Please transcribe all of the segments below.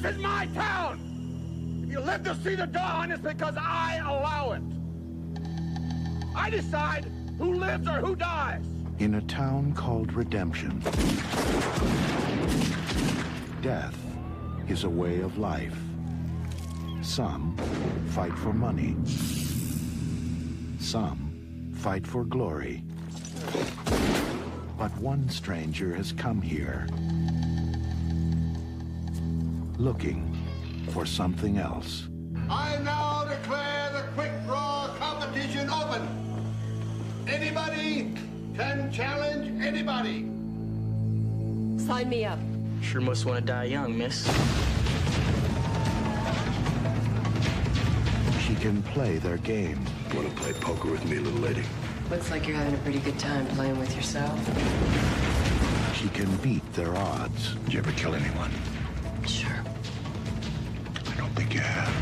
This is my town! If you live to see the dawn, it's because I allow it. I decide who lives or who dies. In a town called Redemption, death is a way of life. Some fight for money. Some fight for glory. But one stranger has come here, looking for something else. I now declare the quick draw competition open. Anybody can challenge anybody. Sign me up. Sure must want to die young, miss. She can play their game. Want to play poker with me, little lady? Looks like you're having a pretty good time playing with yourself. She can beat their odds. Did you ever kill anyone? Sure. I don't think you have.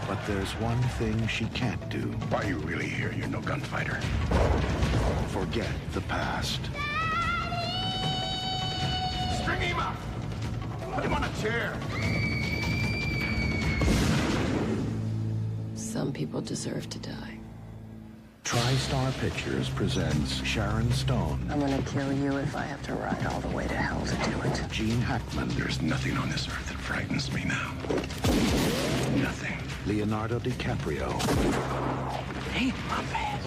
But there's one thing she can't do. Why are you really here? You're no gunfighter. Forget the past. String him up! Put him on a chair! Some people deserve to die. TriStar Pictures presents Sharon Stone, I'm gonna kill you if I have to ride all the way to hell to do it. Gene Hackman, There's nothing on this earth that frightens me now. Nothing. Leonardo DiCaprio, Hey, my bad.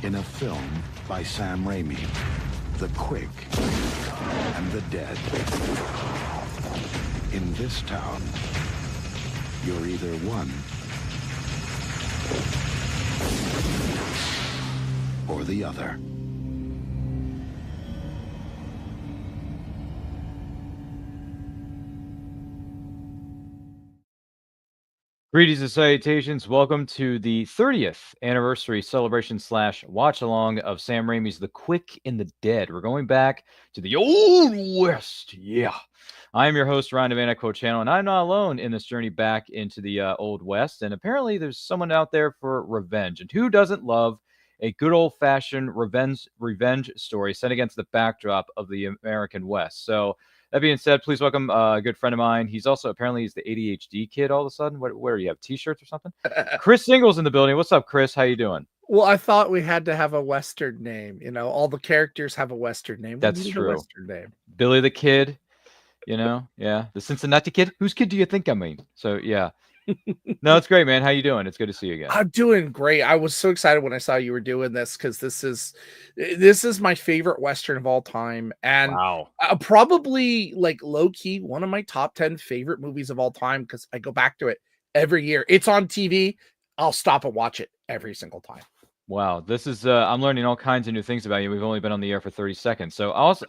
in a film by Sam Raimi, The Quick and the Dead. In this town, you're either one or the other. Greetings and salutations. Welcome to the 30th anniversary celebration / watch along of Sam Raimi's The Quick and the Dead. We're going back to the Old West. Yeah. I am your host, Ryan of Antiquo Channel, and I'm not alone in this journey back into the Old West. And apparently there's someone out there for revenge. And who doesn't love a good old-fashioned revenge story set against the backdrop of the American West? So that being said, please welcome a good friend of mine. He's also he's the ADHD kid all of a sudden. What do you have, T-shirts or something? Chris Ingles in the building. What's up, Chris? How you doing? Well, I thought we had to have a Western name. You know, all the characters have a Western name. That's We need true. A Western name. Billy the Kid, yeah. The Cincinnati Kid. Whose kid do you think I mean? So, yeah. No, it's great, man. How you doing? It's good to see you again. I'm doing great. I was so excited when I saw you were doing this because this is my favorite Western of all time. And Wow. Probably like low key, one of my top 10 favorite movies of all time because I go back to it every year. It's on TV. I'll stop and watch it every single time. Wow, this is I'm learning all kinds of new things about you. We've only been on the air for 30 seconds. So also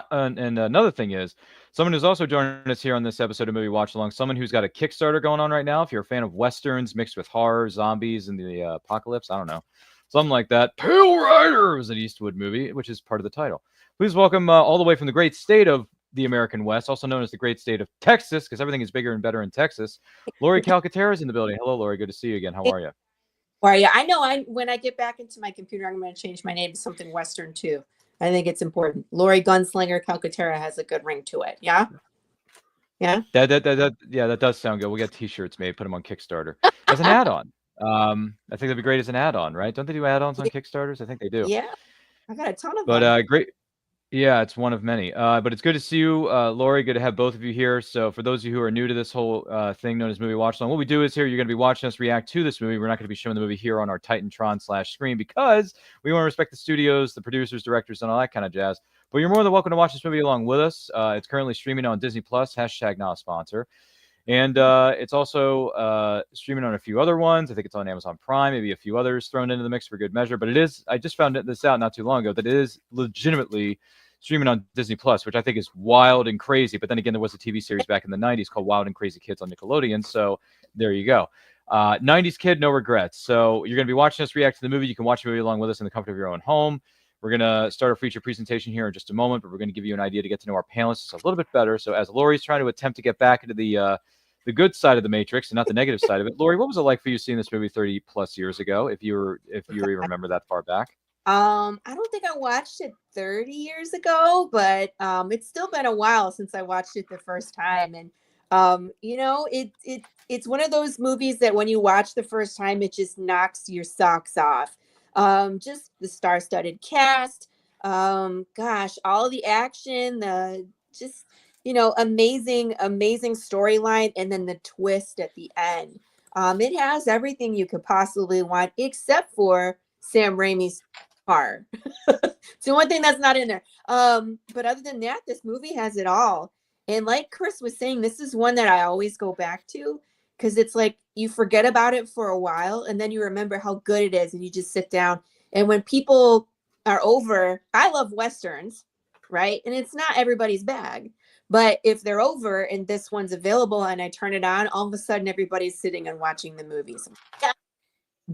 and another thing is someone who's also joining us here on this episode of Movie Watch Along, someone who's got a Kickstarter going on right now. If you're a fan of Westerns mixed with horror, zombies, and the apocalypse, I don't know, something like that. Pale Rider was an Eastwood movie, which is part of the title. Please welcome all the way from the great state of the American West, also known as the great state of Texas, because everything is bigger and better in Texas. Lori Calcaterra is in the building. Hello, Lori. Good to see you again. How are you? Or yeah, I know. When I get back into my computer, I'm going to change my name to something Western too. I think it's important. Lori Gunslinger Calcaterra has a good ring to it. Yeah, yeah. That does sound good. We'll get T-shirts made. Put them on Kickstarter as an add-on. I think that'd be great as an add-on, right? Don't they do add-ons on Kickstarters? I think they do. Yeah, I got a ton of them. But great. Yeah, it's one of many. But it's good to see you, Lori. Good to have both of you here. So for those of you who are new to this whole thing known as Movie Watch Along, what we do is here you're going to be watching us react to this movie. We're not going to be showing the movie here on our Titantron/screen because we want to respect the studios, the producers, directors, and all that kind of jazz. But you're more than welcome to watch this movie along with us. It's currently streaming on Disney Plus. # not a sponsor. And it's also streaming on a few other ones. I think it's on Amazon Prime, maybe a few others thrown into the mix for good measure. But it is, I just found this out not too long ago, that it is legitimately streaming on Disney Plus, which I think is wild and crazy. But then again, there was a TV series back in the 90s called Wild and Crazy Kids on Nickelodeon. So there you go. 90s kid, no regrets. So you're going to be watching us react to the movie. You can watch the movie along with us in the comfort of your own home. We're going to start our feature presentation here in just a moment, but we're going to give you an idea to get to know our panelists a little bit better. So as Lori's trying to attempt to get back into the good side of the Matrix and not the negative side of it, Lori, what was it like for you seeing this movie 30 plus years ago, if you even remember that far back? I don't think I watched it 30 years ago, but it's still been a while since I watched it the first time. And you know, it's one of those movies that when you watch the first time, it just knocks your socks off. Just the star-studded cast, gosh, all the action, the just amazing storyline, and then the twist at the end. It has everything you could possibly want, except for Sam Raimi's car. It's the one thing that's not in there. But other than that, this movie has it all. And like Chris was saying, this is one that I always go back to because it's like you forget about it for a while and then you remember how good it is and you just sit down. And when people are over, I love Westerns, right? And it's not everybody's bag. But if they're over and this one's available and I turn it on, all of a sudden everybody's sitting and watching the movies.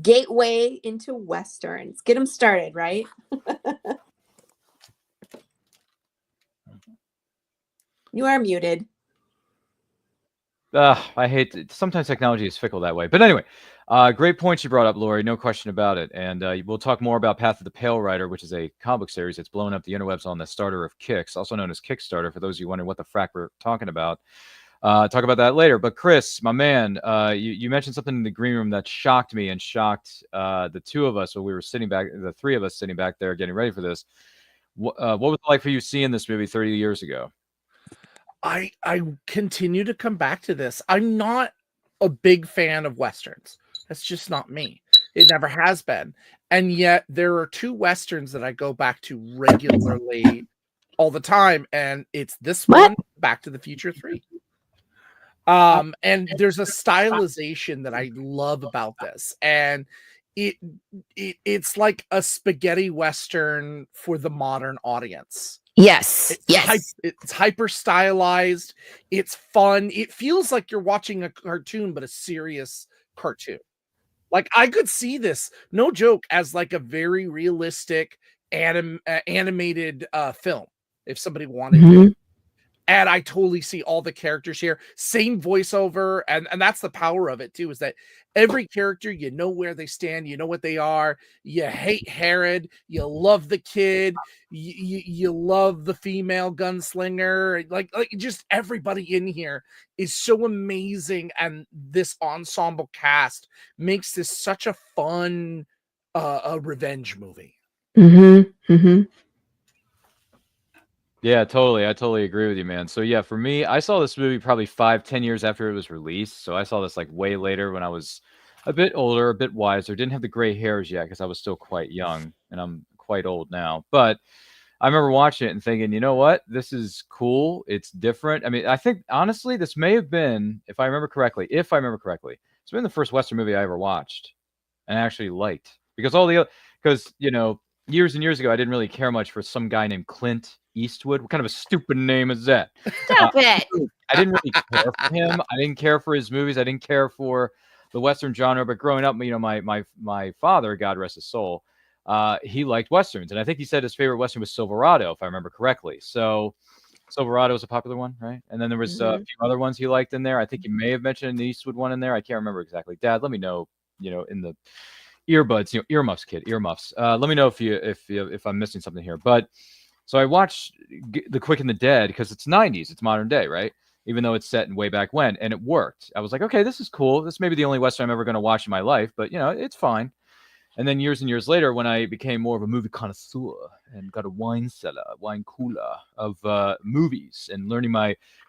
Gateway into Westerns. Get them started, right? You are muted. I hate it. Sometimes technology is fickle that way. But anyway, great point you brought up, Lori. No question about it. And we'll talk more about Path of the Pale Rider, which is a comic book series that's blown up the interwebs on the starter of Kicks, also known as Kickstarter, for those of you wondering what the frack we're talking about. Talk about that later. But Chris, my man, you mentioned something in the green room that shocked me and shocked the two of us when we were sitting back, the three of us sitting back there getting ready for this. What was it like for you seeing this movie 30 years ago? I continue to come back to this. I'm not a big fan of Westerns. That's just not me. It never has been. And yet there are two Westerns that I go back to regularly all the time. And it's this one, Back to the Future 3. And there's a stylization that I love about this. And it's like a spaghetti Western for the modern audience. Yes. It's hyper stylized. It's fun. It feels like you're watching a cartoon, but a serious cartoon. Like I could see this, no joke, as like a very realistic animated film if somebody wanted to. And I totally see all the characters here. Same voiceover. And that's the power of it, too, is that every character, you know where they stand. You know what they are. You hate Herod. You love the kid. You love the female gunslinger. Like just everybody in here is so amazing. And this ensemble cast makes this such a fun a revenge movie. Yeah, totally. I totally agree with you, man. So yeah, for me, I saw this movie probably 5-10 years after it was released. So I saw this like way later when I was a bit older, a bit wiser, didn't have the gray hairs yet because I was still quite young and I'm quite old now. But I remember watching it and thinking, you know what? This is cool. It's different. I mean, I think honestly, this may have been, if I remember correctly, it's been the first Western movie I ever watched and I actually liked because, you know, years and years ago, I didn't really care much for some guy named Clint Eastwood. What kind of a stupid name is that? Stop it. I didn't really care for him. I didn't care for his movies. I didn't care for the Western genre. But growing up, you know, my father, God rest his soul, he liked Westerns. And I think he said his favorite Western was Silverado, if I remember correctly. So Silverado was a popular one, right? And then there was a few other ones he liked in there. I think he may have mentioned the Eastwood one in there. I can't remember exactly. Dad, let me know, you know, in the earbuds, you know, earmuffs, kid, earmuffs. Let me know if I'm missing something here. But so I watched The Quick and the Dead because it's 90s, it's modern day, right? Even though it's set in way back when, and it worked. I was like, okay, this is cool. This may be the only Western I'm ever going to watch in my life, but you know, it's fine. And then years and years later, when I became more of a movie connoisseur and got a wine cooler of movies and learning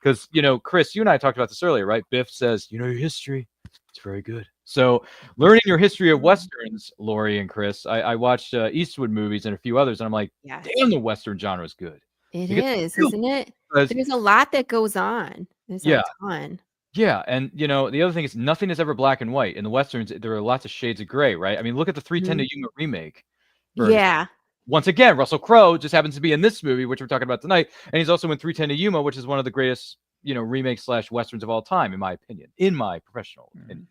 because, you know, Chris, you and I talked about this earlier, right? Biff says, you know, your history, it's very good. So learning your history of Westerns, Lori and Chris, I watched Eastwood movies and a few others, and I'm like, damn, the Western genre is good. It is, isn't it? There's a lot that goes on. There's a ton. Yeah, and you know, the other thing is nothing is ever black and white. In the Westerns, there are lots of shades of gray, right? I mean, look at the 3:10 to Yuma remake. Yeah. Once again, Russell Crowe just happens to be in this movie, which we're talking about tonight, and he's also in 3:10 to Yuma, which is one of the greatest, you know, remakes / Westerns of all time, in my opinion, in my professional opinion.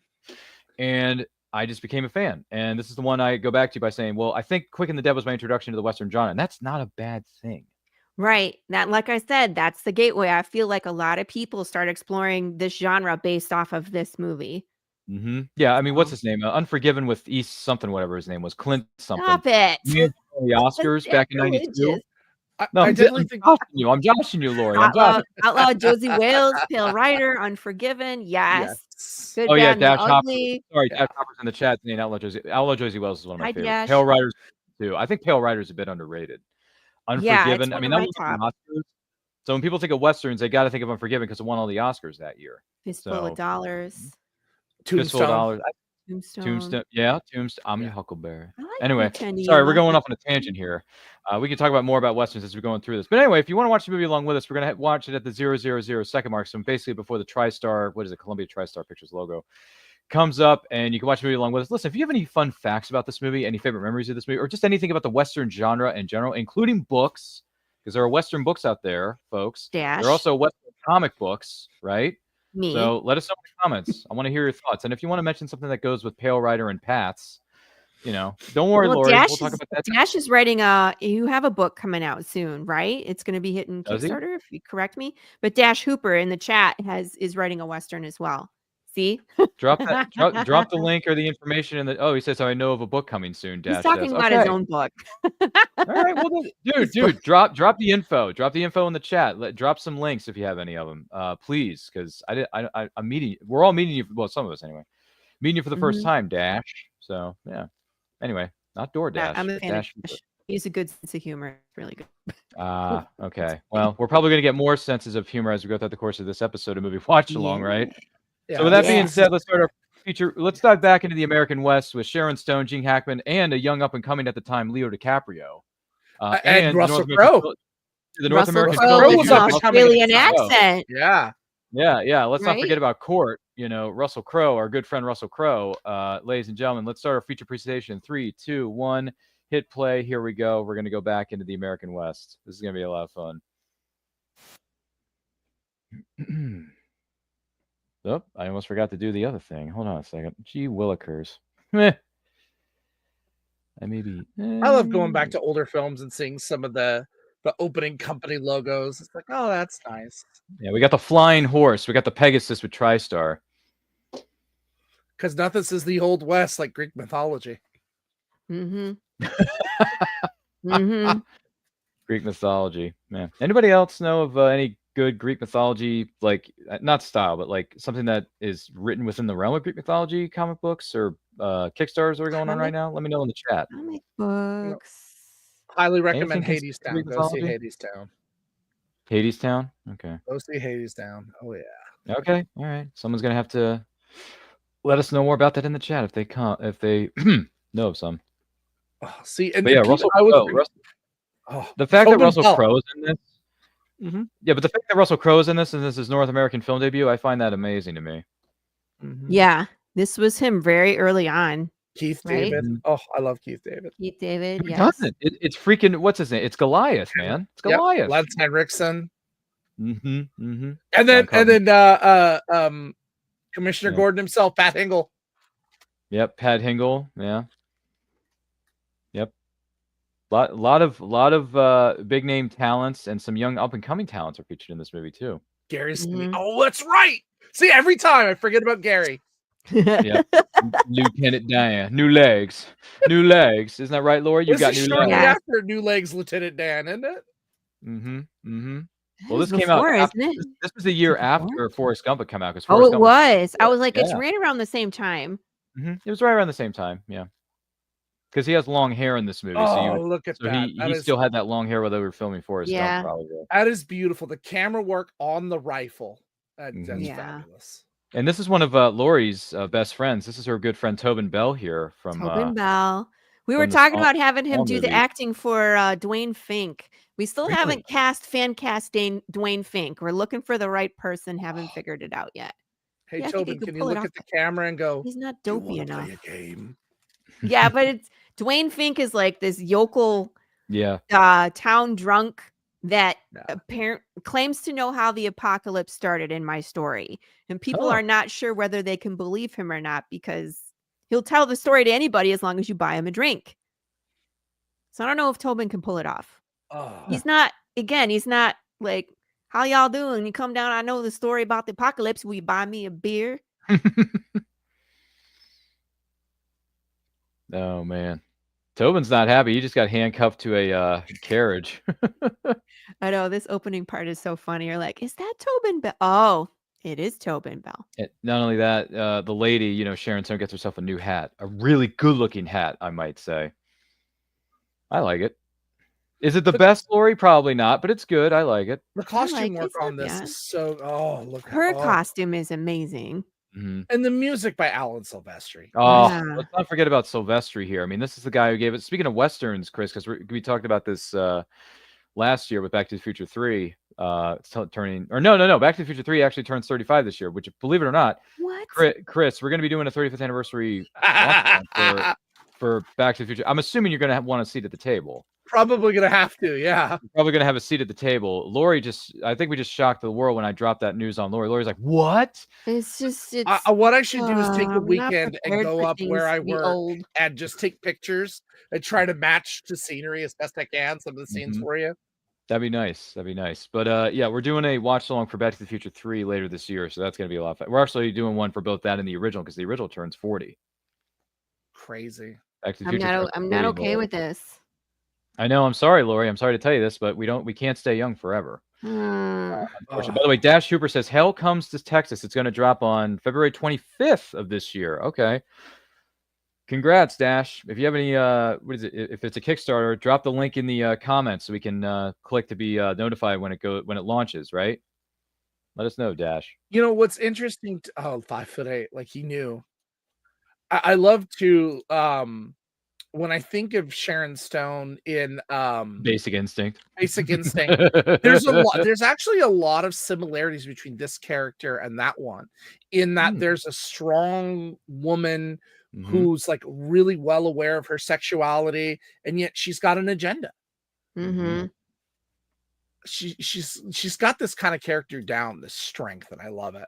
And I just became a fan. And this is the one I go back to by saying, well, I think Quick and the Dead was my introduction to the Western genre. And that's not a bad thing. Right. That, like I said, that's the gateway. I feel like a lot of people start exploring this genre based off of this movie. Yeah. I mean, what's his name? Unforgiven with East something, whatever his name was. Clint something. Stop it. the Oscars back in '92. No, I definitely think I'm joshing you, Lori. I'm joshing. Outlaw Josie Wales, Pale Rider, Unforgiven. Yes. Good, Oh yeah, Bad, and the Dash Hopper. Ugly. Sorry, Dash Hopper's in the chat saying Outlaw Josie Wales is one of my Hi, favorites. Dash. Pale Rider's too. I think Pale Rider's a bit underrated. Unforgiven. Yeah, I mean, that was the Oscars. So when people think of westerns, they got to think of Unforgiven because it won all the Oscars that year. Fistful of Dollars. Fistful of Dollars. Tombstone. Yeah, Tombstone. I'm your Huckleberry. Like Anyway, sorry, we're going off on a tangent here. We can talk about more about westerns as we're going through this. But anyway, if you want to watch the movie along with us, we're going to watch it at the 000 second mark. So basically before the TriStar, what is it, Columbia TriStar Pictures logo comes up, and you can watch the movie along with us. Listen, if you have any fun facts about this movie, any favorite memories of this movie, or just anything about the Western genre in general, including books, because there are Western books out there, folks. Dash. There are also Western comic books, right? Me. So let us know in the comments. I want to hear your thoughts. And if you want to mention something that goes with Pale Rider and Pats, don't worry, Lori. We'll talk about that. Dash is writing you have a book coming out soon, right? It's going to be hitting Kickstarter, if you correct me. But Dash Hooper in the chat is writing a Western as well. See? Drop the link or the information in the. Oh, he says, "So I know of a book coming soon." Dash He's talking about his own book. All right, well, dude, drop the info. Drop the info in the chat. Drop some links if you have any of them, please, because I'm meeting. We're all meeting you. Well, some of us anyway, meeting you for the first time, Dash. So yeah. Anyway, not DoorDash. I'm a fan Dash. of Dash. He's a good sense of humor. Really good. Okay. Well, we're probably going to get more senses of humor as we go throughout the course of this episode of Movie Watch Along, right? Yeah. So with that being said, let's start our feature. Let's dive back into the American West with Sharon Stone, Gene Hackman, and a young up and coming at the time Leo DiCaprio, and Russell Crowe. The North American Crowe was an Australian accent. Yeah. Let's not forget about Court. Russell Crowe, our good friend Russell Crowe. Ladies and gentlemen, let's start our feature presentation. 3, 2, 1, hit play. Here we go. We're going to go back into the American West. This is going to be a lot of fun. Oh, I almost forgot to do the other thing. Hold on a second. Gee willikers. I love going back to older films and seeing some of the opening company logos. It's like, oh, that's nice. Yeah, we got the flying horse. We got the Pegasus with TriStar. Because nothing says the Old West like Greek mythology. Mm-hmm. Greek mythology, man. Anybody else know of any good Greek mythology, like not style, but like something that is written within the realm of Greek mythology, comic books or Kickstarters that are going on right now? Let me know in the chat. Comic books. Highly recommend Hades Town. Go see Hades Town. Hades Town? Okay. Go see Hades Town. Oh yeah. Okay. All right. Someone's gonna have to let us know more about that in the chat if they know of some. Oh, see, and Russell Crowe. The fact that Russell Crowe is in this. Mm-hmm. Yeah, but the fact that Russell Crowe is in this and this is his North American film debut, I find that amazing to me. Mm-hmm. Yeah, this was him very early on. Keith David. Oh, I love Keith David. Keith David. Who doesn't? It's freaking. What's his name? It's Goliath, man. It's Goliath. Lance Henriksen. Mm-hmm. Mm-hmm. And then Commissioner Gordon himself, Pat Hingle. Yep, Pat Hingle. Yeah. Yep. Lot of big name talents and some young up and coming talents are featured in this movie too. Gary's. Oh, that's right. See, every time I forget about Gary. Yeah. Lieutenant Dan. New legs. Isn't that right, Laura? You got new legs. After New Legs, Lieutenant Dan, isn't it? Mm-hmm. Mm-hmm. Well, this came out. This was the year after Forrest Gump had come out. Oh, it was. I was like, it's right around the same time. Mm-hmm. It was right around the same time. Yeah. Because he has long hair in this movie. Look at that. He still had that long hair while they were filming Forrest Gump, probably. That is beautiful. The camera work on the rifle. That's fabulous. And this is one of Lori's best friends. This is her good friend Tobin Bell here from Tobin Bell. We were talking about having him do the acting for Dwayne Fink. We still haven't fan cast Dwayne Fink. We're looking for the right person. Haven't figured it out yet. Hey, Tobin, can you look at the camera and go, he's not dopey enough. Play a game? Yeah, but it's Dwayne Fink is like this yokel town drunk that claims to know how the apocalypse started in my story. And people are not sure whether they can believe him or not because he'll tell the story to anybody as long as you buy him a drink. So I don't know if Tobin can pull it off. He's not like, how y'all doing? You come down, I know the story about the apocalypse. Will you buy me a beer? Oh, man. Tobin's not happy. He just got handcuffed to a carriage. I know this opening part is so funny. You're like, is that Tobin Bell? Oh, it is Tobin Bell. Not only that, the lady, Sharon Stone gets herself a new hat, a really good-looking hat, I might say. I like it. Is it the best, Lori? Probably not, but it's good. I like it. The costume work on this is so. Oh, look! Her costume is amazing. Mm-hmm. And the music by Alan Silvestri. Oh, let's not forget about Silvestri here. I mean, this is the guy who gave it. Speaking of Westerns, Chris, because we talked about this last year with Back to the Future 3. Turning, or no, Back to the Future 3 actually turns 35 this year, which, believe it or not, Chris, we're going to be doing a 35th anniversary for Back to the Future. I'm assuming you're going to want a seat at the table. Probably going to have to, yeah. You're probably going to have a seat at the table. Lori I think we just shocked the world when I dropped that news on Lori. Lori's like, what? It's just, what I should do is take a weekend and go up where I work and just take pictures and try to match the scenery as best I can, some of the scenes for you. That'd be nice. But yeah, we're doing a watch along for Back to the Future 3 later this year, so that's going to be a lot of fun. We're actually doing one for both that and the original, because the original turns 40. Crazy. Back to the Future I'm not okay with this. I know. I'm sorry, Lori. I'm sorry to tell you this, but we can't stay young forever. Unfortunately. By the way, Dash Hooper says Hell Comes to Texas. It's going to drop on February 25th of this year. Okay. Congrats, Dash. If you have any, what is it? If it's a Kickstarter, drop the link in the comments so we can click to be notified when it launches. Right? Let us know, Dash. You know what's interesting? 5'8", like he knew. I love to when I think of Sharon Stone in Basic Instinct, there's actually a lot of similarities between this character and that one, in that there's a strong woman who's like really well aware of her sexuality, and yet she's got an agenda. She's got this kind of character down, this strength, and I love it.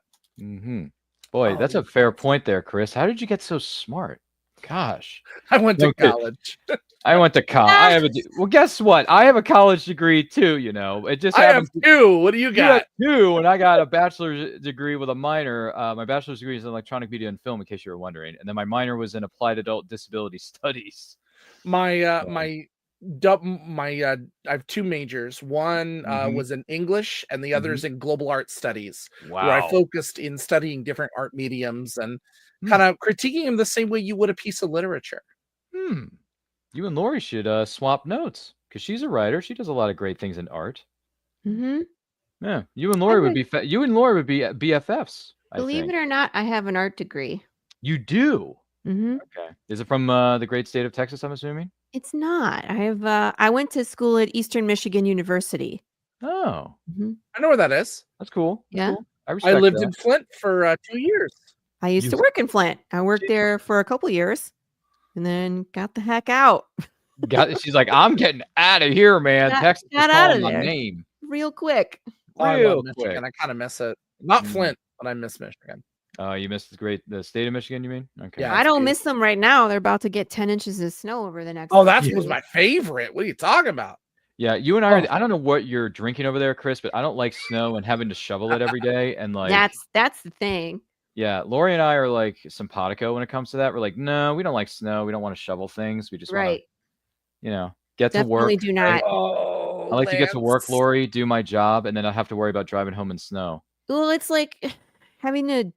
Boy, that's a fair point there, Chris. How did you get so smart? Gosh, I went to college. I went to college. Well, guess what? I have a college degree too. It just I have two. What do you got? Two, and I got a bachelor's degree with a minor. My bachelor's degree is in electronic media and film, in case you were wondering, and then my minor was in applied adult disability studies. I have two majors. One was in English, and the other is in global art studies, where I focused in studying different art mediums and kind of critiquing them the same way you would a piece of literature. You and Lori should swap notes, because she's a writer. She does a lot of great things in art. Yeah, you and Lori would be BFFs. Believe it or not, I have an art degree. You do? Okay. Is it from the great state of Texas, I'm assuming? It's not. I went to school at Eastern Michigan University. Oh. I know where that is. That's cool. Yeah. I lived in Flint for 2 years. I used to work in Flint. I worked there for a couple years and then got the heck out. She's like, I'm getting out of here, man. Texas is calling my name. Real quick. I love Michigan. I kind of miss it. Not Flint, but I miss Michigan. You missed the state of Michigan, you mean? Okay. Yeah, I don't miss them right now. They're about to get 10 inches of snow over the next. Oh, that was my favorite. What are you talking about? Yeah, you and I don't know what you're drinking over there, Chris, but I don't like snow and having to shovel it every day. And like that's the thing. Yeah, Lori and I are like simpatico when it comes to that. We're like, no, we don't like snow. We don't want to shovel things. We just want to, get to work. Do not. I like to get to work, Lori, do my job, and then I have to worry about driving home in snow. Well, it's like having to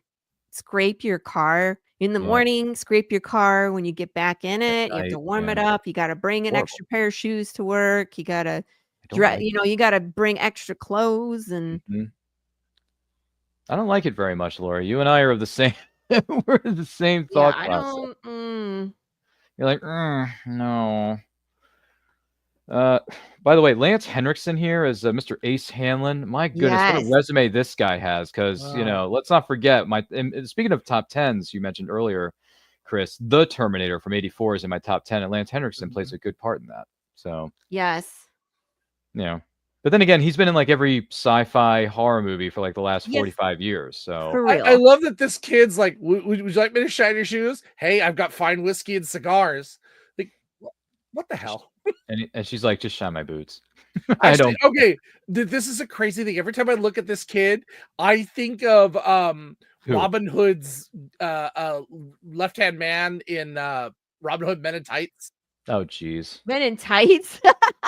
scrape your car in the morning, scrape your car when you get back in it. You have to warm it up. You got to bring an extra pair of shoes to work. You got to, you got to bring extra clothes and. I don't like it very much, Lori. You and I are of the same. We're the same thought process. You're like, no. By the way, Lance Henriksen here is Mr. Ace Hanlon. My goodness, what a resume this guy has. Because let's not forget speaking of top 10s, you mentioned earlier, Chris, the Terminator from '84 is in my top 10, and Lance Henriksen plays a good part in that. So yes, But then again, he's been in like every sci-fi horror movie for like the last 45 years. So I love that this kid's like, would you like me to shine your shoes? Hey, I've got fine whiskey and cigars. Like, what the hell? And she's like, just shine my boots. Okay, this is a crazy thing. Every time I look at this kid, I think of Robin Hood's left-hand man in Robin Hood Men in Tights. Oh, jeez. Men in tights.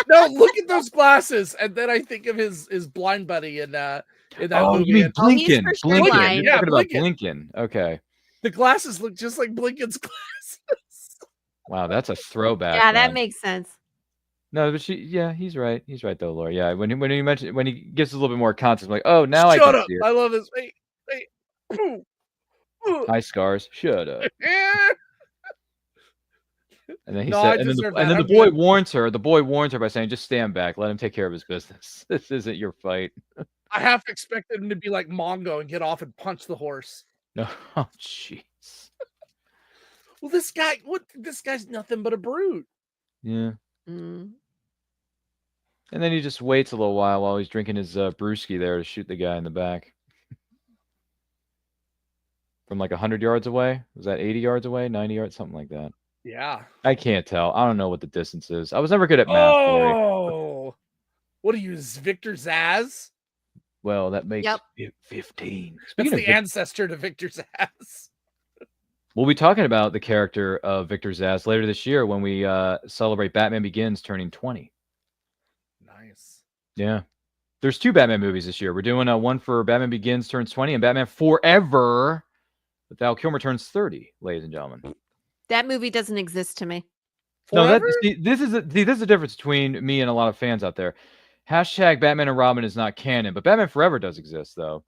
No, look at those glasses, and then I think of his blind buddy in that Oh, movie. you mean Oh, he's Blinken? for sure Blinken. blind. You're Yeah, talking about Blinken. Blinken. Okay. The glasses look just like Blinken's glasses. Wow, that's a throwback. Yeah, that man. makes sense. No, but he's right. He's right though, Laura. Yeah, when he gives a little bit more context, I'm like, oh, now I Shut can up! see it. I love this. Wait. Hi, Scars. Shut up. And then he No, said, I and then deserve the that. I'm boy good. warns her. The boy warns her by saying, "Just stand back. Let him take care of his business. This isn't your fight." I half expected him to be like Mongo and get off and punch the horse. No, oh, jeez. Well, this guy's nothing but a brute. Yeah. Mm. And then he just waits a little while he's drinking his brewski there to shoot the guy in the back. From like 100 yards away? Was that 80 yards away? 90 yards? Something like that. Yeah. I can't tell. I don't know what the distance is. I was never good at math, Lori. Oh, what are you, Victor Zaz? Well, that makes Yep. it 15. That's Speaking of the ancestor to Victor Zaz. we'll be talking about the character of Victor Zsasz later this year when we celebrate Batman Begins turning 20. Nice. Yeah. There's 2 Batman movies this year. We're doing one for Batman Begins turns 20 and Batman Forever with Val Kilmer turns 30, ladies and gentlemen. That movie doesn't exist to me. No, this is the difference between me and a lot of fans out there. Hashtag Batman and Robin is not canon, but Batman Forever does exist, though.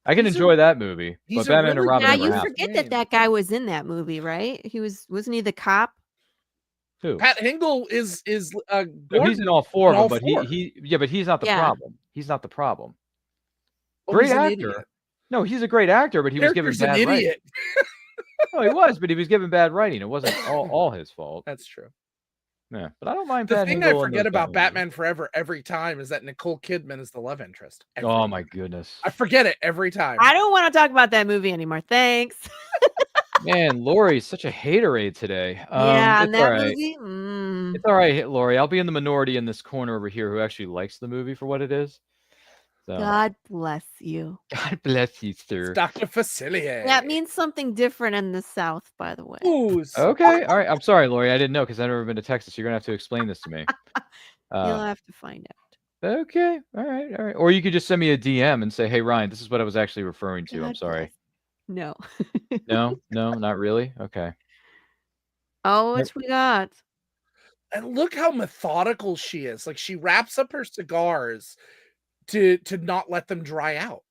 I can enjoy that movie, but Batman and Robin Now never you happened. forget that guy was in that movie, right? Wasn't he the cop? Who? Pat Hingle is No, he's in all 4 of them, but four. but he's not the problem. He's not the problem. Oh, Great he's an actor. idiot. No, he's a great actor, but he was given Character's bad an writing. idiot. No, he was, but he was given bad writing. It wasn't all his fault. That's true. Yeah, but I don't mind The Pat thing Hingle I in forget those about movies. Batman Forever every time is that Nicole Kidman is the love interest. Oh my goodness. I forget it every time. I don't want to talk about that movie anymore. Thanks. Man, Lori's such a haterade today. Yeah, it's and that all right. movie. It's all right, Lori. I'll be in the minority in this corner over here who actually likes the movie for what it is. So. God bless you. God bless you, sir. It's Dr. Facilier. That means something different in the South, by the way. Okay, all right. I'm sorry, Lori. I didn't know because I've never been to Texas. You're gonna have to explain this to me. You'll have to find out. Okay, all right. Or you could just send me a DM and say, "Hey, Ryan, this is what I was actually referring to." I'm sorry. No. No, not really. Okay. Oh, what we got? And look how methodical she is. Like she wraps up her cigars to not let them dry out.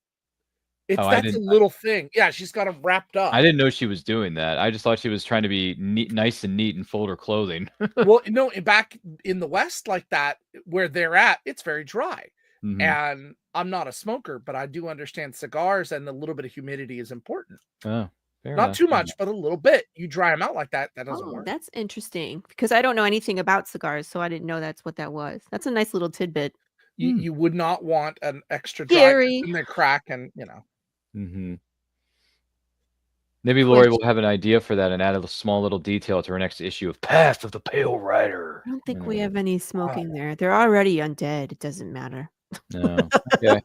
That's a little thing. Yeah, she's got them wrapped up. I didn't know she was doing that. I just thought she was trying to be nice and neat and fold her clothing. Well, no, back in the West like that, where they're at, it's very dry. Mhm. And I'm not a smoker, but I do understand cigars and a little bit of humidity is important. Oh, fair Not enough. too much, but a little bit. You dry them out like that, that doesn't Oh, work. that's interesting because I don't know anything about cigars, so I didn't know that's what that was. That's a nice little tidbit. You would not want an extra Scary. dry in the crack, and you know. Mm-hmm. Maybe Lori will have an idea for that and add a small little detail to her next issue of Path of the Pale Rider. I don't think we have any smoking there. They're already undead. It doesn't matter. No. Okay.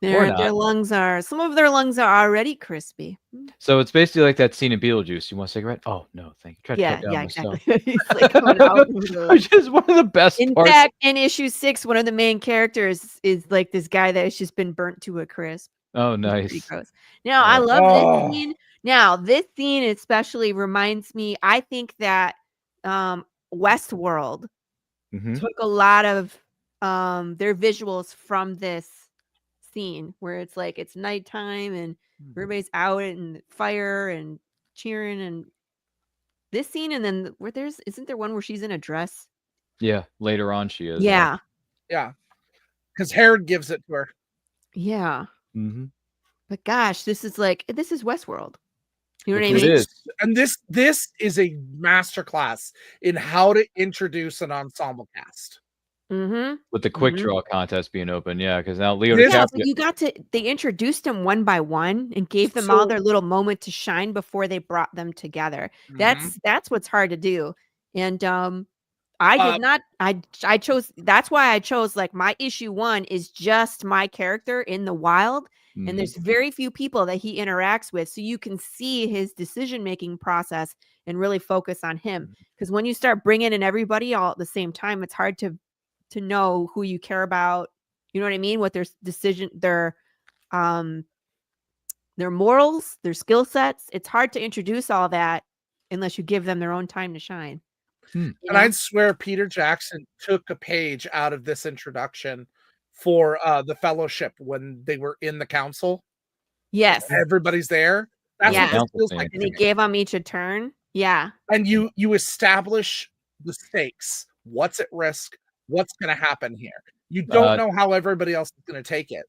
Their lungs are, some of their lungs are already crispy. So it's basically like that scene in Beetlejuice. You want a cigarette? Oh no, thank you. Try to cut down my exactly. stuff. He's like coming out with a- Which is one of the best In parts. fact, in issue 6, one of the main characters is like this guy that has just been burnt to a crisp. Oh, It's pretty nice. gross. Now, I love this scene. Now, this scene especially reminds me, I think that Westworld took a lot of their visuals from this scene where it's like it's nighttime and everybody's out and fire and cheering, and this scene, and then where isn't there one where she's in a dress? Yeah, later on she is. Yeah. Because Herod gives it to her. Yeah. Mm-hmm. But gosh, this is Westworld. You know what I It mean? is. And this is a masterclass in how to introduce an ensemble cast. Mm-hmm. With the quick draw contest being open, yeah, because now Leo Yeah, but DiCaprio. they introduced them one by one and gave them all their little moment to shine before they brought them together. That's what's hard to do. And I did not. I chose. That's why I chose like my issue 1 is just my character in the wild, And there's very few people that he interacts with. So you can see his decision-making process and really focus on him. Because when you start bringing in everybody all at the same time, it's hard to know who you care about. You know what I mean? What their decision, their morals, their skill sets. It's hard to introduce all that unless you give them their own time to shine. And I'd swear Peter Jackson took a page out of this introduction for the Fellowship when they were in the council. Yes. Everybody's there. That's what this feels like. And he gave them each a turn. Yeah. And you establish the stakes. What's at risk? What's going to happen here? You don't know how everybody else is going to take it.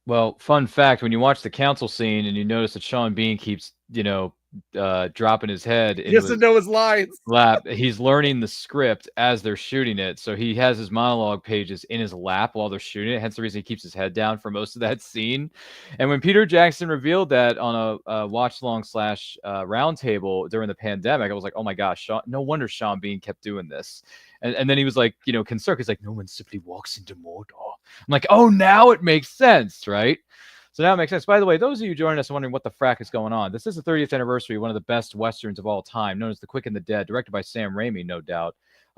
Well, fun fact, when you watch the council scene and you notice that Sean Bean keeps, dropping his head He doesn't know his lines. Lap, he's learning the script as they're shooting it. So he has his monologue pages in his lap while they're shooting it. Hence the reason he keeps his head down for most of that scene. And when Peter Jackson revealed that on a watch-along / roundtable during the pandemic, I was like, oh my gosh, no wonder Sean Bean kept doing this. And then he was like, concerned. He's like, no one simply walks into Mordor. I'm like, oh, now it makes sense, right? So now it makes sense. By the way, those of you joining us wondering what the frack is going on, this is the 30th anniversary of one of the best Westerns of all time, known as The Quick and the Dead, directed by Sam Raimi, no doubt.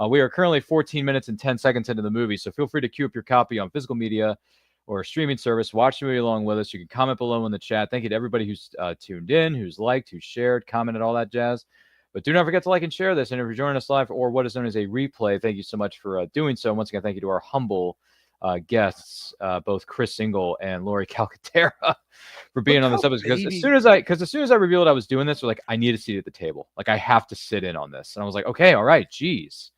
We are currently 14 minutes and 10 seconds into the movie, so feel free to queue up your copy on physical media or streaming service. Watch the movie along with us. You can comment below in the chat. Thank you to everybody who's tuned in, who's liked, who's shared, commented, all that jazz. But do not forget to like and share this. And if you're joining us live or what is known as a replay, thank you so much for doing so. And once again, thank you to our humble guests, both Chris Single and Lori Calcaterra, for being on this episode. Because as soon as I revealed I was doing this, we're like, I need a seat at the table. Like, I have to sit in on this. And I was like, okay, all right, geez,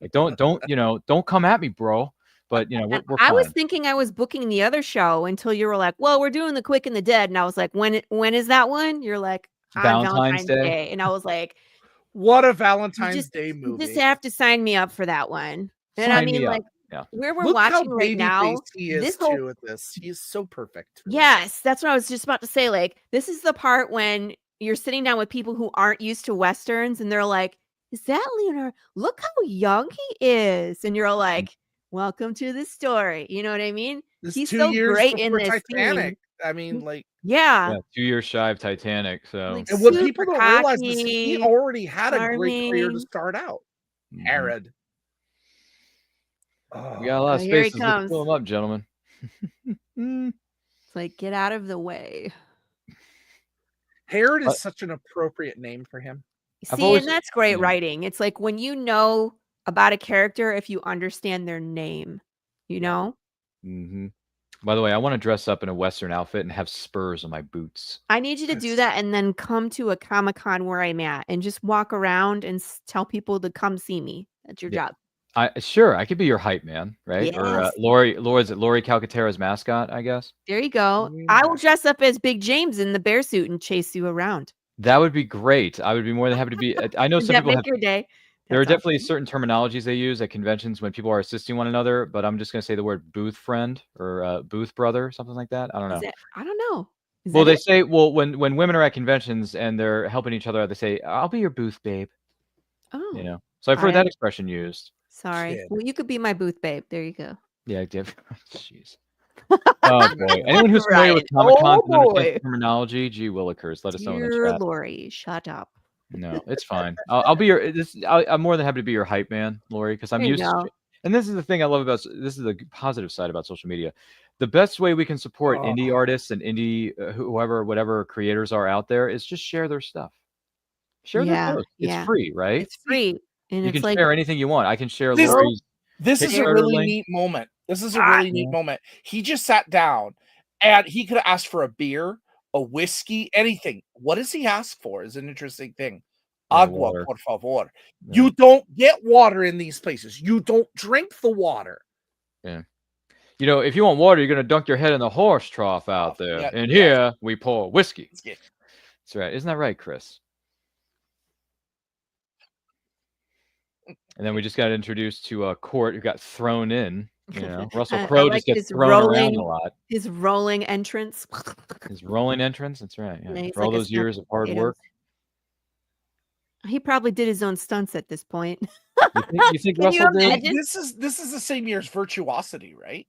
like don't come at me, bro. But we're I was thinking I was booking the other show until you were like, well, we're doing The Quick and the Dead, and I was like, when is that one? You're like, on Valentine's Day, and I was like, what a Valentine's Day movie! You just have to sign me up for that one. And I mean, like, where we're watching right now, he is too at this. He is so perfect. Yes, that's what I was just about to say. Like, this is the part when you're sitting down with people who aren't used to Westerns, and they're like, "Is that Leonardo? Look how young he is!" And you're like, "Welcome to the story." You know what I mean? He's so great in this Titanic. I mean, like, yeah, 2 years shy of Titanic. So, like, and what people don't realize is he already had a great career to start out. Herod. We got a lot of spaces. Let's fill them up, gentlemen. It's like, get out of the way. Herod is such an appropriate name for him. See, and that's great writing. It's like when you know about a character, if you understand their name, By the way, I want to dress up in a Western outfit and have spurs on my boots. I need you to do that and then come to a Comic-Con where I'm at and just walk around and tell people to come see me. That's your job. Sure, I could be your hype man, right? Yes. Or Lori Calcaterra's mascot, I guess. There you go. I will dress up as Big James in the bear suit and chase you around. That would be great. I would be more than happy to be. I know some people have. Your day? There are definitely certain terminologies they use at conventions when people are assisting one another, but I'm just going to say the word booth friend or booth brother, something like that. I don't know. I don't know. Well, they say, when women are at conventions and they're helping each other out, they say, "I'll be your booth babe." Oh, So I've heard that expression used. Sorry. Shit. Well, you could be my booth babe. There you go. Yeah, jeez. Oh boy! Anyone who's familiar with Comic-Con terminology, gee willikers, let us know in the Dear chat. Lori, shut up. No, it's fine. I'll be your. I'm more than happy to be your hype man, Lori, because I'm used to. And this is the thing I love about this is the positive side about social media. The best way we can support indie artists and indie whatever creators are out there is just share their stuff. Share their posts. It's free, right? It's free, and you it's can share anything you want. I can share This- Lori's. This is a really neat moment. This is a really neat moment. He just sat down and he could have asked for a beer, a whiskey, anything. What does he ask for is an interesting thing. Agua, por favor. Yeah. You don't get water in these places. You don't drink the water. Yeah. If you want water, you're going to dunk your head in the horse trough out there. Yeah, and here we pour whiskey. That's right. Isn't that right, Chris? And then we just got introduced to a Court who got thrown in. Russell Crowe just gets thrown around a lot. His rolling entrance. His rolling entrance. That's right. Yeah. For all those years of hard work. He probably did his own stunts at this point. You think Russell did? This is the same year as Virtuosity, right?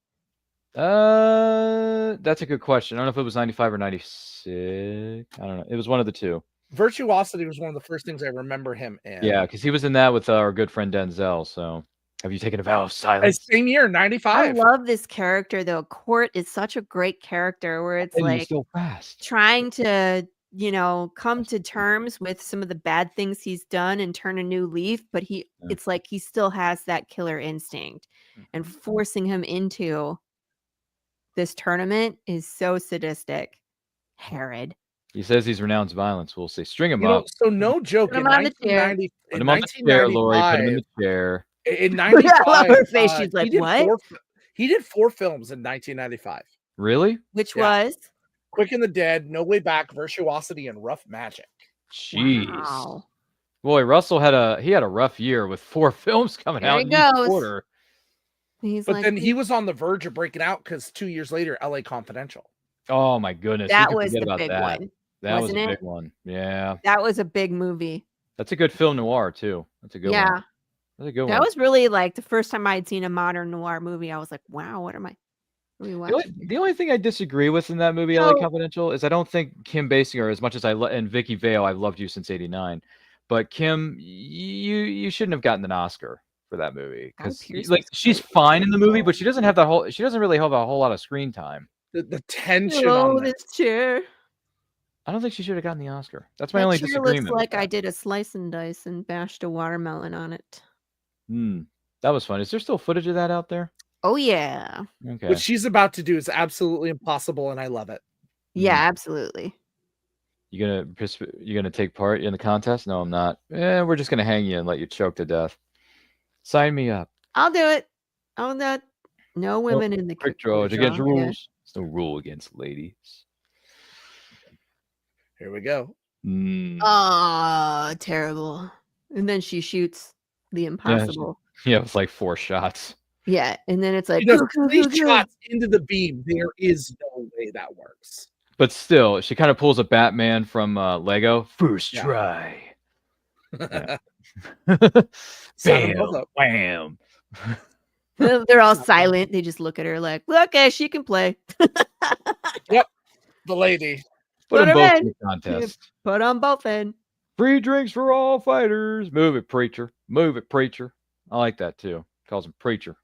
That's a good question. I don't know if it was 95 or 96. I don't know. It was one of the two. Virtuosity was one of the first things I remember him in. Yeah, because he was in that with our good friend Denzel. So, have you taken a vow of silence? Same year, 95. I love this character though. Court is such a great character where it's like so fast. trying to, come to terms with some of the bad things he's done and turn a new leaf, but it's like he still has that killer instinct, and forcing him into this tournament is so sadistic. Herod. He says he's renounced violence. We'll say string him You know, up. so no joke. Put In him on the chair. 1990, Put in him on the chair, Lori. Put him in the chair. In I love 95, her face. She's like, what? He did 4 films in 1995. Really? Which Yeah. was? Quick and the Dead, No Way Back, Virtuosity, and Rough Magic. Jeez. Wow. Boy, Russell had a rough year with 4 films coming There out he in each goes. quarter. But then he was on the verge of breaking out because 2 years later, LA Confidential. Oh my goodness. That Who could was forget the about big that? one. That was Wasn't a it? big one. Yeah. That was a big movie. That's a good film noir too. That's a good Yeah. one. That's a good That one. was really like the first time I'd seen a modern noir movie. I was like, wow, what am I watching? The only thing I disagree with in that movie, LA Confidential, is I don't think Kim Basinger, as much as and Vicky Vale, I've loved you since '89, but Kim, you shouldn't have gotten an Oscar for that movie because she's fine in the movie, but she doesn't really have a whole lot of screen time. The tension on this chair. I don't think she should have gotten the Oscar. That's my That only chair disagreement. looks like I did a slice and dice and bashed a watermelon on it. That was fun. Is there still footage of that out there? Oh yeah. Okay. What she's about to do is absolutely impossible, and I love it. Yeah, absolutely. You gonna take part in the contest? No, I'm not. We're just gonna hang you and let you choke to death. Sign me up. I'll do it. I'll do it. No women in the quick draw against Yeah. rules. There's no rule against ladies. Here we go. Oh, terrible. And then she shoots the impossible. Yeah, it's like 4 shots. Yeah, and then it's like She does 3 shots into the beam. There is no way that works. But still, she kind of pulls a Batman from Lego. First try. Yeah. Bam, wham. They're all silent. They just look at her like, okay, she can play. Yep, the lady. Put them her both in. in the contest. Put on both in. Free drinks for all fighters. Move it, preacher. Move it, preacher. I like that too. Calls him preacher.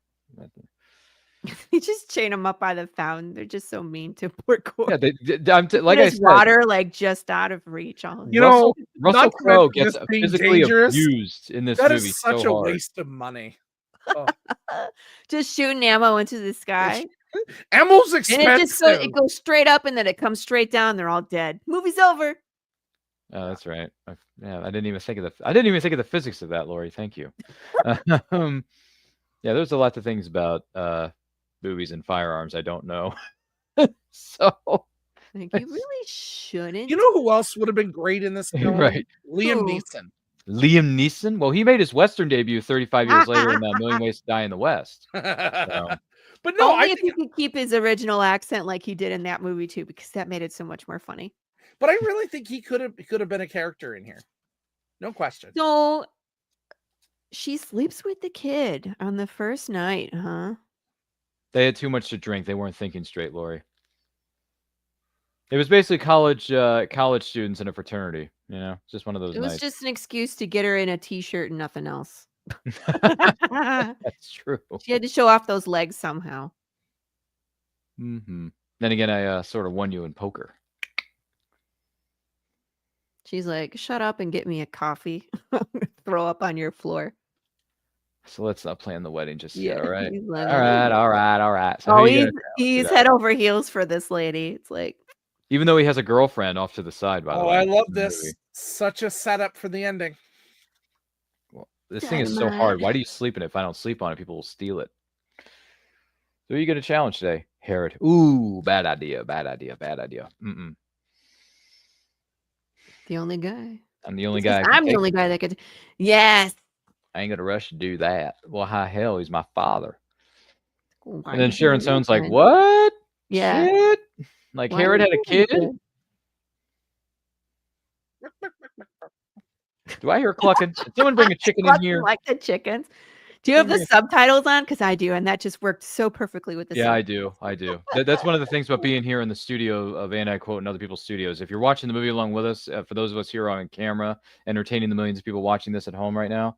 They just chain them up by the fountain. They're just so mean to poor Court. Yeah, like I said, water like just out of reach. Russell Crowe gets this being physically dangerous, abused in this that movie. is such so a hard. waste of money. Oh. Just shooting ammo into the sky. Ammo's And expensive. it goes straight up and then it comes straight down. They're all dead. Movie's over. Oh, that's right. I didn't even think of the physics of that, Lori. Thank you. Yeah, there's a lot of things about movies and firearms I don't know. So like, you really shouldn't. You know who else would have been great in this film? Right. Liam Who? Neeson. Liam Neeson. Well, he made his Western debut 35 years later in A Million Ways to Die in the West. So, But no, Only I if think, he could keep his original accent like he did in that movie too, because that made it so much more funny. but I really think he could have been a character in here. No question. So she sleeps with the kid on the first night, huh? they had too much to drink. They weren't thinking straight, Lori. It was basically college students in a fraternity. You know, just one of those It was nights. just an excuse to get her in a t-shirt and nothing else. That's true. She had to show off those legs somehow. Mm-hmm. Then again, I sort of won you in poker. She's like, shut up and get me a coffee. Throw up on your floor. So let's not plan the wedding just yet. All right. he's All like, right. So Oh, who you gonna he's do that? head over heels for this lady. It's like, Even though he has a girlfriend off to the side, by the Oh, way. I love in the this. movie. Such a setup for the ending. Well, this thing is so hard. Why do you sleep in it? If I don't sleep on it, people will steal it. So who are you going to challenge today? Herod. Ooh, bad idea. Mm-mm. the only guy. I'm the only guy. I'm the only guy that could. Yes. I ain't going to rush to do that. Well, how hell? He's my father. Why And then you Sharon doing Stone's like, that? what? Yeah. Shit? Like Why Herod you had a doing kid? that? Do I hear clucking? Did someone bring a chicken in Clucking here? like the chickens. Do you have the subtitles on? Because I do, and that just worked so perfectly with the Yeah, subtitles. I do. That's one of the things about being here in the studio of Anti-Quote and other people's studios. If you're watching the movie along with us, for those of us here on camera, entertaining the millions of people watching this at home right now,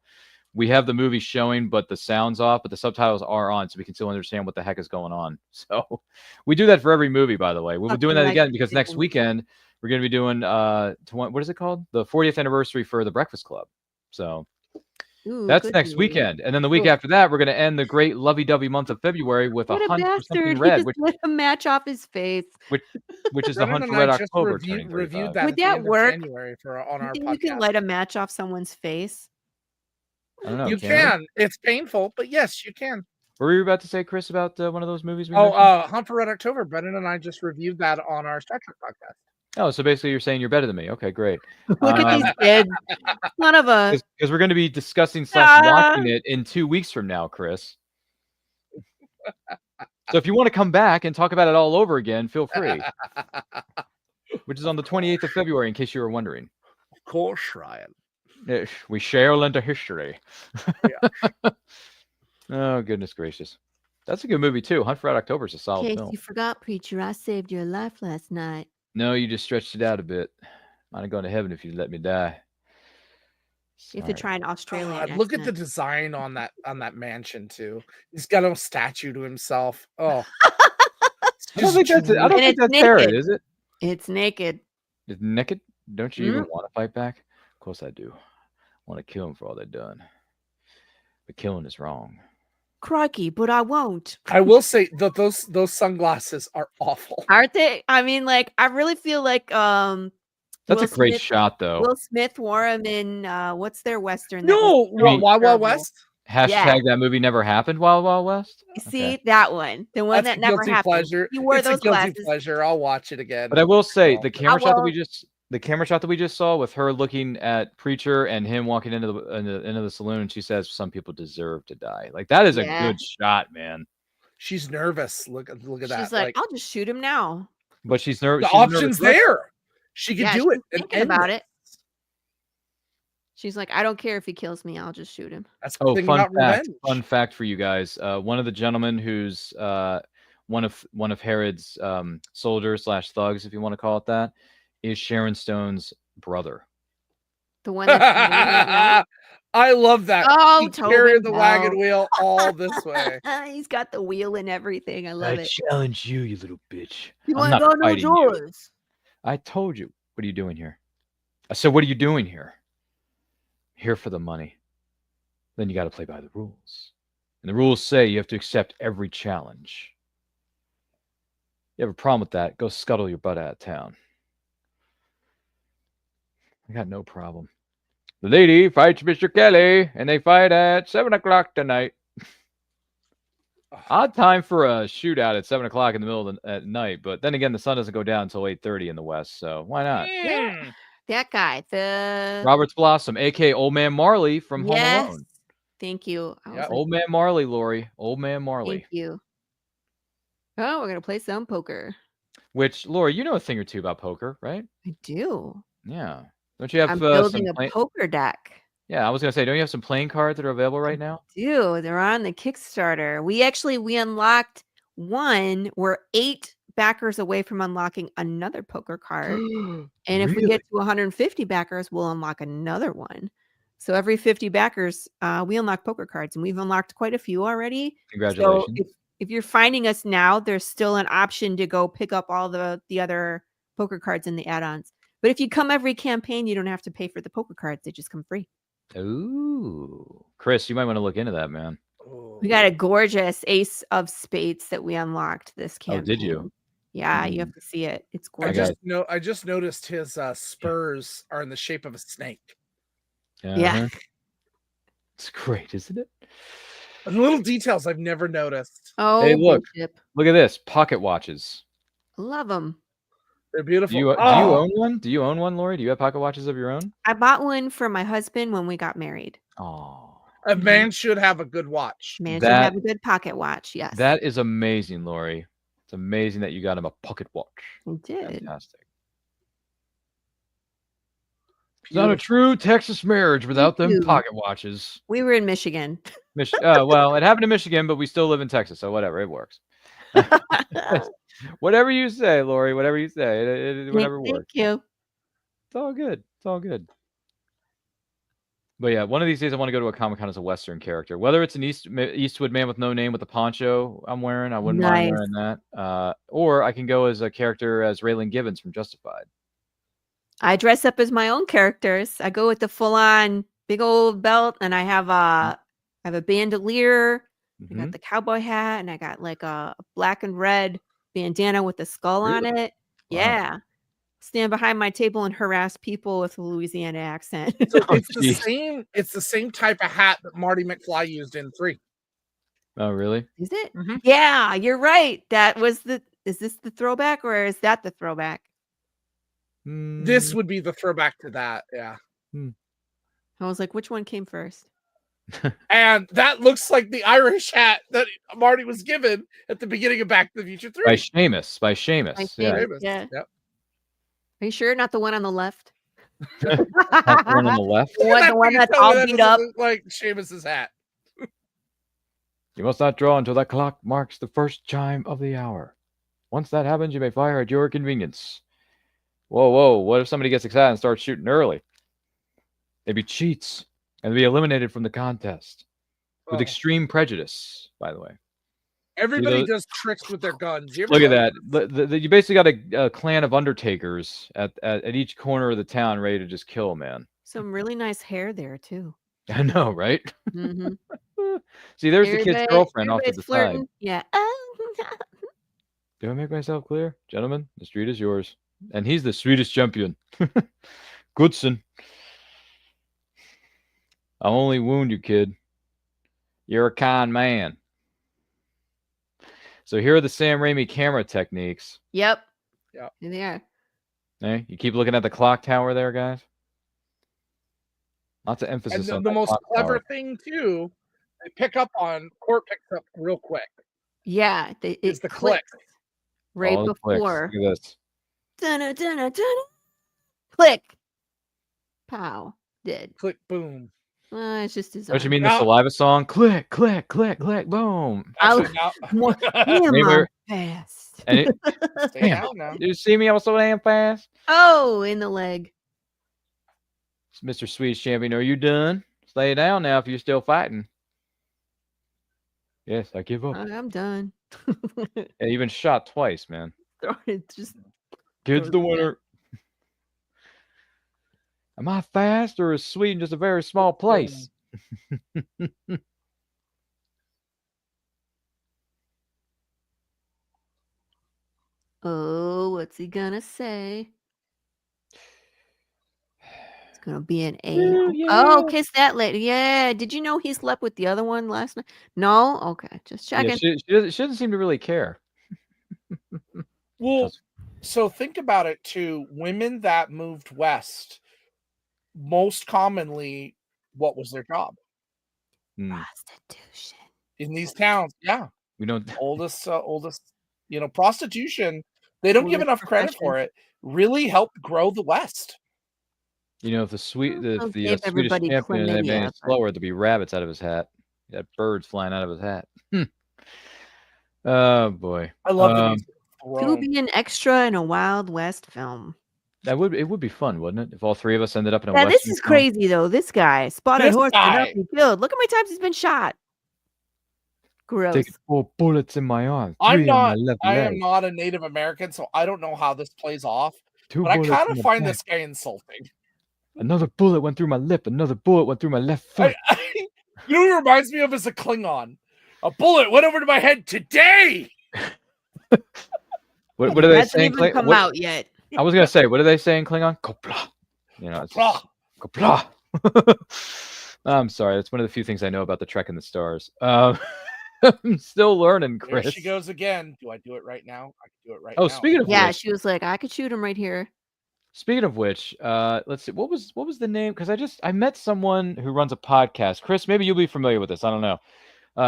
we have the movie showing, but the sound's off, but the subtitles are on, so we can still understand what the heck is going on. So we do that for every movie, by the way. We'll be doing that again because next weekend we're going to be doing what is it called? The 40th anniversary for The Breakfast Club. So that's next weekend, and then the week after that, we're going to end the great lovey-dovey month of February with What a hunt for something bastard. red, He just lit a match off his face. which is the hunt Brennan for and Red I just October turning reviewed 35. that Would at the that end work? of January on You our think podcast. you can light a match off someone's face? I don't know. You we? can. It's painful, but yes, you can. What were you about to say, Chris, about one of those movies? Hunt for Red October. Brennan and I just reviewed that on our Star Trek podcast. Oh, so basically you're saying you're better than me. Okay, great. Look at these kids. Son of a... Because we're going to be discussing / watching it in 2 weeks from now, Chris. So if you want to come back and talk about it all over again, feel free. Which is on the 28th of February, in case you were wondering. Of course, Ryan. We shall into history. Yeah. Oh, goodness gracious. That's a good movie, too. Hunt for Red October is a solid In case film. you forgot, preacher, I saved your life last night. No, you just stretched it out a bit. I'd have gone to heaven if you'd let me die. You have to try an Australian look at the design on that mansion too. He's got a statue to himself. Oh, I don't think that's Herod, is it? It's naked. It's naked? Don't you even want to fight back? Of course I do. I want to kill them for all they've done. But killing is wrong. Crikey, but I won't. I will say that those sunglasses are awful. Aren't they? I mean, like, I really feel like that's a great shot, though. Will Smith wore him in what's their western? No, Wild Wild West. Hashtag that movie never happened. Wild Wild West. See that one, the one that never happened. Pleasure. You wore those glasses. Pleasure. I'll watch it again. But I will say the camera shot that we just saw with her looking at Preacher and him walking into the saloon, she says some people deserve to die. Like that is a good shot, man. She's nervous. Look at that. She's like, I'll just shoot him now. But she's nervous. The option's there. She could do it. Thinking about it. She's like, I don't care if he kills me. I'll just shoot him. That's the thing about revenge. Fun fact for you guys. One of the gentlemen who's one of Herod's soldiers / thugs, if you want to call it that, is Sharon Stone's brother. The one that's I love that. Oh, he carried the wagon wheel all this way. He's got the wheel and everything. I love it. I challenge you, you little bitch. You want to go no doors? I told you. What are you doing here? I said, what are you doing here? Here for the money. Then you got to play by the rules. And the rules say you have to accept every challenge. You have a problem with that, go scuttle your butt out of town. I got no problem. The lady fights Mr. Kelly, and they fight at 7 o'clock tonight. Odd time for a shootout at 7 o'clock in the middle of the night, but then again, the sun doesn't go down until 8:30 in the west, so why not? Yeah. That guy, the Roberts Blossom, aka Old Man Marley from Home Alone. Thank you. Old Man Marley, Lori. Old Man Marley. Thank you. Oh, we're gonna play some poker. Which, Lori, you know a thing or two about poker, right? I do. Yeah. Don't you have I'm building a poker deck. Yeah, I was gonna say, don't you have some playing cards that are available right now? I do. They're on the Kickstarter. We unlocked one. We're 8 backers away from unlocking another poker card. And if we get to 150 backers, we'll unlock another one. So every 50 backers, we unlock poker cards, and we've unlocked quite a few already. Congratulations. So if you're finding us now, there's still an option to go pick up all the other poker cards in the add-ons. But if you come every campaign, you don't have to pay for the poker cards. They just come free. Ooh. Chris, you might want to look into that, man. We got a gorgeous ace of spades that we unlocked this campaign. Oh, did you? Yeah, you have to see it. It's gorgeous. I just noticed his spurs are in the shape of a snake. Yeah. It's great, isn't it? Little details I've never noticed. Oh, hey, look at this. Pocket watches. Love them. They're beautiful. Do you own one? Do you own one, Lori? Do you have pocket watches of your own? I bought one for my husband when we got married. Oh. A man should have a good watch. Man should have a good pocket watch. Yes. That is amazing, Lori. It's amazing that you got him a pocket watch. I did. Fantastic. It's not a true Texas marriage without them you. pocket watches. We were in Michigan. Well, it happened in Michigan, but we still live in Texas, so whatever, it works. Whatever you say, Lori. Whatever you say, whatever works. Thank you. It's all good. It's all good. But yeah, one of these days I want to go to a Comic-Con as a Western character. Whether it's an Eastwood man with no name with the poncho I'm wearing, I wouldn't mind wearing that. Or I can go as a character as Raylan Givens from Justified. I dress up as my own characters. I go with the full-on big old belt, and I have a bandolier. I got the cowboy hat, and I got like a black and red bandana with a skull on it. Wow. Yeah. Stand behind my table and harass people with a Louisiana accent. So it's the same type of hat that Marty McFly used in 3. Oh, really? Is it? Yeah, you're right. Is this the throwback, or is that the throwback? This would be the throwback to that. Yeah. I was like, which one came first? And that looks like the Irish hat that Marty was given at the beginning of Back to the Future 3. By Seamus. Yeah. Yep. Are you sure not the one on the left? The one on the left? The one that's all beat up. Like Seamus's hat. You must not draw until that clock marks the first chime of the hour. Once that happens, you may fire at your convenience. Whoa. What if somebody gets excited and starts shooting early? They'd be cheats and be eliminated from the contest. With extreme prejudice, by the way. Everybody does tricks with their guns. Look at that. You basically got a clan of undertakers at each corner of the town ready to just kill, man. Some really nice hair there, too. I know, right? See, there's the kid's girlfriend off to the side. Yeah. Do I make myself clear? Gentlemen, the street is yours. And he's the sweetest champion. Goodson. I'll only wound you, kid. You're a kind man. So here are the Sam Raimi camera techniques. Yep. Here they are. Hey, you keep looking at the clock tower there, guys. Lots of emphasis on the most clever tower. thing, too, they pick up on, Court picks up real quick. Yeah. It's the click. Right before. Look at this. Dun-dun-dun-dun-dun. Click. Pow. Did. Click, boom. It's just his Don't you mean the saliva song? Click, click, click, click, boom. Fast. And did you see me? I was so damn fast. Oh, in the leg. Mr. Swedish Champion, are you done? Stay down now if you're still fighting. Yes, I give up. I'm done. And you've been shot twice, man. Kid's the winner. Am I fast, or is Sweden just a very small place? Oh, what's he gonna say? It's gonna be an A. Oh, kiss that lady. Yeah. Did you know he slept with the other one last night? No? Okay. Just checking. Yeah, she doesn't seem to really care. Well, so think about it, too. Women that moved west, most commonly, what was their job? Prostitution. In these towns, yeah. We don't oldest, prostitution. They don't give enough credit for it. Really helped grow the West. If the Swedish champion had been slower, there'd be rabbits out of his hat. He had birds flying out of his hat. Oh boy, I love to be an extra in a Wild West film. It would be fun, wouldn't it? If all three of us ended up in a Western this is crazy though. This guy spotted horse and killed. Look how many times he's been shot. Gross. Taking 4 bullets in my arm. I am not a Native American, so I don't know how this plays off. But I kind of find this guy insulting. Another bullet went through my lip. Another bullet went through my left foot. You know what it reminds me of is a Klingon. A bullet went over to my head today. What are they saying? Hasn't even come out yet. I was gonna say, what are they saying, Klingon? Kopla. Kopla. I'm sorry. That's one of the few things I know about the Trek in the Stars. I'm still learning, Chris. There she goes again. Do I do it right now? I can do it right now. now. Speaking of which, she was like, I could shoot him right here. Speaking of which, let's see. What was the name? Because I met someone who runs a podcast. Chris, maybe you'll be familiar with this. I don't know.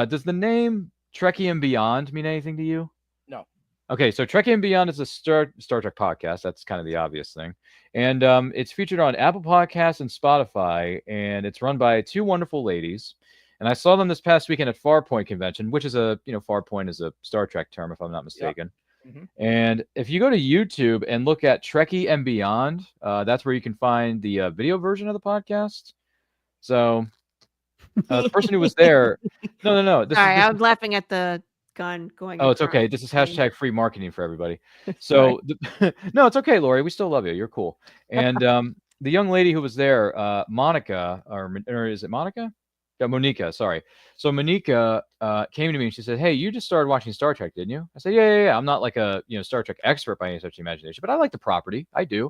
Does the name Trekkie and Beyond mean anything to you? No. Okay, so Trek and Beyond is a Star Trek podcast. That's kind of the obvious thing. And it's featured on Apple Podcasts and Spotify, and it's run by two wonderful ladies. And I saw them this past weekend at Farpoint Convention, which is Farpoint is a Star Trek term, if I'm not mistaken. Yep. Mm-hmm. And if you go to YouTube and look at Trekkie and Beyond, that's where you can find the video version of the podcast. So the person who was there, no. Sorry, I was laughing at the gun going. Oh, it's okay. This is hashtag free marketing for everybody. So no, it's okay, Lori. We still love you. You're cool. And the young lady who was there, Monica, or is it Monica? Yeah, Monica. Sorry. So Monica came to me and she said, "Hey, you just started watching Star Trek, didn't you?" I said, "Yeah. I'm not like a Star Trek expert by any stretch of the imagination, but I like the property. I do."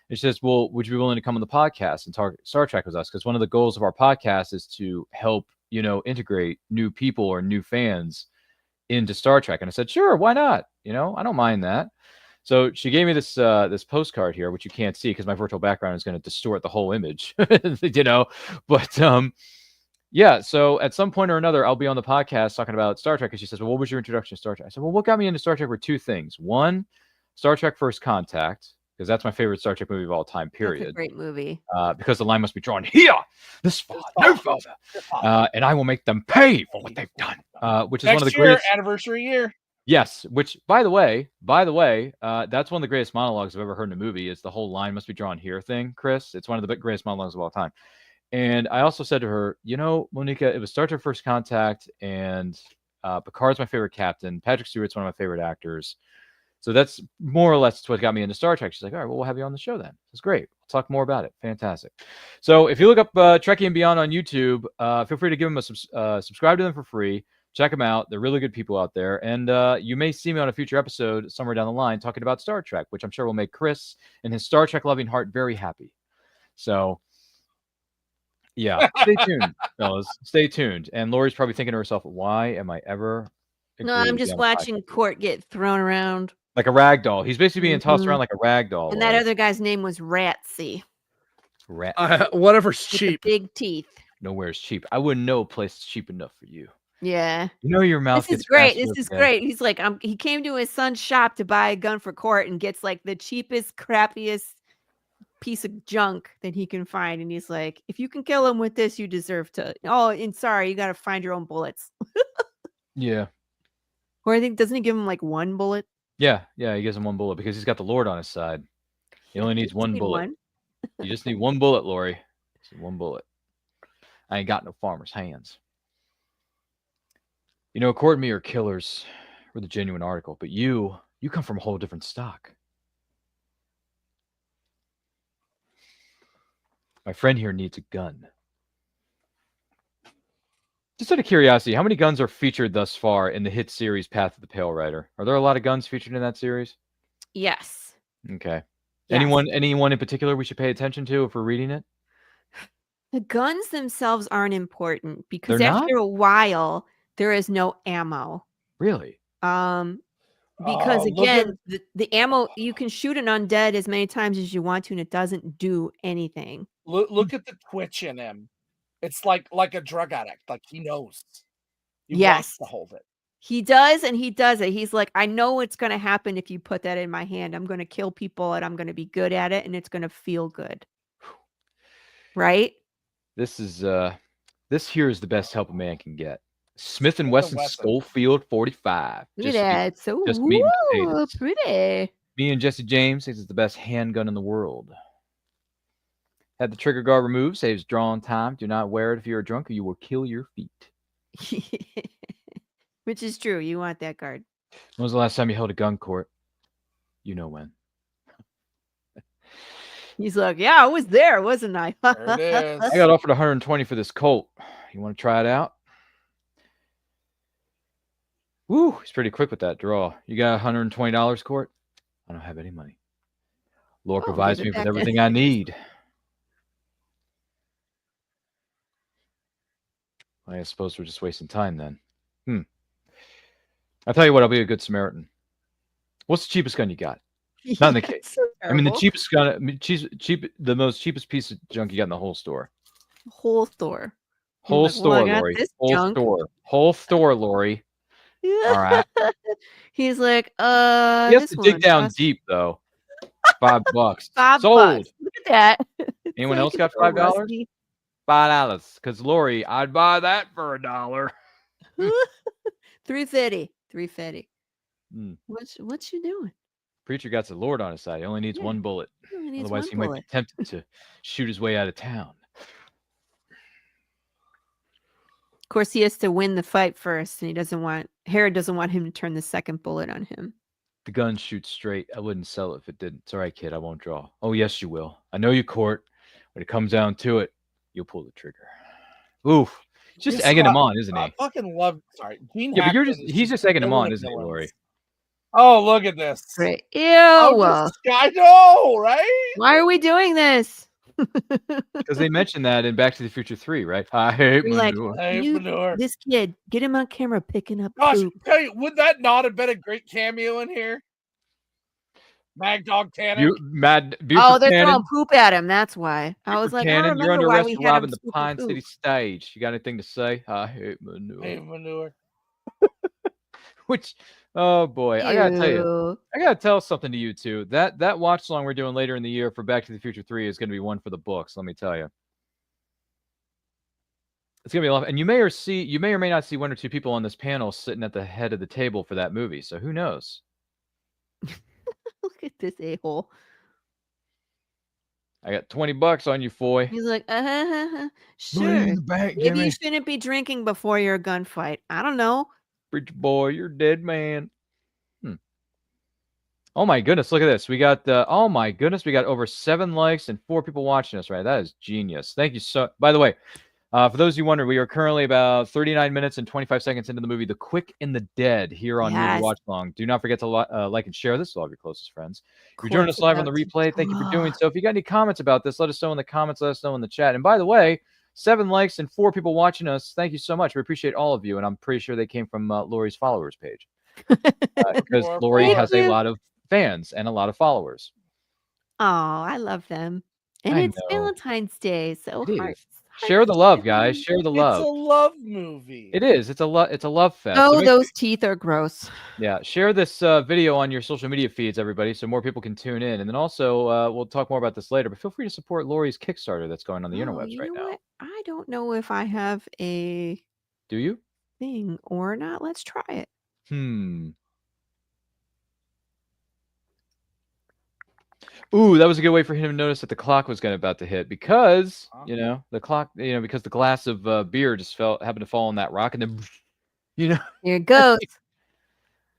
And she says, "Well, would you be willing to come on the podcast and talk Star Trek with us? Because one of the goals of our podcast is to help integrate new people or new fans into Star Trek." And I said, "Sure, why not? I don't mind that." So she gave me this this postcard here, which you can't see because my virtual background is going to distort the whole image, But yeah, so at some point or another, I'll be on the podcast talking about Star Trek. And she says, "Well, what was your introduction to Star Trek?" I said, "Well, what got me into Star Trek were two things. One, Star Trek First Contact, because that's my favorite Star Trek movie of all time, period. That's a great movie. Because the line must be drawn here, this far, no further. And I will make them pay for what they've done." Which is Next one of the year, greatest anniversary year. Yes, which by the way, that's one of the greatest monologues I've ever heard in a movie. Is the whole line must be drawn here thing, Chris. It's one of the greatest monologues of all time. And I also said to her, Monica, it was Star Trek First Contact, and Picard's my favorite captain. Patrick Stewart's one of my favorite actors. So that's more or less what got me into Star Trek. She's like, "All right, well, we'll have you on the show then." It's great. We'll talk more about it. Fantastic. So if you look up Trekkie and Beyond on YouTube, feel free to give them a subscribe to them for free. Check them out. They're really good people out there. And you may see me on a future episode somewhere down the line talking about Star Trek, which I'm sure will make Chris and his Star Trek loving heart very happy. So yeah, stay tuned, fellas. Stay tuned. And Lori's probably thinking to herself, "Why am I ever?" No, I'm just watching Court get thrown around like a rag doll. He's basically being tossed around like a rag doll. And that other guy's name was Ratsy. Whatever's cheap. Big teeth. Nowhere's cheap. I wouldn't know a place that's cheap enough for you. Yeah. Your mouth. This is great. This is great. He's like, he came to his son's shop to buy a gun for Court and gets like the cheapest, crappiest piece of junk that he can find. And he's like, "If you can kill him with this, you deserve to. Oh, and sorry, you got to find your own bullets." Yeah. Or I think, doesn't he give him like one bullet? Yeah. He gives him one bullet because he's got the Lord on his side. He only needs one bullet. You just need one bullet, Lori. Just one bullet. I ain't got no farmer's hands. Court and me are killers. We're the genuine article, but you come from a whole different stock. My friend here needs a gun. Just out of curiosity, how many guns are featured thus far in the hit series Path of the Pale Rider? Are there a lot of guns featured in that series? Yes. Okay. Yes. Anyone in particular we should pay attention to if we're reading it? The guns themselves aren't important because after a while there is no ammo. Really? Because again, the ammo, you can shoot an undead as many times as you want to, and it doesn't do anything. Look at the twitch in him. It's like a drug addict. Like he knows. He wants to hold it. He does, and he does it. He's like, "I know what's going to happen if you put that in my hand. I'm going to kill people, and I'm going to be good at it, and it's going to feel good." Right? This here is the best help a man can get. Smith & Wesson Schofield 45. Look at that. It's so pretty. Me and Jesse James thinks it's the best handgun in the world. Had the trigger guard removed, saves drawn time. Do not wear it if you're drunk or you will kill your feet. Which is true. You want that guard. When was the last time you held a gun, Court? You know when. He's like, "Yeah, I was there, wasn't I?" There it is. I got offered $120 for this Colt. You want to try it out? Woo, he's pretty quick with that draw. You got $120, Court? I don't have any money. Lord provides me with everything I need. I suppose we're just wasting time then. I'll tell you what, I'll be a good Samaritan. What's the cheapest gun you got? Not in the case. So I mean, the cheapest gun, the most cheapest piece of junk you got in the whole store. Whole store. Whole store, Lori. Whole store. Whole store, Lori. All right. He's like, He has this to one dig down costs deep though. $5. $5. Sold. Look at that. It's Anyone like else it's got so $5? rusty. $5. Because Lori, I'd buy that for $1. $3.50. $3.50. Mm. What you doing? Preacher got the Lord on his side. He only needs one bullet. He only needs Otherwise, one he might bullet. be tempted to shoot his way out of town. Of course, he has to win the fight first, and Herod doesn't want him to turn the second bullet on him. The gun shoots straight. I wouldn't sell it if it didn't. It's all right, kid. I won't draw. Oh, yes, you will. I know you court. When it comes down to it, you'll pull the trigger. Oof. Just egging him on, isn't he? I fucking love. Sorry, Gene. Yeah, but Hackman he's just egging him on, villain of isn't he, villains. Lori? Oh, look at this. Great. Ew. I know, right? Why are we doing this? Because they mentioned that in Back to the Future 3, right? I hate You're like, manure. I hate manure. this kid, get him on camera picking up Gosh, poop. hey, would that not have been a great cameo in here? Mad Dog Tanner. Oh, they're throwing poop at him. That's why. I was like, I Cannon, don't you're remember under why arrest we for had him robbing the scooping Pine poop. City stage. You got anything to say? I hate manure. Hey, manure. Which, oh boy, I gotta tell you, Ew. I gotta tell something to you too. That watch along we're doing later in the year for Back to the Future 3 is gonna be one for the books. Let me tell you, it's gonna be a lot. And you may or may not see one or two people on this panel sitting at the head of the table for that movie. So who knows? Look at this a-hole. I got $20 on you, foy. He's like, sure. in the bank, Maybe Jimmy. you shouldn't be drinking before your gunfight. I don't know. Preacher boy, you're a dead man. Oh my goodness, look at this. We got oh my goodness, we got over 7 likes and 4 people watching us, right? That is genius. Thank you so. By the way, for those of you wondering, we are currently about 39 minutes and 25 seconds into the movie The Quick and the Dead here on Movie Watch Along. Do not forget to like and share this with all of your closest friends. If you're joining us live on the replay, thank you for doing so. If you got any comments about this, let us know in the comments, let us know in the chat. And by the way, 7 likes and 4 people watching us. Thank you so much. We appreciate all of you. And I'm pretty sure they came from Lori's followers page. Because Lori has a lot of fans and a lot of followers. Oh, I love them. And I it's know. Valentine's Day, so hearts. Share the love, guys. Share the love. It's a love movie. It is. It's a love fest. Oh, So those teeth are gross. Yeah, share this video on your social media feeds, everybody, so more people can tune in. And then also, we'll talk more about this later, but feel free to support Lori's Kickstarter that's going on the interwebs right now. What? I don't know if I have a Do you? thing or not. Let's try it. Ooh, that was a good way for him to notice that the clock was about to hit because, the clock, because the glass of beer just happened to fall on that rock and then, Here it goes.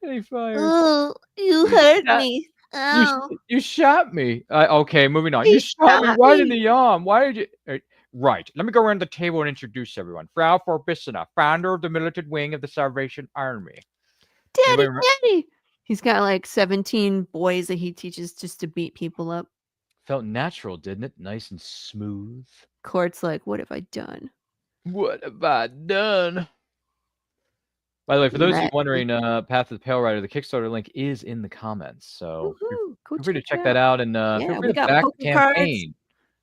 And he fired. Oh, you hurt me. Oh. You shot me. Okay, moving on. He You shot me shot right in me. the arm. Why did you? Right. Let me go around the table and introduce everyone. Frau Forbissina, founder of the militant wing of the Salvation Army. Daddy. He's got like 17 boys that he teaches just to beat people up. Felt natural, didn't it? Nice and smooth. Court's like, what have I done? What have I done? By the way, for those of you wondering, Path of the Pale Rider, the Kickstarter link is in the comments. So feel free to check that out and feel free to back the campaign.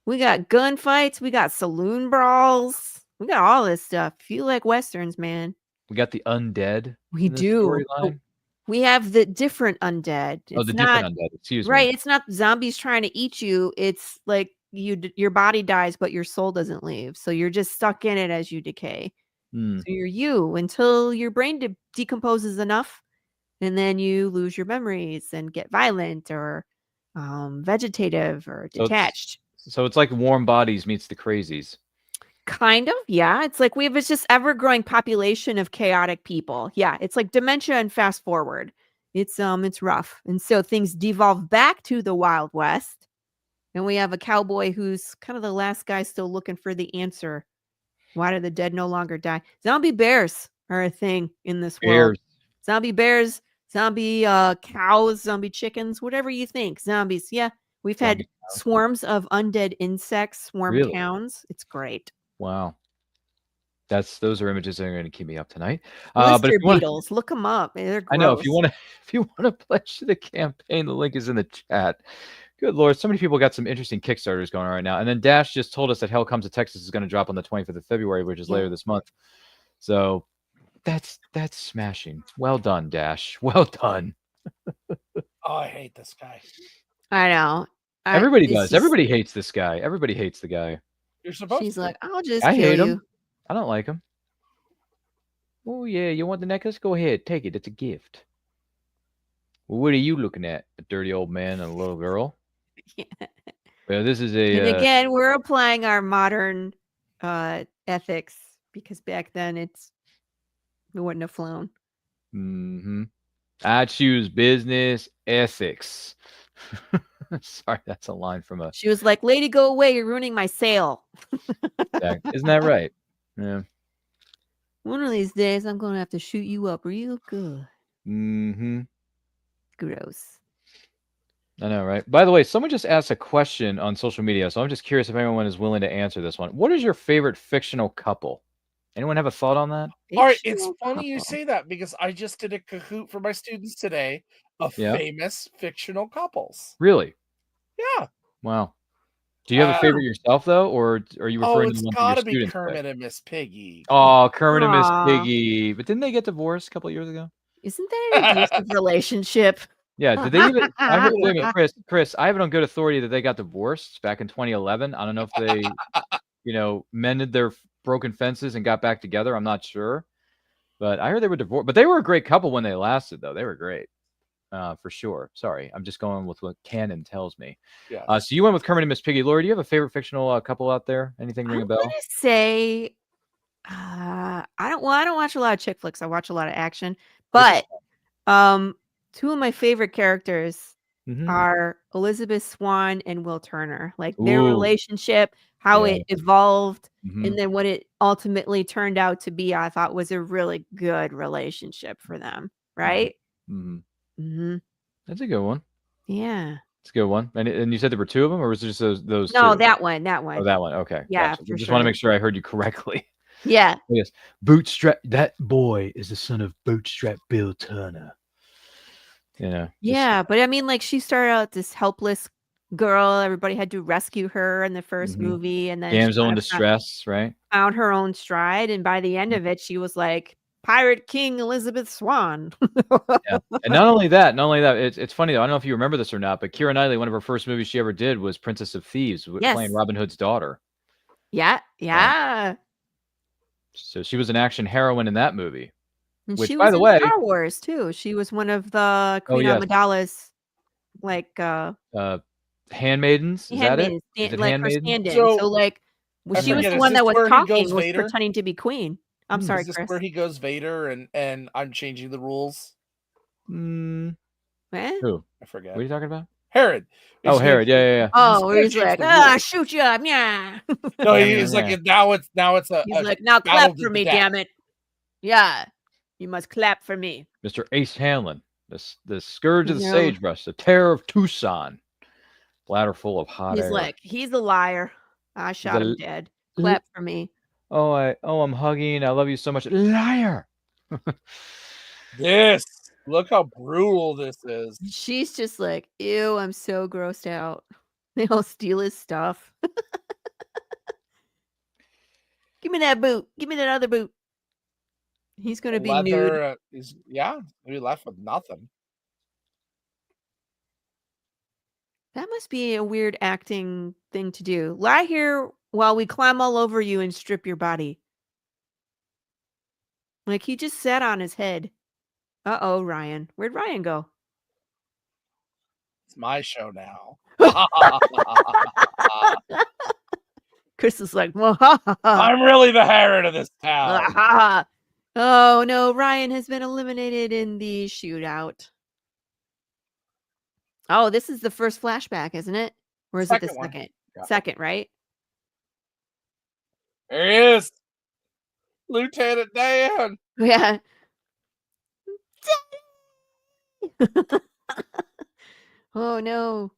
We got gunfights. We got saloon brawls. We got all this stuff. If you like Westerns, man. We got the undead. We do. We have the different undead. It's different undead. Excuse me. Right. It's not zombies trying to eat you. It's like your body dies, but your soul doesn't leave. So you're just stuck in it as you decay. So you're you until your brain decomposes enough, and then you lose your memories and get violent or vegetative or detached. So it's like Warm Bodies meets the Crazies. Kind of, yeah. It's like we have this just ever-growing population of chaotic people. Yeah, it's like dementia and fast forward. It's rough. And so things devolve back to the Wild West. And we have a cowboy who's kind of the last guy still looking for the answer. Why do the dead no longer die? Zombie bears are a thing in this world. Zombie bears, zombie cows, zombie chickens, whatever you think. Zombies, yeah. We've had swarms of undead insects swarm towns. It's great. Wow. Those are images that are going to keep me up tonight. But if you beetles, look them up. They're gross. I know. If you want to pledge to the campaign, the link is in the chat. Good Lord, so many people got some interesting Kickstarters going on right now. And then Dash just told us that Hell Comes to Texas is going to drop on the 25th of February, which is later this month. So That's smashing. Well done, Dash. Well done. Oh, I hate this guy. I know. Everybody does. Everybody hates this guy. Everybody hates the guy. You're supposed She's to. like, I'll just I kill hate you. him. I don't like him. Oh yeah, you want the necklace? Go ahead, take it. It's a gift. Well, what are you looking at? A dirty old man and a little girl. Yeah. Well, this is And a. again, we're applying our modern ethics because back then it wouldn't have flown. Mm-hmm. I choose business ethics. Sorry, that's a line from a. She was like, "Lady, go away! You're ruining my sale." Isn't that right? Yeah. One of these days, I'm gonna have to shoot you up real good. Mm-hmm. Gross. I know, right? By the way, someone just asked a question on social media, so I'm just curious if anyone is willing to answer this one. What is your favorite fictional couple? Anyone have a thought on that? All right, it's funny you say that because I just did a Kahoot for my students today of famous fictional couples. Really? Yeah. Wow. Do you have a favorite yourself, though, or are you referring to the one it's gotta your be students Kermit picked? and Miss Piggy. Oh, Kermit and Miss Piggy. But didn't they get divorced a couple of years ago? Isn't that an abusive relationship? Yeah, did they even? I heard, wait a minute, Chris. I have it on good authority that they got divorced back in 2011. I don't know if they, mended their broken fences and got back together. I'm not sure, but I heard they were divorced. But they were a great couple when they lasted, though. They were great, for sure. Sorry, I'm just going with what canon tells me. Yeah. So you went with Kermit and Miss Piggy. Lori, do you have a favorite fictional couple out there? Anything ring a bell? I'm gonna say, I don't watch a lot of chick flicks. I watch a lot of action, but two of my favorite characters are Elizabeth Swann and Will Turner. Like their relationship, how it evolved, and then what it ultimately turned out to be, I thought was a really good relationship for them. Right? That's a good one. Yeah. It's a good one. And you said there were two of them, or was it just those No, two? that one. Oh, that one. Okay. Yeah, Gotcha. for Just sure. want to make sure I heard you correctly. Yeah. Yes. Bootstrap. That boy is the son of Bootstrap Bill Turner. Yeah, but I mean, like she started out this helpless girl. Everybody had to rescue her in the first movie, and then damsel in distress, right? Found her own stride, and by the end of it, she was like Pirate King Elizabeth Swann. Yeah. And not only that, it's funny though. I don't know if you remember this or not, but Keira Knightley, one of her first movies she ever did was Princess of Thieves, playing Robin Hood's daughter. Yeah. So she was an action heroine in that movie. And which, she by was the in way, Star Wars too. She was one of the Queen Amidala's, like handmaidens. Is that it? Is it like handmaidens? her stand-in. So like, she was the one that was talking, was pretending to be queen. I'm sorry, is this Chris. where he goes Vader and I'm changing the rules? Who? I forget. What are you talking about? Herod. Oh, Herod. Yeah. Oh, where he's like, shoot you up, yeah. No, he's like, now it's a. He's like, now clap for me, damn it. Yeah, you must clap for me. Mr. Ace Hanlon, the scourge of the sagebrush, the terror of Tucson, bladder full of hot air. He's like, he's a liar. I shot him dead. Clap for me. Oh, I'm hugging. I love you so much. Liar. Yes. Look how brutal this is. She's just like, ew, I'm so grossed out. They all steal his stuff. Give me that boot. Give me that other boot. He's going to be nude. Maybe left with nothing. That must be a weird acting thing to do. Lie here while we climb all over you and strip your body. Like he just sat on his head. Uh-oh, Ryan. Where'd Ryan go? It's my show now. Chris is like, I'm really the Herod of this town. Oh no, Ryan has been eliminated in the shootout. Oh, this is the first flashback, isn't it? Or is it the second? Yeah. Second, right? There he is. Lieutenant Dan. Yeah. Oh no.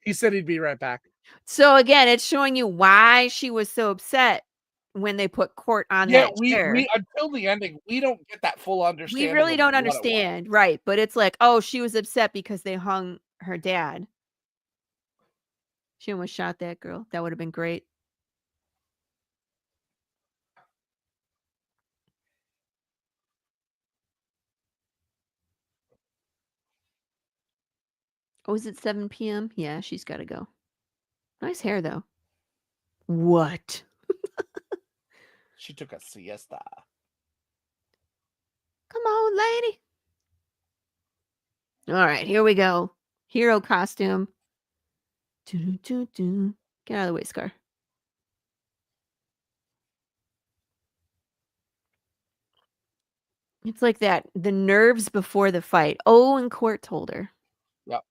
He said he'd be right back. So again, it's showing you why she was so upset when they put Court on that chair. We until the ending, we don't get that full understanding. We really don't understand, right? But it's like, oh, she was upset because they hung her dad. She almost shot that girl. That would have been great. Oh, is it 7 p.m.? Yeah, she's got to go. Nice hair, though. What? She took a siesta. Come on, lady. All right, here we go. Hero costume. Doo-doo-doo-doo. Get out of the way, Scar. It's like that. The nerves before the fight. Oh, and Court told her. Yep.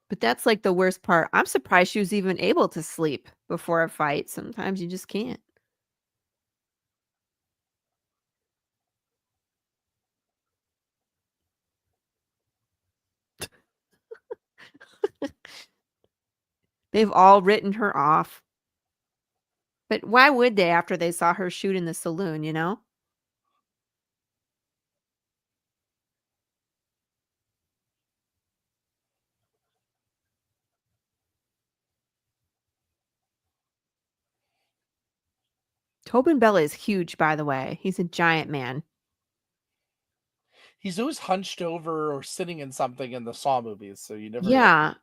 But that's like the worst part. I'm surprised she was even able to sleep before a fight. Sometimes you just can't. They've all written her off. But why would they after they saw her shoot in the saloon, you know? Tobin Bell is huge, by the way. He's a giant man. He's always hunched over or sitting in something in the Saw movies, so you never know. Yeah.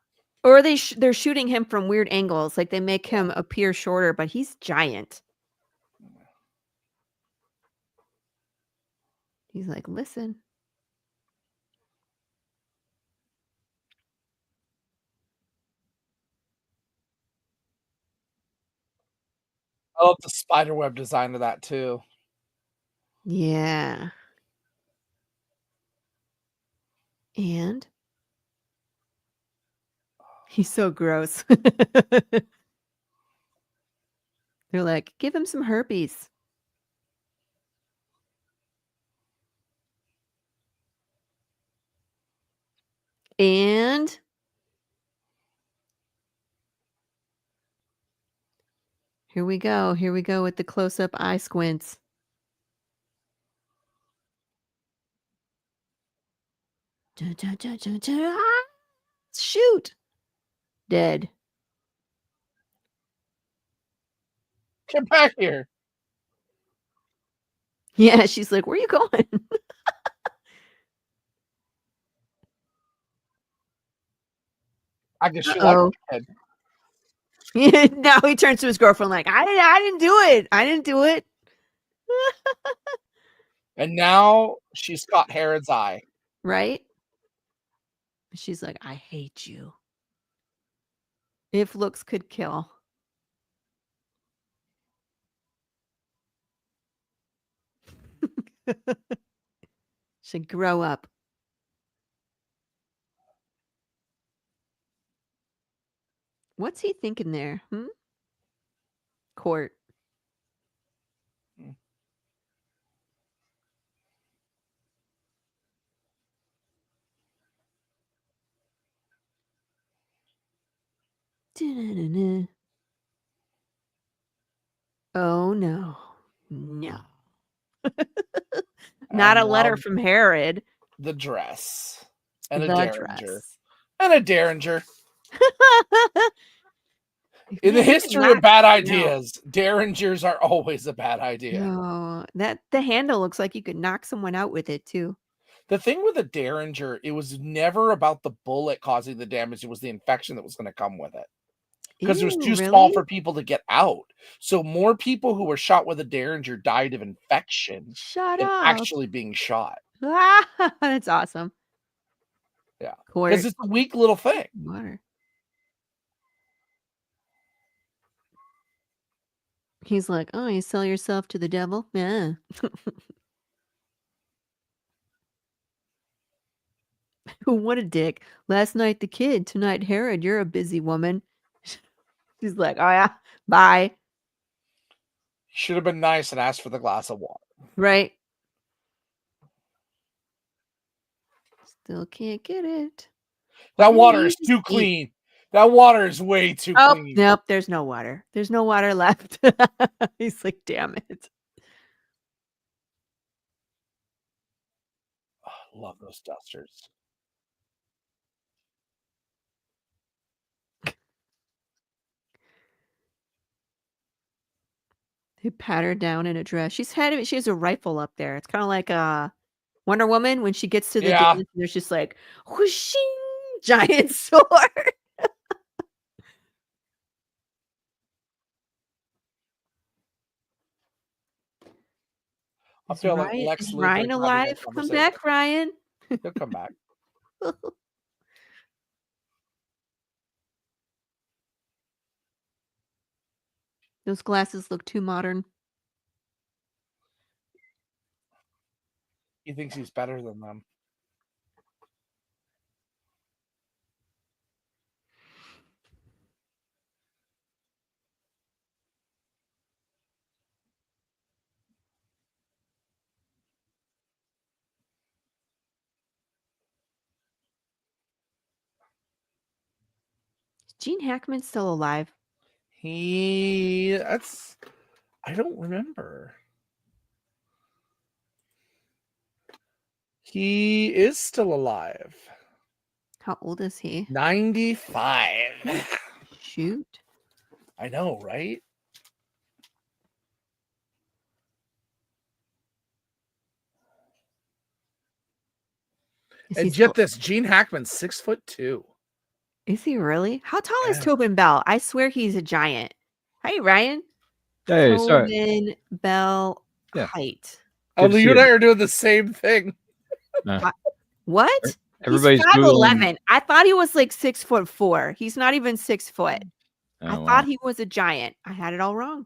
Or they're shooting him from weird angles. Like they make him appear shorter, but he's giant. He's like, listen. I love the spiderweb design of that too. Yeah. And he's so gross. They're like, give him some herpes. And here we go. Here we go with the close-up eye squints. Shoot. Dead. Get back here. Yeah, she's like, where are you going? I guess she liked it. Now he turns to his girlfriend like, I didn't do it. I didn't do it. And now she's got Herod's eye. Right? She's like, I hate you. If looks could kill. Should grow up. What's he thinking there? Court. Da-da-da-da. Oh no. No. Not a letter from Herod. The dress. And The a derringer. dress. And a derringer. In the history of bad ideas, derringers are always a bad idea. No, the handle looks like you could knock someone out with it too. The thing with a derringer, it was never about the bullet causing the damage. It was the infection that was going to come with it. Because it was too small for people to get out. So more people who were shot with a derringer died of infection than actually being shot. That's awesome. Yeah. Because it's a weak little thing. Water. He's like, oh, you sell yourself to the devil? Yeah. What a dick. Last night the kid, tonight Herod, you're a busy woman. She's like, oh yeah, bye. Should have been nice and asked for the glass of water. Right. Still can't get it. That water is too clean. That water is way too clean. Nope, there's no water. There's no water left. He's like, damn it. Oh, love those dusters. They pat her down in a dress. She has a rifle up there. It's kind of like Wonder Woman when she gets to the Yeah. dance, there's just like whooshing giant sword. I feel like Ryan, Lex is Luthor Ryan having that alive? Come conversation. back, Ryan. He'll come back. Those glasses look too modern. He thinks he's better than them. Is Gene Hackman still alive? I don't remember. He is still alive. How old is he? 95. Shoot. I know, right? And get this, Gene Hackman's 6'2". Is he really? How tall is Yeah. Tobin Bell? I swear he's a giant. Hey, Ryan. Hey, sorry. Tobin Bell Yeah. height. Oh, you and I are doing the same thing. What? Everybody's He's 5'11". Googling. I thought he was like 6'4". He's not even 6 foot. Oh, I wow. thought he was a giant. I had it all wrong.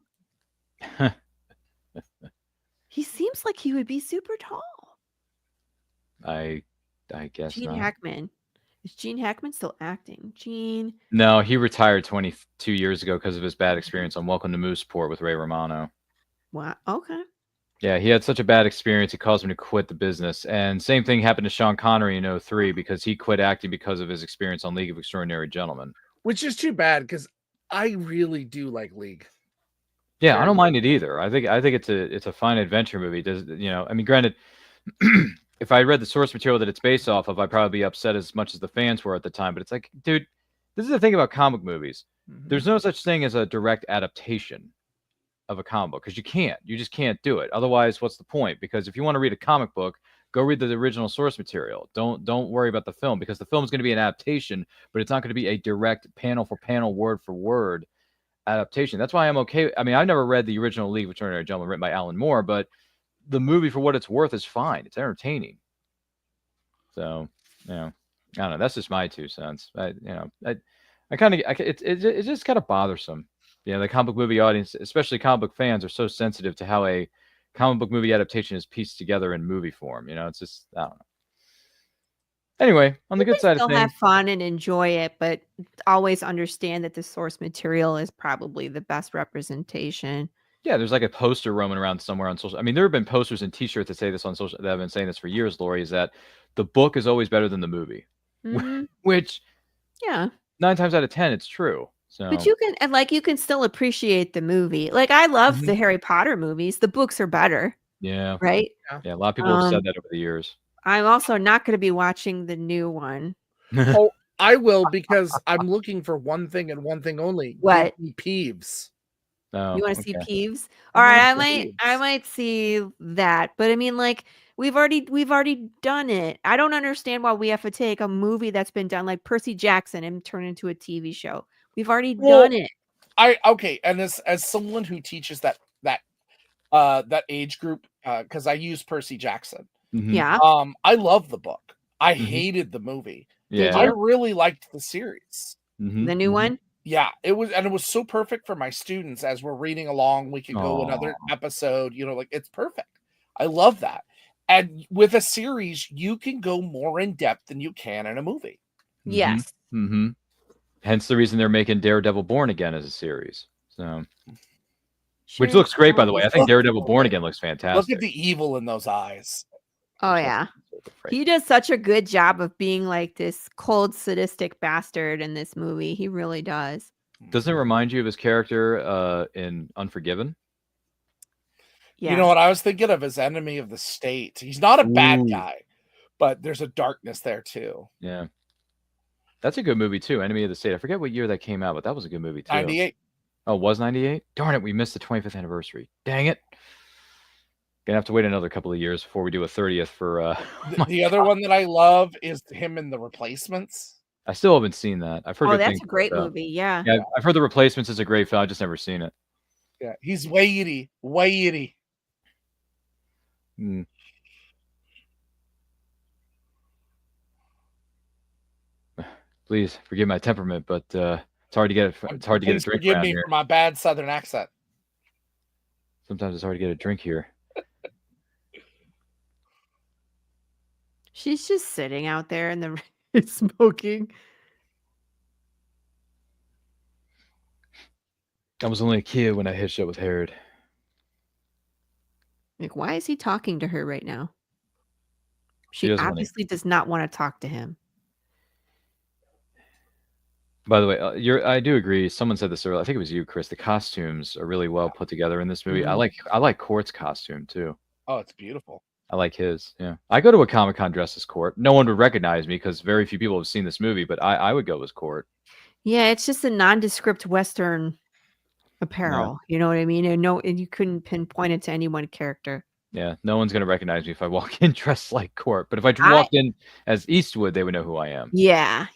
He seems like he would be super tall. I guess Gene not. Hackman. Is Gene Hackman still acting? Gene. No, he retired 22 years ago because of his bad experience on Welcome to Mooseport with Ray Romano. Wow. Okay. Yeah, he had such a bad experience, it caused him to quit the business. And same thing happened to Sean Connery in 2003 because he quit acting because of his experience on League of Extraordinary Gentlemen. Which is too bad because I really do like League. Yeah, I don't mind it either. I think it's a fine adventure movie. I mean, granted, if I read the source material that it's based off of, I'd probably be upset as much as the fans were at the time. But it's like, dude, this is the thing about comic movies. Mm-hmm. There's no such thing as a direct adaptation of a comic book because you just can't do it. Otherwise, what's the point? Because if you want to read a comic book, go read the original source material. Don't worry about the film because the film is going to be an adaptation, but it's not going to be a direct panel for panel, word for word adaptation. That's why I'm okay. I mean, I've never read the original League of Extraordinary Gentlemen written by Alan Moore, but the movie, for what it's worth, is fine. It's entertaining. So, I don't know. That's just my 2 cents. It's just kind of bothersome. The comic book movie audience, especially comic book fans, are so sensitive to how a comic book movie adaptation is pieced together in movie form. It's just, I don't know. Anyway, on the good side of things, have fun and enjoy it, but always understand that the source material is probably the best representation. Yeah, there's like a poster roaming around somewhere on social. I mean, there have been posters and T-shirts that say this on social. That have been saying this for years, Lori. Is that the book is always better than the movie, which 9 times out of 10, it's true. So, but you can still appreciate the movie. Like I love the Harry Potter movies. The books are better. Yeah. Right. Yeah. A lot of people have said that over the years. I'm also not going to be watching the new one. Oh, I will because I'm looking for one thing and one thing only. What? Peeves. Oh, you want to see Peeves? All right, I might see that, but I mean, like we've already done it. I don't understand why we have to take a movie that's been done, like Percy Jackson, and turn it into a TV show. We've already done it. And as someone who teaches that age group, because I use Percy Jackson. Mm-hmm. Yeah. I love the book. I hated the movie. Yeah. I really liked the series. Mm-hmm. The new one? Yeah, it was so perfect for my students as we're reading along. We could go another episode, like it's perfect. I love that. And with a series, you can go more in depth than you can in a movie. Yes. Mm-hmm. Hence the reason they're making Daredevil Born Again as a series. So, which looks great, by the way. I think Daredevil Born Again looks fantastic. Look at the evil in those eyes. Oh yeah. He does such a good job of being like this cold, sadistic bastard in this movie. He really does. Doesn't it remind you of his character in Unforgiven? Yeah. You know what I was thinking of? His Enemy of the State. He's not a bad guy, but there's a darkness there too. Yeah. That's a good movie too, Enemy of the State. I forget what year that came out, but that was a good movie too. 98. Oh, it was 98? Darn it, we missed the 25th anniversary. Dang it. Gonna have to wait another couple of years before we do a 30th for. The other one that I love is him in The Replacements. I still haven't seen that. I've heard. Oh, good that's things a great about movie. Yeah. Yeah, I've heard The Replacements is a great film. I've just never seen it. Yeah, he's weighty. Mm. Please forgive my temperament, but it's hard to get. It's hard to get a drink Forgive around me here. for my bad Southern accent. Sometimes it's hard to get a drink here. She's just sitting out there in the smoking. I was only a kid when I hitched up with Herod. Like, why is he talking to her right now? She obviously does not want to talk to him. By the way, I do agree. Someone said this earlier. I think it was you, Chris. The costumes are really well put together in this movie. Mm-hmm. I like Court's costume too. Oh, it's beautiful. I like his. Yeah, I go to a Comic-Con dressed as Court. No one would recognize me because very few people have seen this movie. But I would go as Court. Yeah, it's just a nondescript Western apparel. Yeah. You know what I mean? And you couldn't pinpoint it to any one character. Yeah, no one's gonna recognize me if I walk in dressed like Court. But if I walked in as Eastwood, they would know who I am. Yeah.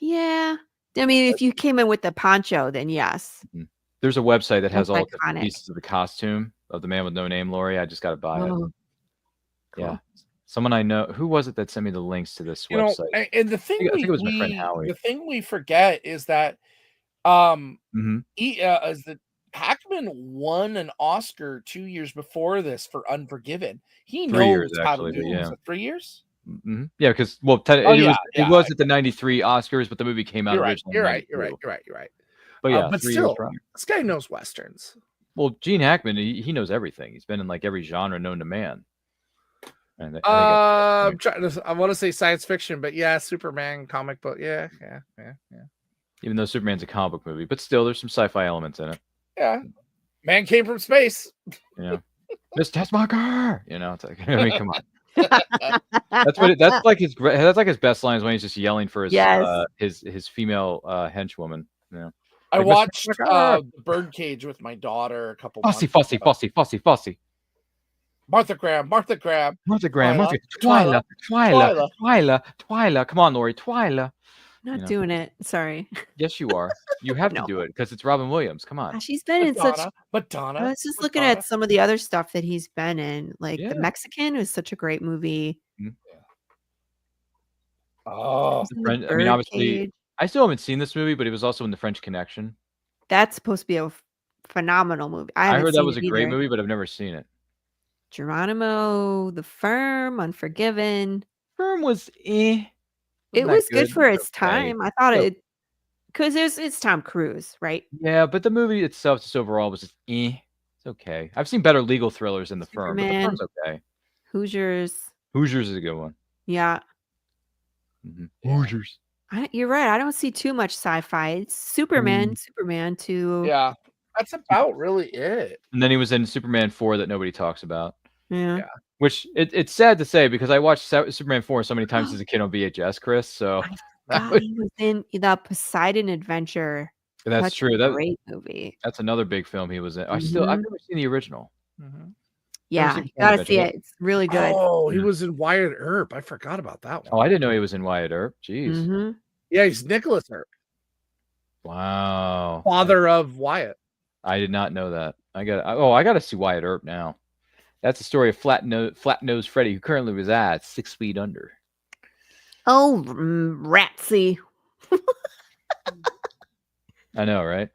I mean, if you came in with the poncho, then yes. Mm-hmm. There's a website that has all iconic. the pieces of the costume of the Man with No Name, Lori. I just got to buy it. Cool. Yeah. Someone I know. Who was it that sent me the links to this website? And the thing I think it was my friend Howie. The thing we forget is that is that Hackman won an Oscar 2 years before this for Unforgiven. He knows how to do it. 3 years? Mm-hmm. Yeah, because it was at the '93 Oscars, but the movie came out originally. You're right. But yeah, but still, this guy knows Westerns. Well, Gene Hackman, he knows everything. He's been in like every genre known to man. And I want to say science fiction, but yeah, Superman comic book. Yeah. Even though Superman's a comic book movie, but still, there's some sci-fi elements in it. Yeah, man came from space. Yeah, Miss Tessmacher. You know, it's like, I mean, come on. That's like his best lines when he's just yelling for his female henchwoman. You know, I watched the Birdcage with my daughter a couple months ago. Fussy. Martha Graham. Twyla. Come on, Lori. Twyla. Not doing it. Sorry. Yes, you are. You have to do it because it's Robin Williams. Come on. She's been in such. Madonna. I was just looking at some of the other stuff that he's been in. Like The Mexican was such a great movie. Oh, I mean, obviously, I still haven't seen this movie, but it was also in The French Connection. That's supposed to be a phenomenal movie. I heard that was a great movie, but I've never seen it. Geronimo, The Firm, Unforgiven. Firm was It was good for its time. I thought because it's Tom Cruise, right? Yeah, but the movie itself, just overall, was just It's okay. I've seen better legal thrillers in The Firm, but The Firm's okay. Hoosiers is a good one. Yeah. Hoosiers. You're right. I don't see too much sci-fi. It's Superman too. Yeah, that's about really it. And then he was in Superman 4 that nobody talks about. Yeah. Which it's sad to say because I watched Superman 4 so many times as a kid on VHS, Chris. So he was in the Poseidon Adventure. That's true. That's a great movie. That's another big film he was in. I've never seen the original. Yeah, you gotta see it. It's really good. Oh, he was in Wyatt Earp. I forgot about that one. Oh, I didn't know he was in Wyatt Earp. Jeez. Yeah, he's Nicholas Earp. Wow. Father of Wyatt. I did not know that. I got to see Wyatt Earp now. That's the story of Flat Nose Freddy, who currently resides 6 feet under. Oh, Ratsy. I know, right?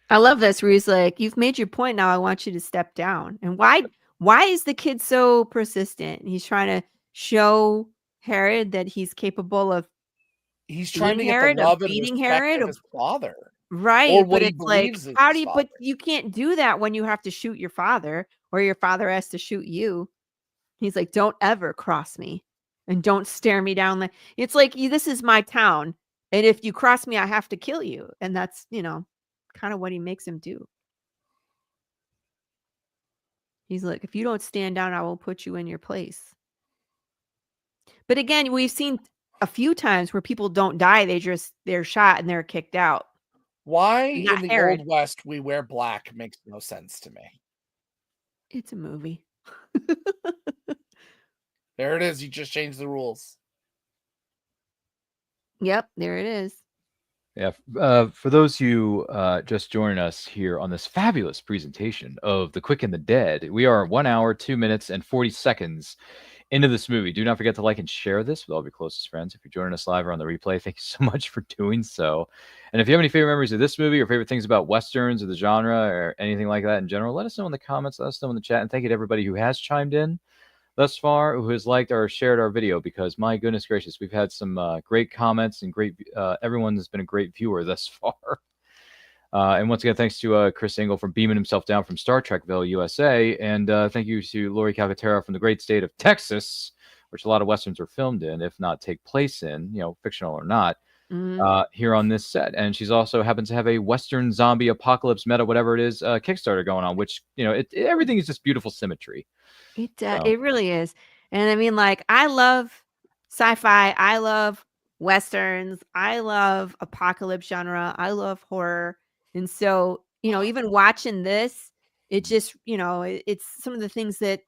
I love this where he's like, "You've made your point. Now I want you to step down." And why is the kid so persistent? He's trying to show Herod that he's capable of. He's trying to get the love and respect of his father. Right, but it's like, how do you? But you can't do that when you have to shoot your father, or your father has to shoot you. He's like, "Don't ever cross me, and don't stare me down." It's like, this is my town, and if you cross me, I have to kill you, and that's kind of what he makes him do. He's like, "If you don't stand down, I will put you in your place." But again, we've seen a few times where people don't die; they're shot and they're kicked out. Why in the Old West we wear black makes no sense to me. It's a movie. There it is. You just changed the rules. Yep, there it is. Yeah, for those who just joining us here on this fabulous presentation of The Quick and the Dead, we are 1 hour, 2 minutes, and 40 seconds into this movie. Do not forget to like and share this with all of your closest friends. If you're joining us live or on the replay, thank you so much for doing so. And if you have any favorite memories of this movie or favorite things about Westerns or the genre or anything like that in general, let us know in the comments, let us know in the chat. And thank you to everybody who has chimed in thus far, who has liked or shared our video, because my goodness gracious, we've had some great comments and great everyone has been a great viewer thus far. And once again, thanks to Chris Engel for beaming himself down from Star Trekville, USA, and thank you to Lori Calcaterra from the great state of Texas, which a lot of Westerns are filmed in, if not take place in, fictional or not, here on this set. And she's also happens to have a Western zombie apocalypse meta, whatever it is, Kickstarter going on, which, everything is just beautiful symmetry. It really is. And I mean, like, I love sci-fi. I love Westerns. I love apocalypse genre. I love horror. And so, even watching this, it just, it's some of the things that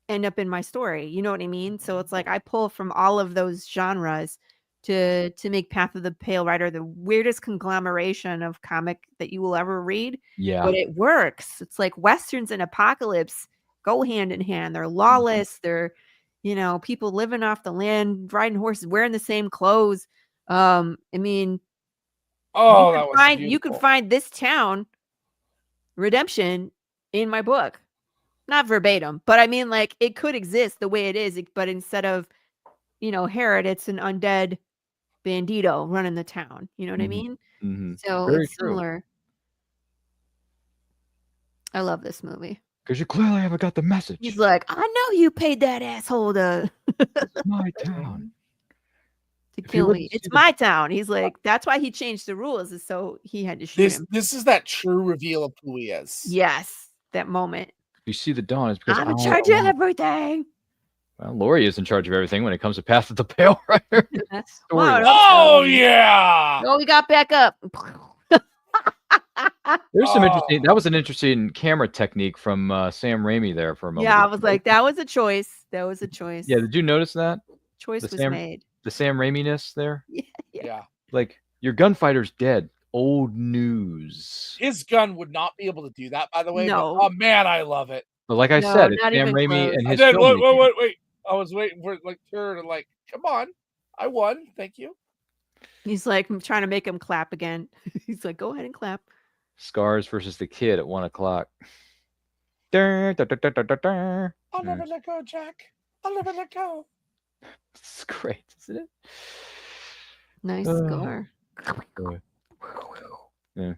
end up in my story. You know what I mean? So it's like I pull from all of those genres to make Path of the Pale Rider the weirdest conglomeration of comic that you will ever read. Yeah. But it works. It's like Westerns and apocalypse go hand in hand. They're lawless. They're, people living off the land, riding horses, wearing the same clothes. I mean, you could find this town redemption in my book. Not verbatim, but I mean, like, it could exist the way it is, but instead of, Herod, it's an undead bandito running the town. You know what I mean? So Very it's similar. I love this movie. Because you clearly haven't got the message. He's like, I know you paid that asshole to It's my town. to kill me. It's my town. He's like, that's why he changed the rules, is so he had to shoot him. This is that true reveal of who he is. Yes, that moment. You see the dawn, it's because I'm in charge of everything. Well, Lori is in charge of everything when it comes to Path of the Pale Rider. Oh, yeah. Oh, we got back up. There's some interesting. That was an interesting camera technique from Sam Raimi there for a moment. Yeah, I was like, that was a choice. That was a choice. Yeah, did you notice that? Choice was made. The Sam Raimi-ness there? Yeah. Like, your gunfighter's dead. Old news. His gun would not be able to do that, by the way. No. But, oh, man, I love it. But like I said, it's Sam Raimi and his wait. I was waiting for her to come on. I won. Thank you. He's like, I'm trying to make him clap again. He's like, go ahead and clap. Scars versus the Kid at 1 o'clock. I'll never let go, Jack. I'll never let go. It's great, isn't it? Nice scar. Yeah.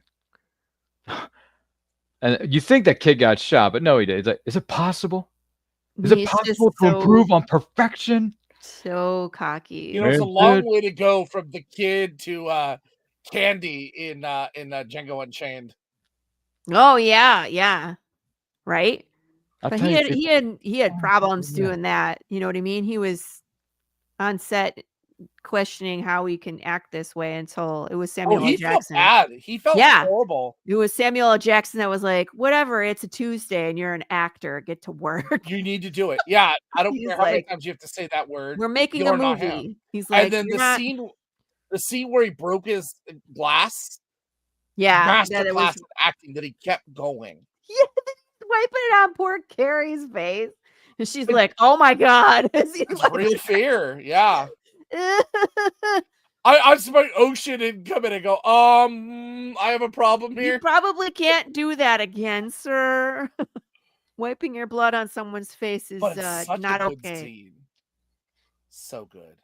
And you think that kid got shot, but no, he did. It's like, is it possible? Is it possible to improve on perfection? So cocky. It's a long way to go from the kid to Candy in Django Unchained. Oh yeah, right. But he had problems Yeah. doing that. You know what I mean? He was on set questioning how he can act this way until it was Samuel L. Jackson. Felt bad. He felt horrible. It was Samuel L. Jackson that was like, whatever, it's a Tuesday and you're an actor, get to work. You need to do it. Yeah, I don't care how many times you have to say that word. We're making a movie. He's like, and then the scene where he broke his glass. Yeah, master class of acting that he kept going. Yeah, wiping it on poor Carrie's face, and she's like, "Oh my god!" It's real fear. Yeah. I just my ocean and come in and go, I have a problem here. You probably can't do that again, sir. Wiping your blood on someone's face is not okay. Scene. So good.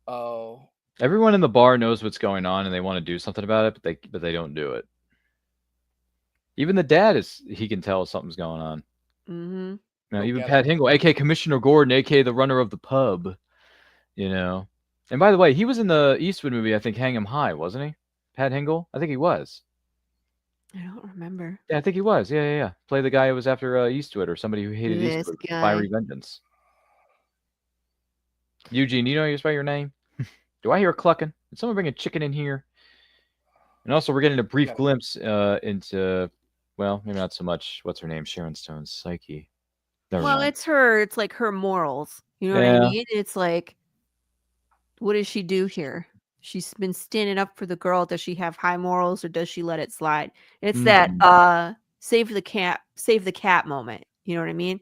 Oh. Everyone in the bar knows what's going on and they want to do something about it, but they don't do it. Even the dad he can tell something's going on. Mm-hmm. Now, even Pat Hingle, aka Commissioner Gordon, aka the runner of the pub, And by the way, he was in the Eastwood movie, I think, Hang 'Em High, wasn't he? Pat Hingle? I think he was. I don't remember. Yeah, I think he was. Yeah. Play the guy who was after Eastwood or somebody who hated Eastwood. Fiery Vengeance. Eugene, you know how you spell your name? Do I hear a clucking? Did someone bring a chicken in here? And also, we're getting a brief glimpse into Well, maybe not so much. What's her name? Sharon Stone's psyche. Never Well, mind. it's her. It's like her morals. You know what I mean? It's like, what does she do here? She's been standing up for the girl. Does she have high morals or does she let it slide? It's that save the cat moment. You know what I mean?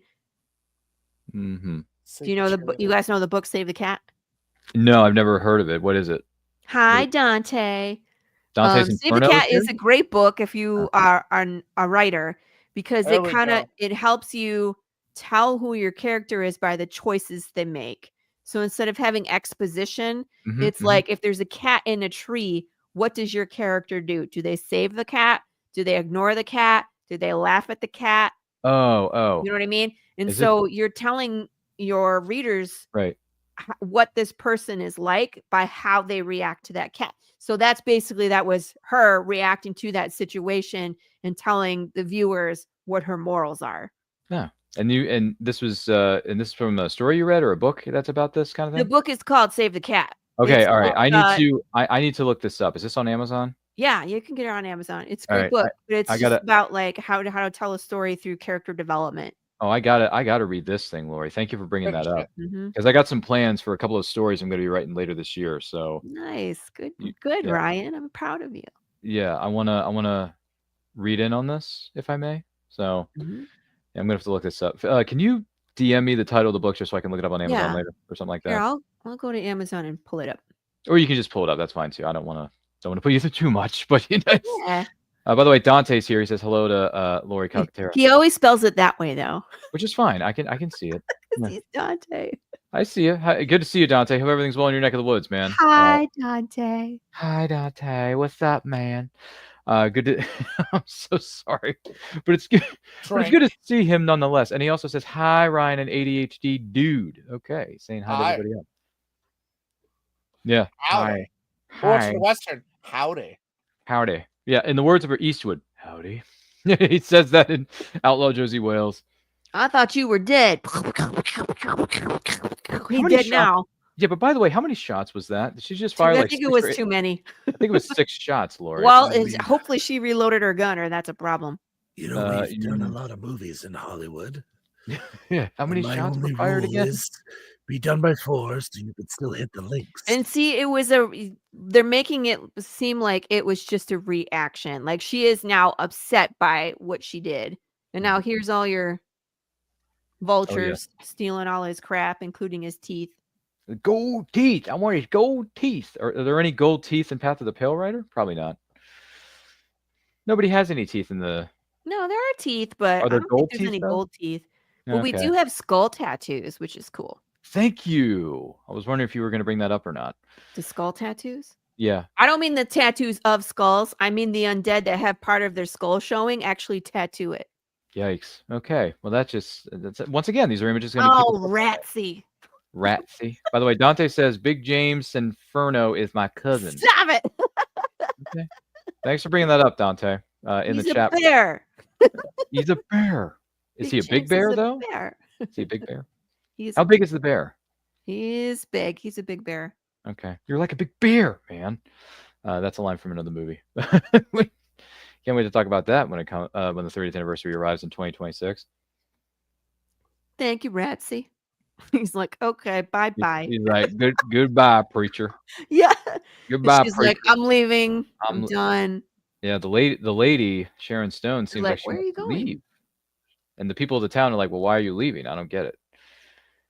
Mm-hmm. Do you know you guys know the book Save the Cat? No, I've never heard of it. What is it? Hi, Dante. Dante's Save the Inferno Cat here? is a great book if you are a writer, because There it we kind of go. it helps you tell who your character is by the choices they make. So instead of having exposition, it's like if there's a cat in a tree, what does your character do? Do they save the cat? Do they ignore the cat? Do they laugh at the cat? Oh. You know what I mean? And Is so you're telling your readers right. what this person is like by how they react to that cat. So that's basically, that was her reacting to that situation and telling the viewers what her morals are. Yeah. And this was from a story you read or a book that's about this kind of thing? The book is called Save the Cat. Okay, It's all right. called, I need to look this up. Is this on Amazon? Yeah, you can get it on Amazon. It's a All great right, book, but it's I just gotta- about like how to tell a story through character development. Oh, I gotta read this thing, Lori. Thank you for bringing that up. Mhm. Because I got some plans for a couple of stories I'm going to be writing later this year. So Nice, good, yeah. Ryan. I'm proud of you. Yeah, I wanna read in on this if I may. So yeah, I'm gonna have to look this up. Can you DM me the title of the book just so I can look it up on Amazon Yeah. later or something like that? Here, I'll go to Amazon and pull it up. Or you can just pull it up. That's fine too. I don't want to put you through too much. But you know. Yeah. By the way, Dante's here. He says hello to Lori Calcaterra. He always spells it that way, though. Which is fine. I can see it. He's Dante. I see you. Hi, good to see you, Dante. Hope everything's well in your neck of the woods, man. Hi, Dante. Hi, Dante. What's up, man? Good to. I'm so sorry, but it's good. But it's good to see him nonetheless. And he also says hi, Ryan, an ADHD dude. Okay, saying hi to everybody else. Yeah. Howdy. Hi. What's the Western? Howdy. Howdy. Yeah, in the words of Eastwood, howdy. He says that in Outlaw Josie Wales. I thought you were dead. He's dead now. Yeah, but by the way, how many shots was that? Did she just fire like? I think it was too many. I think it was 6 shots, Lori. Well, hopefully she reloaded her gun, or that's a problem. You know, we've done a lot of movies in Hollywood. Yeah, how many shots were fired again? Be done by 4 so you could still hit the links. And see, they're making it seem like it was just a reaction. Like she is now upset by what she did. And now here's all your vultures stealing all his crap, including his teeth. Gold teeth. I want his gold teeth. Are there any gold teeth in Path of the Pale Rider? Probably not. Nobody has any teeth in the... No, there are teeth, but I don't think there's any gold teeth. But we do have skull tattoos, which is cool. Thank you. I was wondering if you were going to bring that up or not. The skull tattoos? Yeah. I don't mean the tattoos of skulls. I mean the undead that have part of their skull showing actually tattoo it. Yikes. Okay. Well, that's once again, these are images going to be ratsy. Ratsy. By the way, Dante says Big James Inferno is my cousin. Stop it. Okay. Thanks for bringing that up, Dante. In He's the chat. He's a bear. He's a bear. Is he a big bear, though? Bear. Is he a big bear? How big is the bear? He's big. He's a big bear. Okay. You're like a big bear, man. That's a line from another movie. Can't wait to talk about that when the 30th anniversary arrives in 2026. Thank you, Ratsy. He's like, okay, bye-bye. He's like, goodbye, preacher. Yeah. Goodbye, She's preacher. like, I'm leaving. I'm done. Yeah, the lady, Sharon Stone, seems like she where are you wants to going? leave. And the people of the town are like, well, why are you leaving? I don't get it.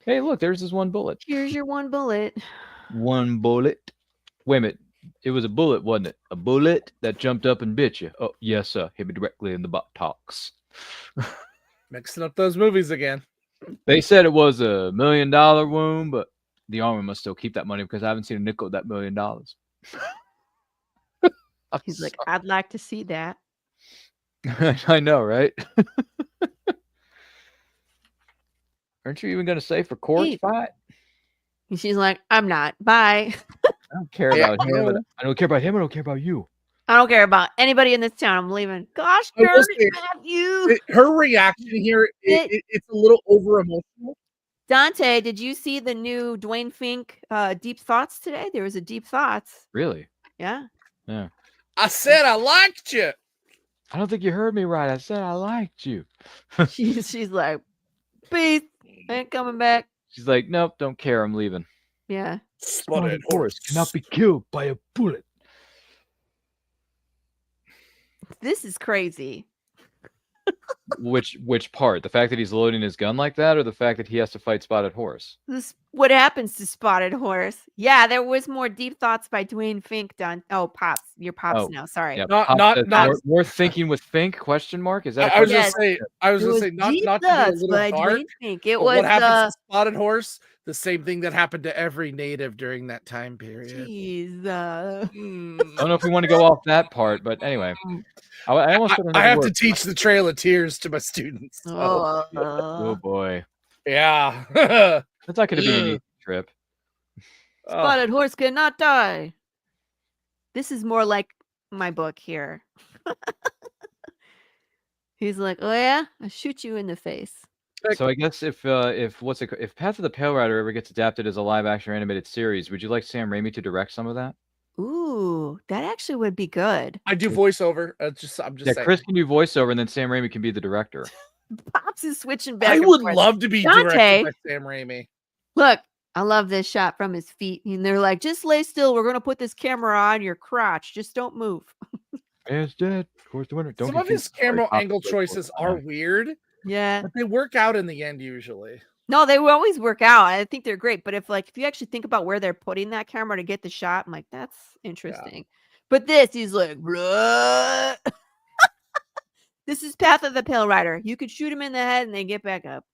Hey, look, there's this one bullet. Here's your one bullet. One bullet. Wait a minute. It was a bullet, wasn't it? A bullet that jumped up and bit you. Oh, yes, sir. Hit me directly in the buttocks. Mixing up those movies again. They said it was $1 million wound, but the army must still keep that money because I haven't seen a nickel of that $1 million. He's like, I'd like to see that. I know, right? Aren't you even going to say for court fight? And she's like, I'm not. Bye. I don't care about him. I don't care about him. I don't care about you. I don't care about anybody in this town. I'm leaving. Gosh, darn it, Matthew. Her reaction here, it's a little over emotional. Dante, did you see the new Dwayne Fink Deep Thoughts today? There was a Deep Thoughts. Really? Yeah. Yeah. I said I liked you. I don't think you heard me right. I said I liked you. She's like, peace, ain't coming back. She's like, nope, don't care. I'm leaving. Yeah. Spotted horse cannot be killed by a bullet. This is crazy. Which part? The fact that he's loading his gun like that, or the fact that he has to fight Spotted Horse? This what happens to Spotted Horse. Yeah, there was more deep thoughts by Dwayne Fink done. Oh, Pops. You're Pops now. Sorry. Yeah, Not- Pops not- says not- more thinking with Fink? Question mark? Is that? I was Yes. just saying. I was It just was saying. Not deep to be a thoughts little by dark. Dwayne Fink. It but was what happens to Spotted Horse? The same thing that happened to every native during that time period. Jeez. I don't know if we want to go off that part, but anyway, I almost said I another have word. to teach the Trail of Tears to my students. so- Oh boy, Yeah. that's not going to be an easy trip. Spotted Horse cannot die. This is more like my book here. He's like, oh yeah, I'll shoot you in the face. So I guess if Path of the Pale Rider ever gets adapted as a live action animated series, would you like Sam Raimi to direct some of that? Ooh, that actually would be good. I do voiceover. I'm just Yeah, saying. Chris can do voiceover, and then Sam Raimi can be the director. Pops is switching back. I and would forth. love to be Dante. directed by Sam Raimi. Look, I love this shot from his feet. And they're like, just lay still. We're going to put this camera on your crotch. Just don't move. Man's dead. Of course, the winner. Don't Some of his camera angle choices are weird, Yeah. but they work out in the end usually. No, they will always work out. I think they're great. But if you actually think about where they're putting that camera to get the shot, I'm like, that's interesting. But he's like, bruh. This is Path of the Pale Rider. You could shoot him in the head and then get back up.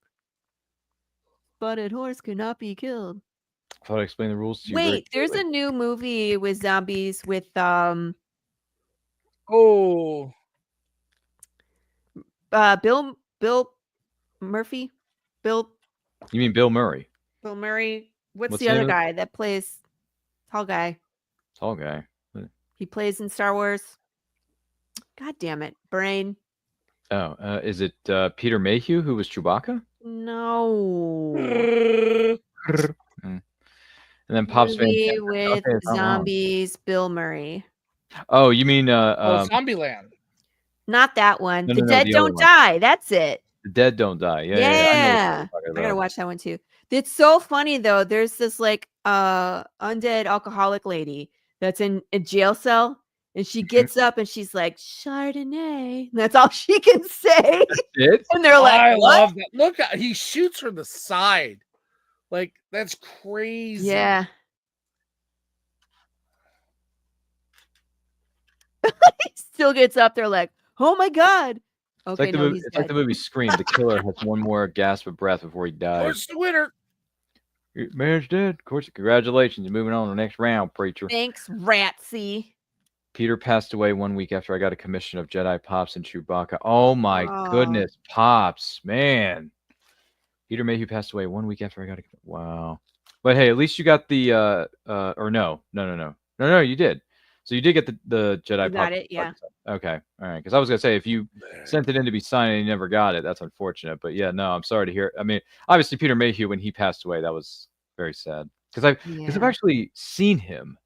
Spotted Horse cannot be killed. I thought I explained the rules to you. very Wait, there's a clearly. new movie with zombies with Oh, Bill Murphy. Bill You mean Bill Murray? Murray. What's What's the the other name of- guy that plays tall guy? Tall guy. He plays in Star Wars. God damn it. Brain. Oh, is it Peter Mayhew who was Chewbacca? No. And then Pops Van Movie Camp. with Okay, it's not wrong. zombies, Bill Murray. Oh, you mean Zombieland. Not that one. No, The no, no, Dead the other Don't one. Die. That's it. The Dead Don't Die? Yeah. Yeah. I know what I you're talking gotta about. watch that one too. It's so funny though. There's this like undead alcoholic lady that's in a jail cell, and she gets up and she's like Chardonnay. And that's all she can say. It? And they're like, I what? love that. Look, he shoots from the side. Like that's crazy. Yeah. He still gets up there like, oh my god. It's Okay, like the no, movie. he's It's like dead. the movie Scream. The killer has one more gasp of breath before he dies. Where's the winner? Man's dead. Of course. Congratulations. You're moving on to the next round, preacher. Thanks, Ratsy. Peter passed away 1 week after I got a commission of Jedi Pops and Chewbacca. Oh my Oh. goodness, Pops, man. Peter Mayhew passed away 1 week after I got a wow. But hey, at least you got the or no, you did. So you did get the Jedi You got Pops. it, yeah. Okay, all right. Because I was gonna say if you sent it in to be signed and you never got it, that's unfortunate. But yeah, no, I'm sorry to hear. I mean, obviously Peter Mayhew when he passed away, that was very sad. Because I've Yeah. actually seen him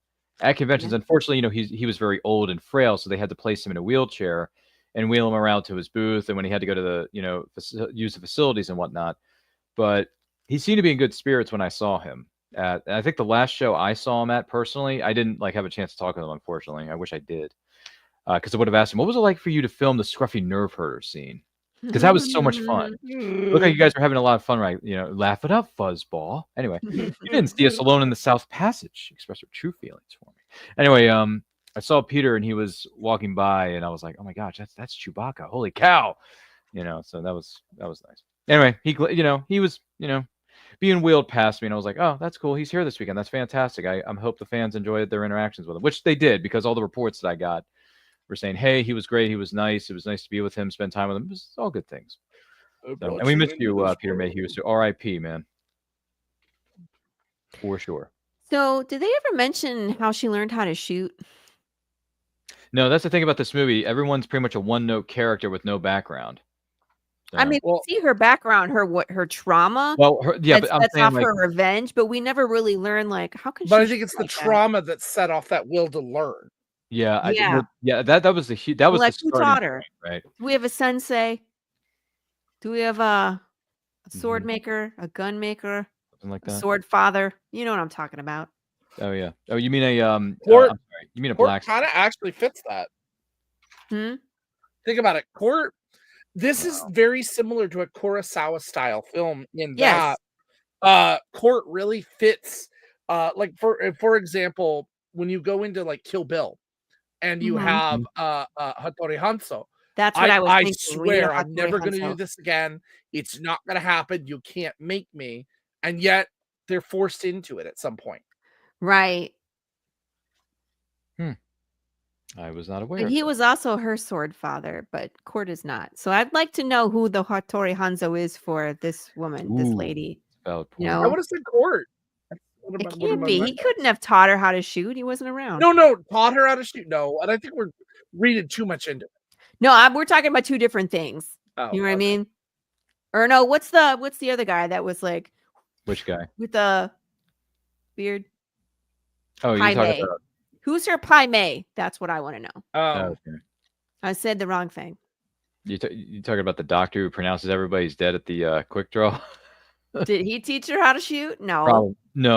at conventions. Yeah. Unfortunately, you know, he was very old and frail, so they had to place him in a wheelchair and wheel him around to his booth. And when he had to go to the, you know, use the facilities and whatnot, but he seemed to be in good spirits when I saw him. I think the last show I saw him at personally, I didn't like have a chance to talk with him. Unfortunately, I wish I did, because I would have asked him, "What was it like for you to film the scruffy nerve herder scene?" Because that was so much fun. Look like you guys are having a lot of fun, right? You know, laugh it up, fuzzball. Anyway, you didn't see us alone in the South Passage. Express your true feelings for me. Anyway, I saw Peter and he was walking by, and I was like, "Oh my gosh, that's Chewbacca! Holy cow!" You know, so that was nice. Anyway, he was being wheeled past me, and I was like, "Oh, that's cool. He's here this weekend. That's fantastic." I hope the fans enjoyed their interactions with him, which they did, because all the reports that I got were saying, "Hey, he was great. He was nice. It was nice to be with him, spend time with him." It was all good things. So, and we missed you, Peter Mayhew. So R.I.P. man, for sure. So, did they ever mention how she learned how to shoot? No, that's the thing about this movie. Everyone's pretty much a one-note character with no background. I mean, we see her background, her trauma. Well, but I'm that's saying off like, her revenge, but we never really learn like how can. But she I think it's shoot the like that? trauma that set off that will to learn. Yeah, Yeah. that was the that was Like, the who starting taught her? point, right? Do we have a sensei? Do we have a sword Mhm. maker, a gun maker, Something like a that. sword father? You know what I'm talking about. Oh yeah. Oh, you mean a Court, I'm sorry. You mean a Court black? kind of actually fits that. Hmm? Think about it. Court. This is very similar to a Kurosawa style film in Yes. that Court really fits. Like for example, when you go into like Kill Bill, and you Mhm. have Hattori Hanzo. That's what I was I thinking. We need a swear I'm Hattori never going to do Hanzo. this again. It's not going to happen. You can't make me. And yet they're forced into it at some point. Right. I was not aware. And he was also her sword father, but Court is not. So I'd like to know who the Hattori Hanzo is for this woman, this Ooh, lady. valid You point. I know, would have said Court. it can't be. He couldn't have taught her how to shoot. He wasn't around. No, taught her how to shoot. No, and I think we're reading too much into it. No, we're talking about two different things. Oh, You know what I mean? Or no, what's the other guy that was like Which guy? with the beard? Oh, you're talking about. Who's her Pai Mei? That's what I want to know. Oh, Okay. I said the wrong thing. You talking about the doctor who pronounces everybody's dead at the quick draw? Did he teach her how to shoot? No.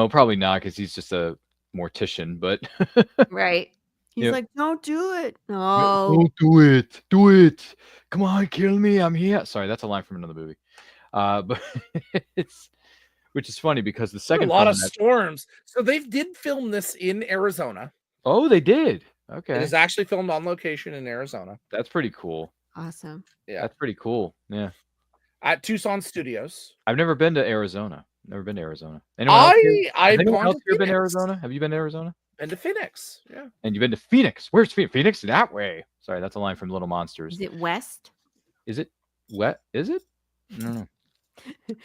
Probably not, because he's just a mortician. But Right. He's Yep. like, don't do it. No. Don't do it. Do it. Come on, kill me. I'm here. Sorry, that's a line from another movie. But which is funny because the second a lot film of storms. So they did film this in Arizona. Oh, they did. It Okay, is actually filmed on location in Arizona. that's pretty cool. Awesome. Yeah. That's pretty cool. Yeah, At Tucson Studios. I've never been to Arizona. Never been to Arizona. Anyone else here? I've Anyone gone else to here been to Phoenix. Arizona? Have you been to Arizona? Been to Phoenix. Yeah. And you've been to Phoenix. Where's Phoenix? Phoenix that way. Sorry, that's a line from Little Monsters. Is it west? Is it wet? Is it? No.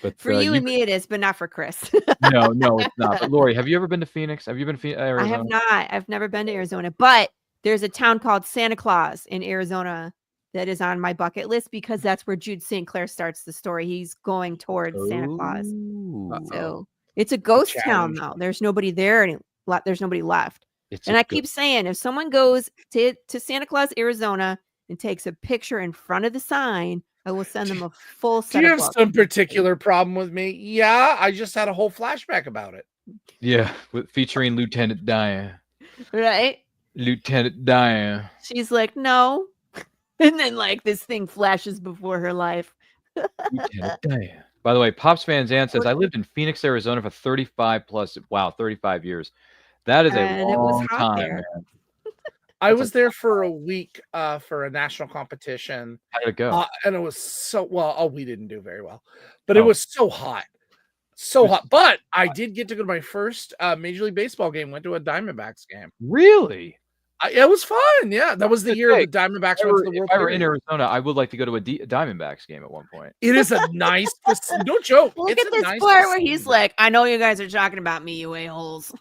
But For you and me, it is, but not for Chris. no, it's not. But Lori, have you ever been to Phoenix? Have you been to Arizona? I have not. I've never been to Arizona, but there's a town called Santa Claus in Arizona that is on my bucket list because that's where Jude St. Clair starts the story. He's going towards Santa Claus. So it's a ghost town, though. There's nobody there, and there's nobody left. And I keep saying, if someone goes to Santa Claus, Arizona, and takes a picture in front of the sign, I will send them a full set. Do you of have some particular problem with me? Yeah, I just had a whole flashback about it. Yeah, featuring Lieutenant Diane. Right? Lieutenant Diane. She's like, no. And then like this thing flashes before her life. Lieutenant Diane. By the way, Pops Van Zandt says, I lived in Phoenix, Arizona for 35 years. That is a long time, man. I was there for a week for a national competition. How did it go? And it was so well. Oh, we didn't do very well, but it was so hot. So hot. But I did get to go to my first Major League Baseball game. Went to a Diamondbacks game. Really? It was fun. Yeah, that was the year the Diamondbacks went to the World Series. If I were in Arizona, I would like to go to a Diamondbacks game at one point. It is a nice. Don't joke. Look at this part where he's like, "I know you guys are talking about me, you a-holes."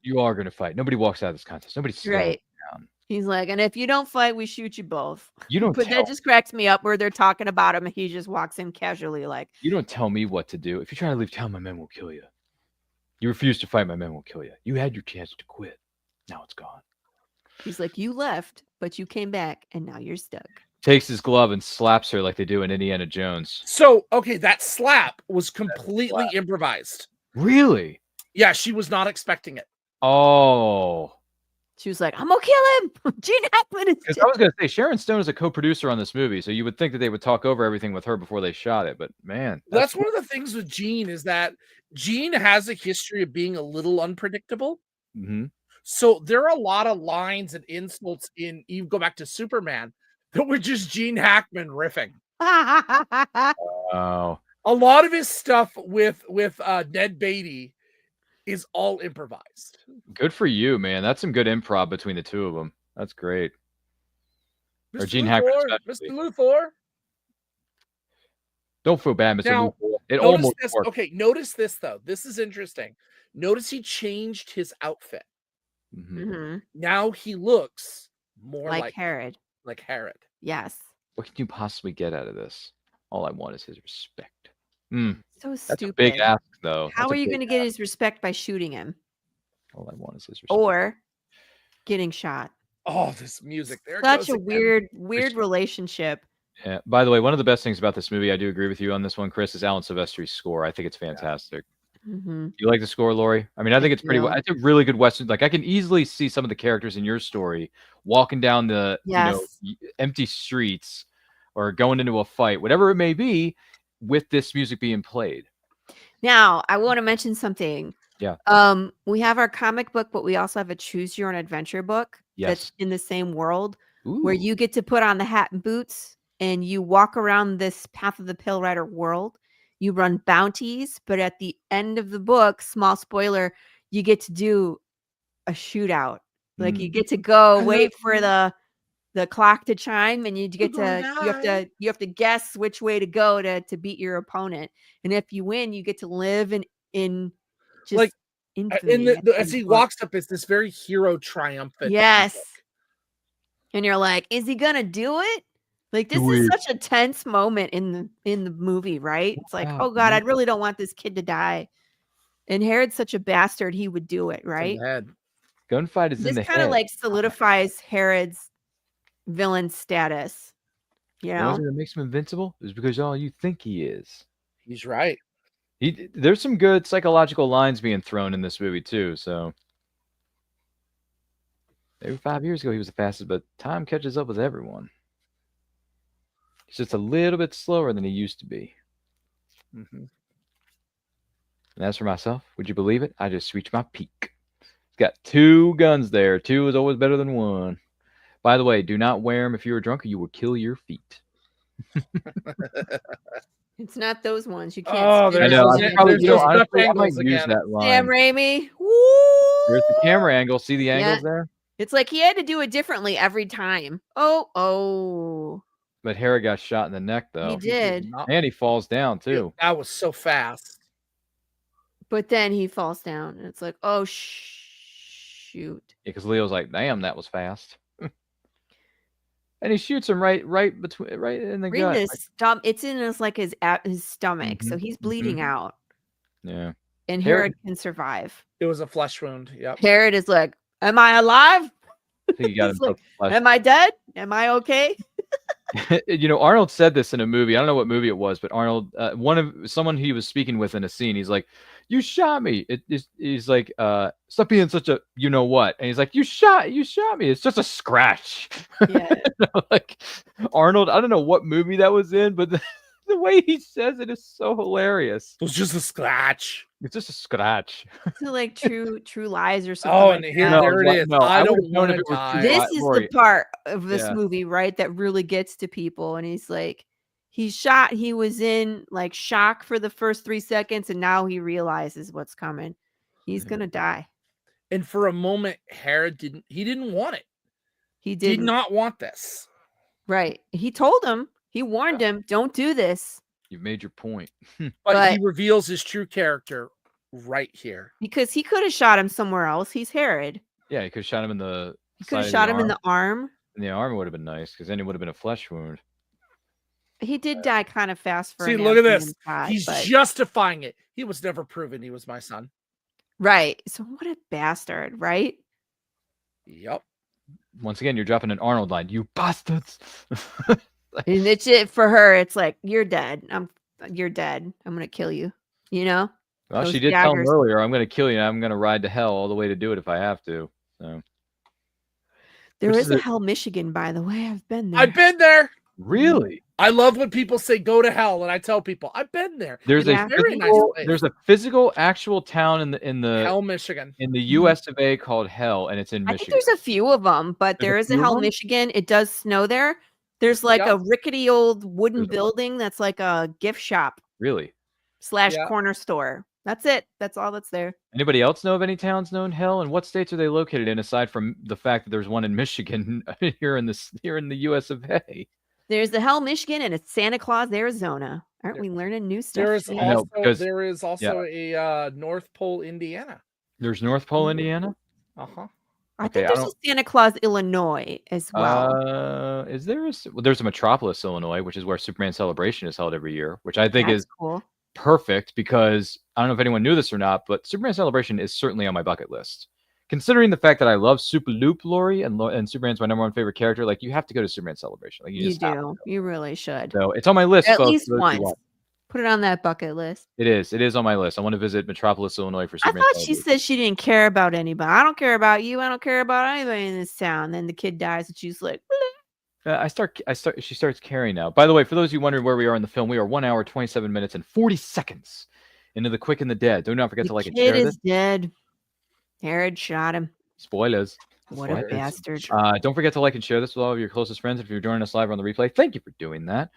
You are going to fight. Nobody walks out of this contest. Nobody's right. Down. He's like, and if you don't fight, we shoot you both. You don't. But that just cracks me up where they're talking about him, and he just walks in casually, like, "You don't tell me what to do. If you try to leave town, my men will kill you. You refuse to fight, my men will kill you. You had your chance to quit. Now it's gone." He's like, "You left, but you came back, and now you're stuck." Takes his glove and slaps her like they do in Indiana Jones. So, okay, that slap was completely improvised. Really? Yeah, she was not expecting it. Oh. She was like, "I'm gonna kill him." Gene Hackman is dead. I was gonna say Sharon Stone is a co-producer on this movie, so you would think that they would talk over everything with her before they shot it. But man, that's one of the things with Gene is that Gene has a history of being a little unpredictable. Mm-hmm. So there are a lot of lines and insults in. You go back to Superman that were just Gene Hackman riffing. Oh. A lot of his stuff with Ned Beatty is all improvised. Good for you, man. That's some good improv between the two of them. That's great. Mr. Or Gene Hackman, Mr. Luthor. Don't feel bad, Mr. Now, Luthor. It almost worked. Okay, notice this though. This is interesting. Notice he changed his outfit. Mm-hmm. Now he looks more like Herod. Like Herod. Yes. What can you possibly get out of this? All I want is his respect. So That's stupid. a big ask, though. How are you going to get his respect by shooting him? All I want is his respect. Or getting shot. Oh, this music. There Such goes a again. weird relationship. Yeah. By the way, one of the best things about this movie, I do agree with you on this one, Chris, is Alan Silvestri's score. I think it's fantastic. Mm-hmm. You like the score, Lori? I mean, I think it's pretty. It's a really good Western. Like, I can easily see some of the characters in your story walking down the empty streets or going into a fight, whatever it may be, with this music being played. Now, I want to mention something. Yeah. We have our comic book, but we also have a choose your own adventure book that's in the same world where you get to put on the hat and boots and you walk around this Path of the Pale Rider world. You run bounties, but at the end of the book, small spoiler, you get to do a shootout. Like you get to go wait for the clock to chime, and you get to you have to guess which way to go to beat your opponent. And if you win, you get to live in just like infamy. As he walks up, it's this very hero triumphant. Yes. And you're like, is he gonna do it? Like, this is such a tense moment in the movie, right? It's like, oh God, I really don't want this kid to die. And Herod's such a bastard, he would do it, right? Gunfight is in the head. This kind of like solidifies Herod's villain status. You know, what makes him invincible is because all you think he is. He's right. There's some good psychological lines being thrown in this movie too. So maybe 5 years ago he was the fastest, but time catches up with everyone. He's just a little bit slower than he used to be. Mm-hmm. And as for myself, would you believe it? I just reached my peak. It's got 2 guns there. 2 is always better than 1. By the way, do not wear them if you're drunk or you will kill your feet. It's not those ones. You can't. Oh, I know. I might use that line. Sam Raimi. Woo! There's the camera angle. See the angles there? It's like he had to do it differently every time. Oh. But Herod got shot in the neck, though. He did. And he falls down, too. That was so fast. But then he falls down, and it's like, oh, shoot. Yeah, because Leo's like, damn, that was fast. And he shoots him right in the gut. It's in his stomach, so he's bleeding out. Yeah. And Herod can survive. It was a flesh wound. Yep. Herod is like, am I alive? I think he got himself like, am I dead? Am I okay? Arnold said this in a movie. I don't know what movie it was, but Arnold, someone he was speaking with in a scene, he's like, "You shot me." He's like, "Stop being such a you know what?" And he's like, "You shot me. It's just a scratch." Yeah. Like Arnold, I don't know what movie that was in, but the way he says it is so hilarious. It was just a scratch. It's just a scratch. So like True Lies or something. Oh, and there it is. No, I don't want to die. This is the part of this movie, right, that really gets to people. And he's like, he's shot. He was in like shock for the first 3 seconds, and now he realizes what's coming. He's gonna die. And for a moment, Herod didn't want it. He did not want this. Right. He told him. He warned him, don't do this. You've made your point. But he reveals his true character right here. Because he could have shot him somewhere else. He's Herod. Yeah, he could have shot him in the He could have shot him in the arm. And the arm would have been nice, because then it would have been a flesh wound. He did die kind of fast for See, look at this. He's justifying it. He was never proven he was my son. Right. So what a bastard, right? Yep. Once again, you're dropping an Arnold line. You bastards. And it's it for her. It's like, you're dead. You're dead. I'm gonna kill you. You know. Well, she did tell him earlier, "I'm gonna kill you. And I'm gonna ride to hell all the way to do it if I have to." So there is a Hell, Michigan, by the way. I've been there. I've been there. Really? I love when people say go to hell, and I tell people I've been there. There's a physical, actual town in the Hell, Michigan, in the U.S. of A. called Hell, and it's in Michigan. I think there's a few of them, but there is a Hell, Michigan. It does snow there. There's like a rickety old wooden building that's like a gift shop. Really? / corner store. That's it. That's all that's there. Anybody else know of any towns known Hell? And what states are they located in, aside from the fact that there's one in Michigan here in the U.S. of A.? There's the Hell, Michigan, and it's Santa Claus, Arizona. Aren't we learning new stuff? There is also a North Pole, Indiana. There's North Pole, Indiana? Uh-huh. I think there's a Santa Claus, Illinois as well. Is there there's a Metropolis, Illinois, which is where Superman Celebration is held every year, which I think is cool. Perfect, because I don't know if anyone knew this or not, but Superman Celebration is certainly on my bucket list, considering the fact that I love Super Loop Lori and Superman's my #1 favorite character, like you have to go to Superman Celebration. Like You do. You really should. So it's on my list. At folks, least for those who once. want. Put it on that bucket list. It is on my list. I want to visit Metropolis, Illinois for I Superman thought she Celebration. said she didn't care about anybody. I don't care about you. I don't care about anybody in this town. Then the kid dies, and she's like, She starts caring now. By the way, for those of you wondering where we are in the film, we are 1 hour, 27 minutes, and 40 seconds into The Quick and the Dead. Do not forget to like and share this. this. The kid is dead. Herod shot him. Spoilers. What a bastard. Don't forget to like and share this with all of your closest friends. If you're joining us live on the replay, thank you for doing that.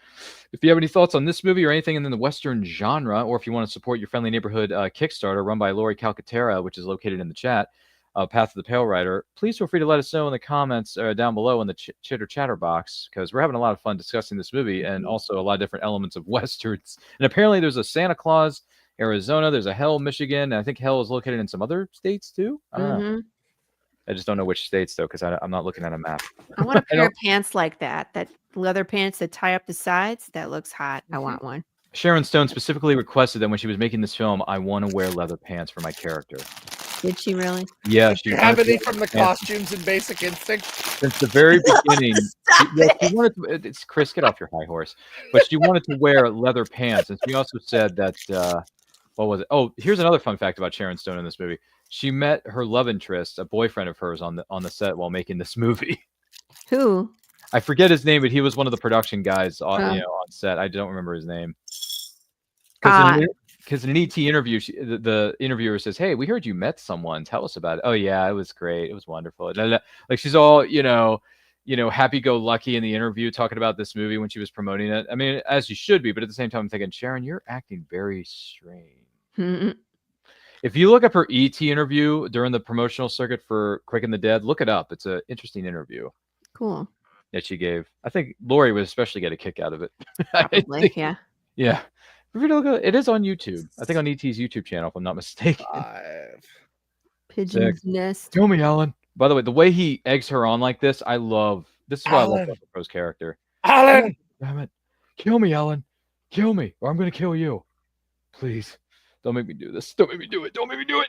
If you have any thoughts on this movie or anything in the Western genre, or if you want to support your friendly neighborhood Kickstarter run by Lori Calcaterra, which is located in the chat, Path of the Pale Rider, please feel free to let us know in the comments down below in the chitter chatter box, because we're having a lot of fun discussing this movie and also a lot of different elements of Westerns. And apparently there's a Santa Claus, Arizona, there's a Hell, Michigan, and I think Hell is located in some other states too. I don't know. I just don't know which states though, because I'm not looking at a map. I want a pair of pants like that leather pants that tie up the sides. That looks hot. I want one. Sharon Stone specifically requested that when she was making this film, I want to wear leather pants for my character. Did she really? Yeah. She have any from the costumes in Basic Instinct? Since the very beginning, she wanted to, it's Chris, get off your high horse. But she wanted to wear leather pants, and she also said that what was it? Oh, here's another fun fact about Sharon Stone in this movie. She met her love interest, a boyfriend of hers, on the set while making this movie. Who? I forget his name, but he was one of the production guys on set. I don't remember his name. Because in an ET interview, the interviewer says, "Hey, we heard you met someone. Tell us about it." Oh yeah, it was great. It was wonderful. Like she's all happy-go-lucky in the interview talking about this movie when she was promoting it. I mean, as you should be, but at the same time, I'm thinking, Sharon, you're acting very strange. If you look up her ET interview during the promotional circuit for Quick and the Dead, look it up. It's an interesting interview. Cool. That she gave. I think Lori would especially get a kick out of it. Probably, yeah. Yeah. It is on YouTube. I think on ET's YouTube channel, if I'm not mistaken. 5. Pigeon's Nest. Kill me, Alan. By the way, the way he eggs her on like this, I love. This is why I love Russell Crowe's character. Alan! Damn it. Kill me, Alan. Kill me, or I'm going to kill you. Please. Don't make me do this. Don't make me do it. Don't make me do it.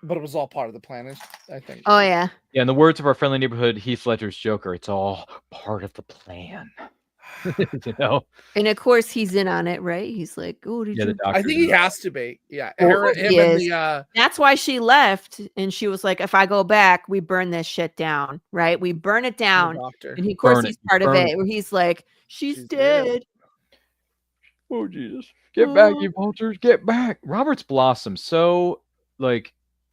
But it was all part of the plan, I think. Oh, yeah. Yeah, in the words of our friendly neighborhood Heath Ledger's Joker, it's all part of the plan. You know? And of course, he's in on it, right? He's like, "Oh, did you?" I think he has to be. Yeah. That's why she left, and she was like, "If I go back, we burn this shit down, right? We burn it down." And of course, he's part of it. Where he's like, "She's dead." Oh Jesus! Get back, you vultures! Get back! Roberts Blossom, so like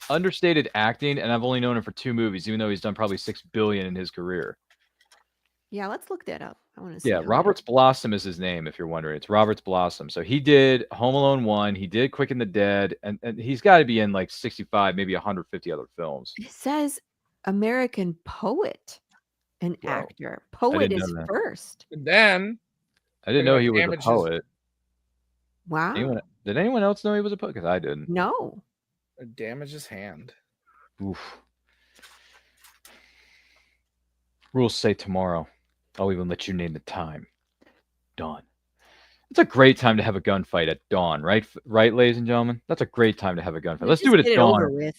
understated acting, and I've only known him for 2 movies, even though he's done probably 6 billion in his career. Yeah, let's look that up. I want to see. Yeah, Roberts Blossom is his name, if you're wondering. It's Roberts Blossom. So he did Home Alone 1, he did Quick and the Dead, and he's got to be in like 65, maybe 150 other films. It says American poet and actor. Poet is first. And then I didn't know he was a poet. Wow. Did anyone else know he was a poet? Because I didn't. No. Damage his hand. Oof. Rules say tomorrow. I'll even let you name the time. Dawn. It's a great time to have a gunfight at dawn, right? Right, ladies and gentlemen? That's a great time to have a gunfight. Let's do it at dawn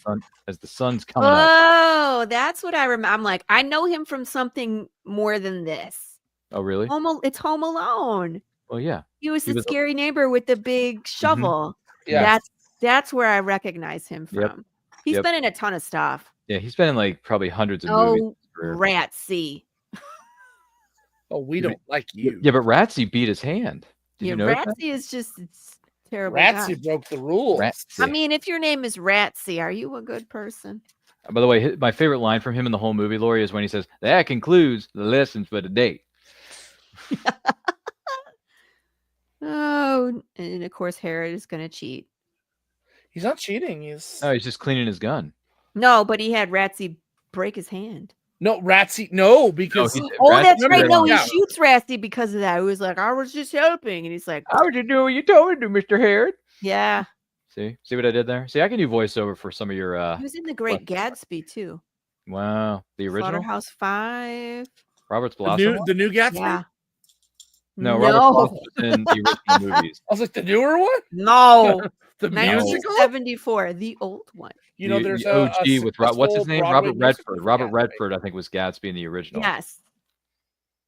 as the sun's coming up. Oh, that's what I remember. I'm like, I know him from something more than this. Oh, really? It's Home Alone. Well, yeah. He was the scary neighbor with the big shovel. Yeah. That's where I recognize him from. Yep. He's been in a ton of stuff. Yeah, he's been in like probably hundreds of movies. Ratsy. Oh, we don't like you. Yeah, but Ratsy beat his hand. Did you know Ratsy is just terrible. Ratsy broke the rules. Ratsy. I mean, if your name is Ratsy, are you a good person? By the way, my favorite line from him in the whole movie, Lori, is when he says, "That concludes the lessons for today." Oh, and of course, Herod is going to cheat. He's not cheating. He's just cleaning his gun. No, but he had Ratsy break his hand. No, Ratsy, no, because that's right. No, he shoots Ratsy because of that. He was like, "I was just helping," and he's like, "How would you do what you told me to, Mr. Herod?" Yeah. See what I did there? See, I can do voiceover for some of your. He was in The Great Gatsby too. Wow, the original Slaughterhouse 5. Roberts Blossom. The new Gatsby. Yeah. No, Robert Frost was in the original movies. I was like, the newer one? No. The musical? 1974, the old one. You know, there's the OG with what's his name? Broadway Robert musical Redford. for Robert Gatsby. Redford, I think, was Gatsby in the original. Yes.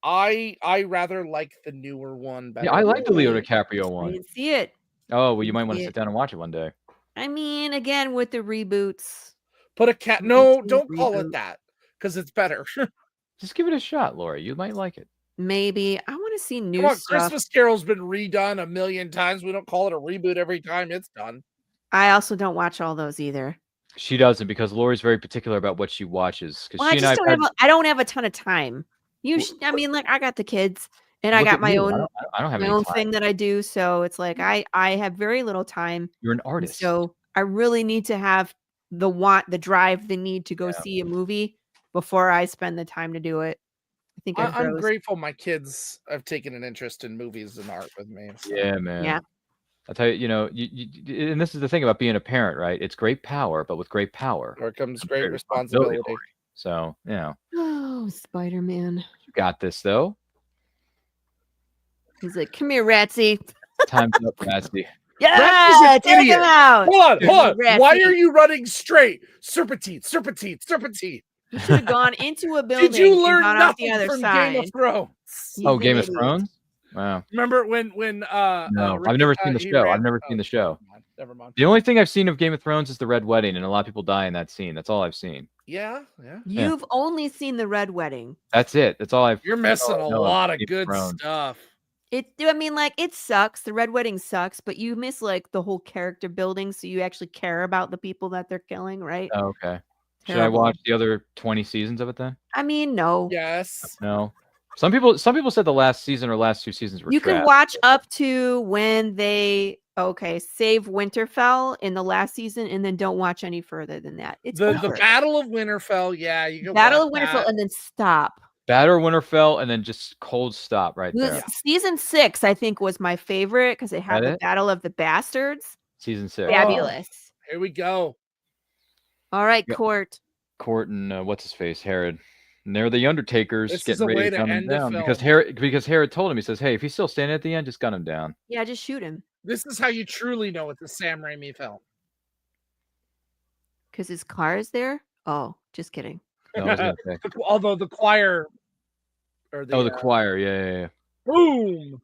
I rather like the newer one better. Yeah, I like the Leo Really? DiCaprio I one. didn't see it. Oh, well, you might Didn't want see to it. sit down and watch it one day. I mean, again, with the reboots. Put a cat. Me No, too, don't call reboot. it that, because it's better. Just give it a shot, Lori. You might like it. Maybe. I want to see new Come on, stuff. Christmas Carol's been redone a million times. We don't call it a reboot every time it's done. I also don't watch all those either. She doesn't, because Lori's very particular about what she watches. Because Well, she and I I don't have a ton of time. I mean, like, I got the kids and I Look got at my you. own I don't have my any own time. thing that I do. So it's like I have very little time. You're an and artist. So I really need to have the drive, the need to go see a movie before I spend the time to do it. I think I'm grateful my kids have taken an interest in movies and art with me. So. Yeah, man. Yeah. I'll tell you, you, and this is the thing about being a parent, right? It's great power, but with great power There comes great responsibility. Lori. So, Oh, Spider-Man. You got this, though. He's like, come here, Ratsy. Time's up, Ratsy. Yeah, take him out. Hold on. Ratsy. Why are you running straight? Serpentine, serpentine, serpentine. You should have gone into a building. Did you learn and gone out the nothing other from side. Game of Thrones? Oh, Game of Thrones? Wow. Remember when No, I've never seen the show. I've never seen the show. Never mind. The only thing I've seen of Game of Thrones is the Red Wedding, and a lot of people die in that scene. That's all I've seen. Yeah. You've only seen the Red Wedding. That's it. That's all I've. You're missing a lot of Game of good Thrones. stuff. I mean, like, it sucks. The Red Wedding sucks, but you miss like the whole character building, so you actually care about the people that they're killing, right? Oh, okay. Should I Terrible. watch the other 20 seasons of it then? I mean, no. Yes. No. Some people said the last season or last two seasons were You can trash. watch up to when they save Winterfell in the last season, and then don't watch any further than that. It's The over. Battle of Winterfell. Yeah, you can Battle of watch Winterfell, that. and then stop. Battle of Winterfell, and then just cold stop right there. Season 6, I think, was my favorite because it had That the it? Battle of the Bastards. Season 6. Fabulous. Here we go. All right, Yeah. Court. Court and what's his face, Herod. And they're the Undertakers This is getting a way ready to to gun him end the down film. because Herod told him, he says, "Hey, if he's still standing at the end, just gun him down." Yeah, just shoot him This is how you truly know it's a Sam Raimi film. because his car is there. Oh, just kidding. No, I was gonna say. Although the choir, or the choir, yeah. boom.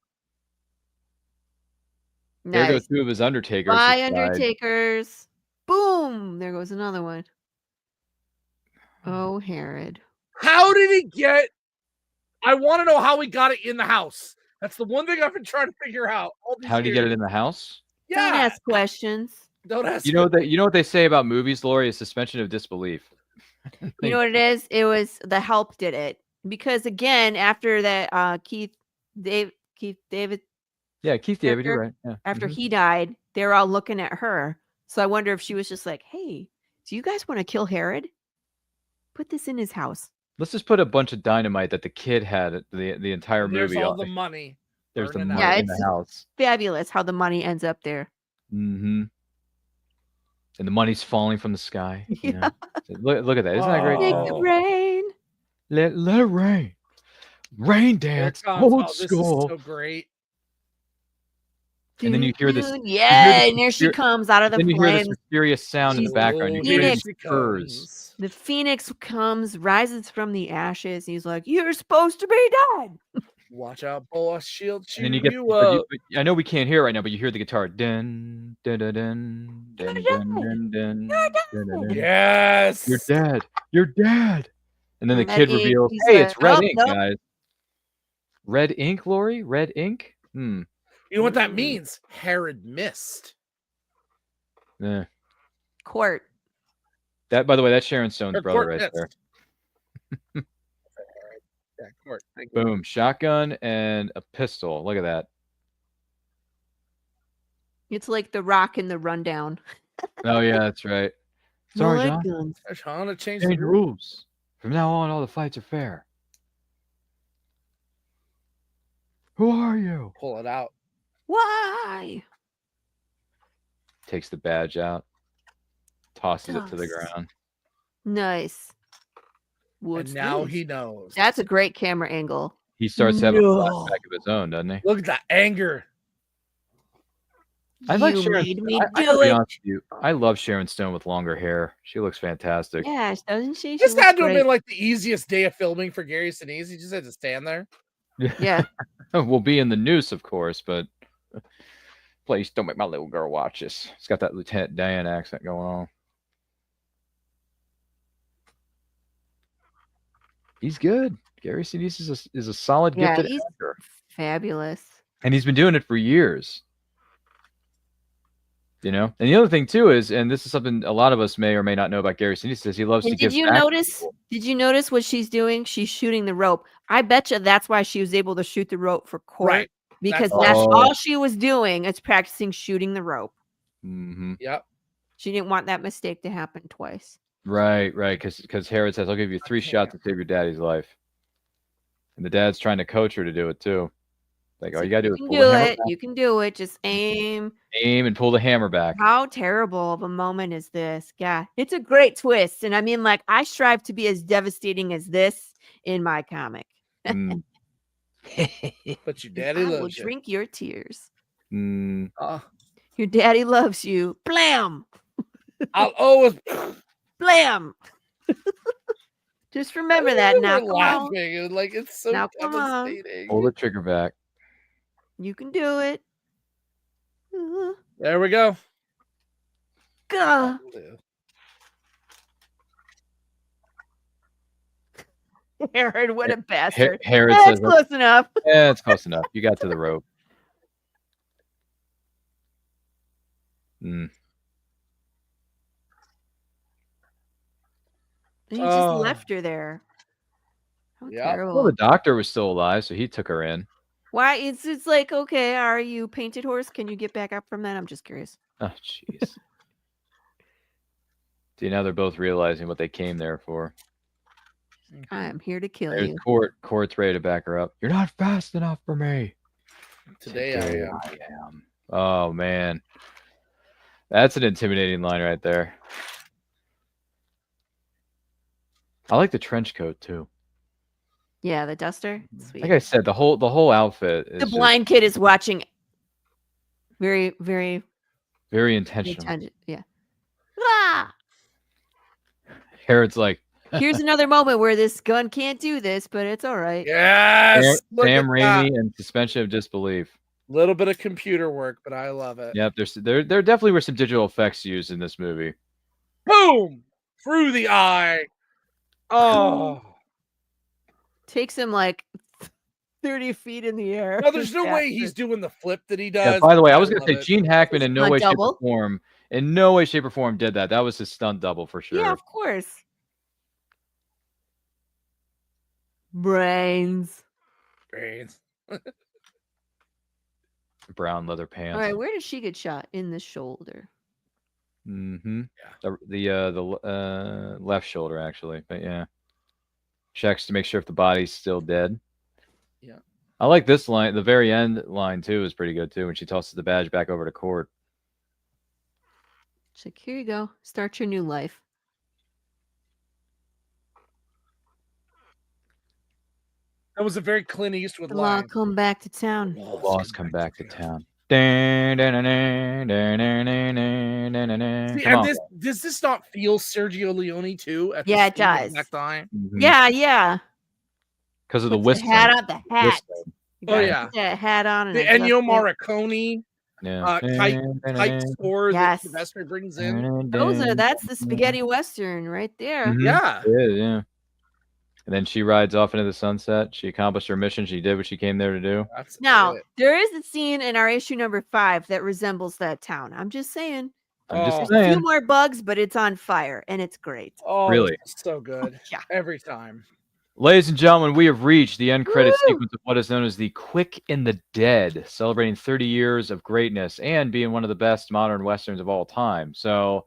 There go Nice. two of his Undertakers. Bye, that died. Undertakers. Boom. There goes another one. Oh, Herod. How did he get? I want to know how he got it in the house. That's the one thing I've been trying to figure out. all these How did he get it years. in the house? Don't Yeah, ask questions. don't ask. You know what they say about movies, Lori, is suspension of disbelief. You know what it is? It was The Help did it. Because again, after that, Keith David, Yeah, Keith David, you're character, right. Yeah. after Mhm. he died, they were all looking at her. So I wonder if she was just like, hey, do you guys want to kill Herod? Put this in his house. Let's just put a bunch of dynamite that the kid had at the entire There's movie. all the money. There's the burning money out. Yeah, in the it's- house. Fabulous how the money ends up there. Mm-hmm. And the money's falling from the sky. You know? Look at that. Isn't that great? Make Oh. it rain. Let it rain. Rain Here it dance. comes. Old Oh, this school. is so great. And then you hear this. Dun, yeah, this and there she myster- comes out of the Then you hear this flames. mysterious sound in the She's background. You Oh, hear here Phoenix. these she furs. comes. The phoenix comes, rises from the ashes. He's like, "You're supposed to be dead." Watch out, boy! Shield And then you shoot get. you but up. I know we can't hear it right now, but you hear the guitar. Dun dun dun dun dun dun dun dun dun dun. Yes. You're dead. You're dead. And then the Red kid ink, reveals, he's "Hey, like, it's red "Oh, ink, nope." guys." Red ink, Lori? Red ink? You know what that means? Herod missed. Eh. Court. That, by the way, that's Sharon Stone's Or brother Court right missed. there. Yeah, Court. Thank you. Boom. Shotgun and a pistol. Look at that. It's like the Rock in the Rundown. Oh, yeah, that's right. No Sorry, light John. guns. They're trying to change Change the the rules. rules. From now on, all the fights are fair. Who are you? Pull it out. Why? Takes the badge out. Tosses it to the Toss. ground. Nice. What's And now this? he knows. That's a great camera angle. he starts to have a flashback of his own, doesn't he? Look at that anger. I like You Sharon. made me I do gotta be it. honest with you. I love Sharon Stone with longer hair. She looks fantastic. Yeah, doesn't she? This She had looks to have great. been like the easiest day of filming for Gary Sinise. He just had to stand there. Yeah. We'll be in the noose, of course, but please don't make my little girl watch this. It's got that Lieutenant Dan accent going on. He's good. Gary Sinise is a solid, gifted he's actor, fabulous. and he's been doing it for years. You know, and the other thing too is, and this is something a lot of us may or may not know about Gary Sinise, is he loves to give. Did you notice what she's doing? She's shooting the rope. I bet you that's why she was able to shoot the rope for court, Right. because that's all she was doing is practicing shooting the rope. Mm-hmm. Yep. She didn't want that mistake to happen twice. Right, because Herod says, "I'll give you 3 shots to save your daddy's life," and the dad's trying to coach her to do it too. Like, all you gotta do is pull the hammer back. You can do it. Just aim and pull the hammer back. How terrible of a moment is this? Yeah, it's a great twist, and I mean, like, I strive to be as devastating as this in my comic. But your daddy I will loves you. drink your tears. Uh, Your daddy loves you. Blam! I'll always Blam! Just remember that now. We're laughing. And, like, it's so Now, come on. devastating. Pull the trigger back. You can do it. There we go. Gah. Herod, what a bastard. Herod That's says, close enough. Yeah, it's close enough. You got to the rope. And he just left her there. How terrible. Well, the doctor was still alive, so he took her in. Why? It's like, okay, are you painted horse? Can you get back up from that? I'm just curious. Oh, jeez. See, now they're both realizing what they came there for. I'm here to kill There's you. Court's ready to back her up. You're not fast enough for me. Today I am. Oh, man. That's an intimidating line right there. I like the trench coat, too. Yeah, the duster. Sweet. Like I said, the whole outfit is the blind kid is watching. Very, very, very intentional. Yeah. Ah! Herod's like, here's another moment where this gun can't do this, but it's all right. Yes. Sam Raimi and suspension of disbelief. A little bit of computer work, but I love it. Yep, there definitely were some digital effects used in this movie. Boom! Through the eye. Oh. Takes him like 30 feet in the air. No, there's no way he's doing the flip that he does. Yeah, by the way, I was going to say Gene Hackman in no way, shape, double. or form did that. That was his stunt double for sure. Yeah, of course. Brains. Brown leather pants. All right, where does she get shot? In the shoulder. Mm-hmm. Yeah. The left shoulder, actually. But yeah. Checks to make sure if the body's still dead. Yeah. I like this line. The very end line, too, is pretty good, too, when she tosses the badge back over to Court. She's like, here you go. Start your new life. That was a very Clint Eastwood The law line. come back to town. The laws come back to town. See, and does this not feel Sergio Leone too? Yeah, it does. Time? Mm-hmm. Yeah. Because of the Puts whistling. the hat on the hat. Oh yeah, put that hat on. And the Ennio Morricone type score that Sylvester brings in. That's the spaghetti western right there. Mm-hmm. Yeah. And then she rides off into the sunset. She accomplished her mission. She did what she came there to do. Now, there is a scene in our issue number 5 that resembles that town. I'm just saying. There's a few more bugs, but it's on fire, and it's great. Oh, really? So good. Yeah. Every time. Ladies and gentlemen, we have reached the end credit sequence of what is known as the Quick and the Dead, celebrating 30 years of greatness and being one of the best modern westerns of all time. So,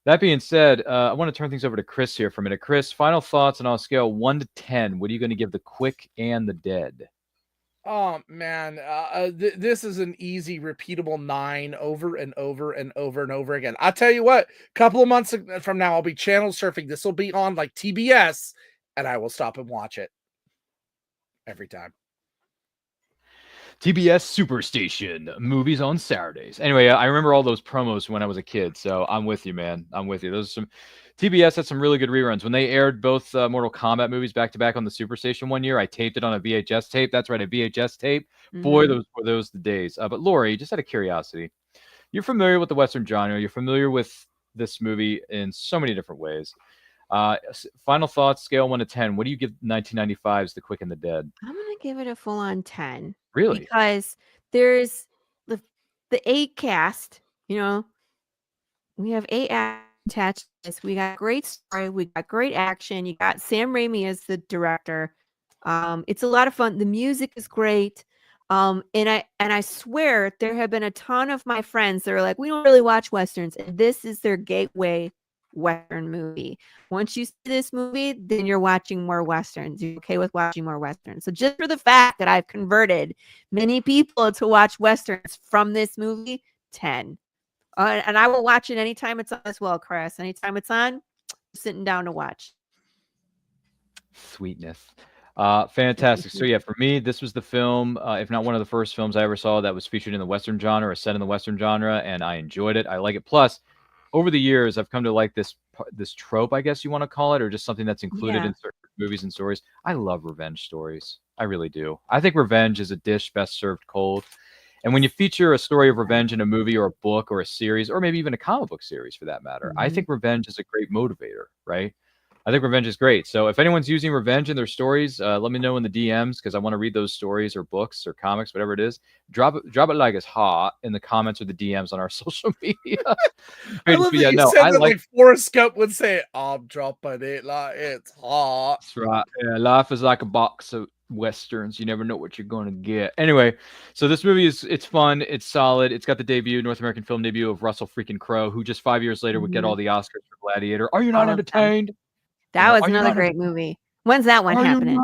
that being said, I want to turn things over to Chris here for a minute. Chris, final thoughts, and on a scale of 1 to 10, what are you going to give the Quick and the Dead? Oh man, this is an easy, repeatable 9 over and over and over and over again. I'll tell you what, a couple of months from now, I'll be channel surfing. This will be on like TBS, and I will stop and watch it. every time. TBS Superstation, movies on Saturdays. Anyway, I remember all those promos when I was a kid, so I'm with you, man. I'm with you. Those are some TBS had some really good reruns when they aired both Mortal Kombat movies back to back on the Superstation one year. I taped it on a VHS tape. That's right, a VHS tape. Boy, those were the days. But Lori, just out of curiosity, you're familiar with the Western genre. You're familiar with this movie in so many different ways. Final thoughts, scale 1 to 10. What do you give 1995's The Quick and the Dead? I'm gonna give it a full-on 10. Really? Because there's the 8 cast, you know, we have 8 attached to this. We got great story, we got great action, you got Sam Raimi as the director. It's a lot of fun. The music is great. And I swear there have been a ton of my friends that are like, we don't really watch Westerns, and this is their gateway Western movie. Once you see this movie, then you're watching more Westerns. You're okay with watching more Westerns. So just for the fact that I've converted many people to watch Westerns from this movie, 10. And I will watch it anytime it's on as well, Chris. Anytime it's on, I'm sitting down to watch. Sweetness. Fantastic. So yeah, for me, this was the film, if not one of the first films I ever saw that was featured in the Western genre or set in the Western genre, and I enjoyed it. I like it. Plus, over the years, I've come to like this trope, I guess you want to call it, or just something that's included in certain movies and stories. I love revenge stories. I really do. I think revenge is a dish best served cold. And when you feature a story of revenge in a movie or a book or a series, or maybe even a comic book series for that matter, I think revenge is a great motivator, right? I think revenge is great. So if anyone's using revenge in their stories, let me know in the DMs, because I want to read those stories or books or comics, whatever it is. Drop it like it's hot in the comments or the DMs on our social media. I love that you said that like Forrest Gump would say, I'm dropping it like it's hot. That's right. Yeah, life is like a box of Westerns. You never know what you're going to get. Anyway, so this movie it's fun. It's solid. It's got the North American film debut of Russell freaking Crowe, who just 5 years later would get all the Oscars for Gladiator. Are you not entertained? That was another great movie. When's that one happening?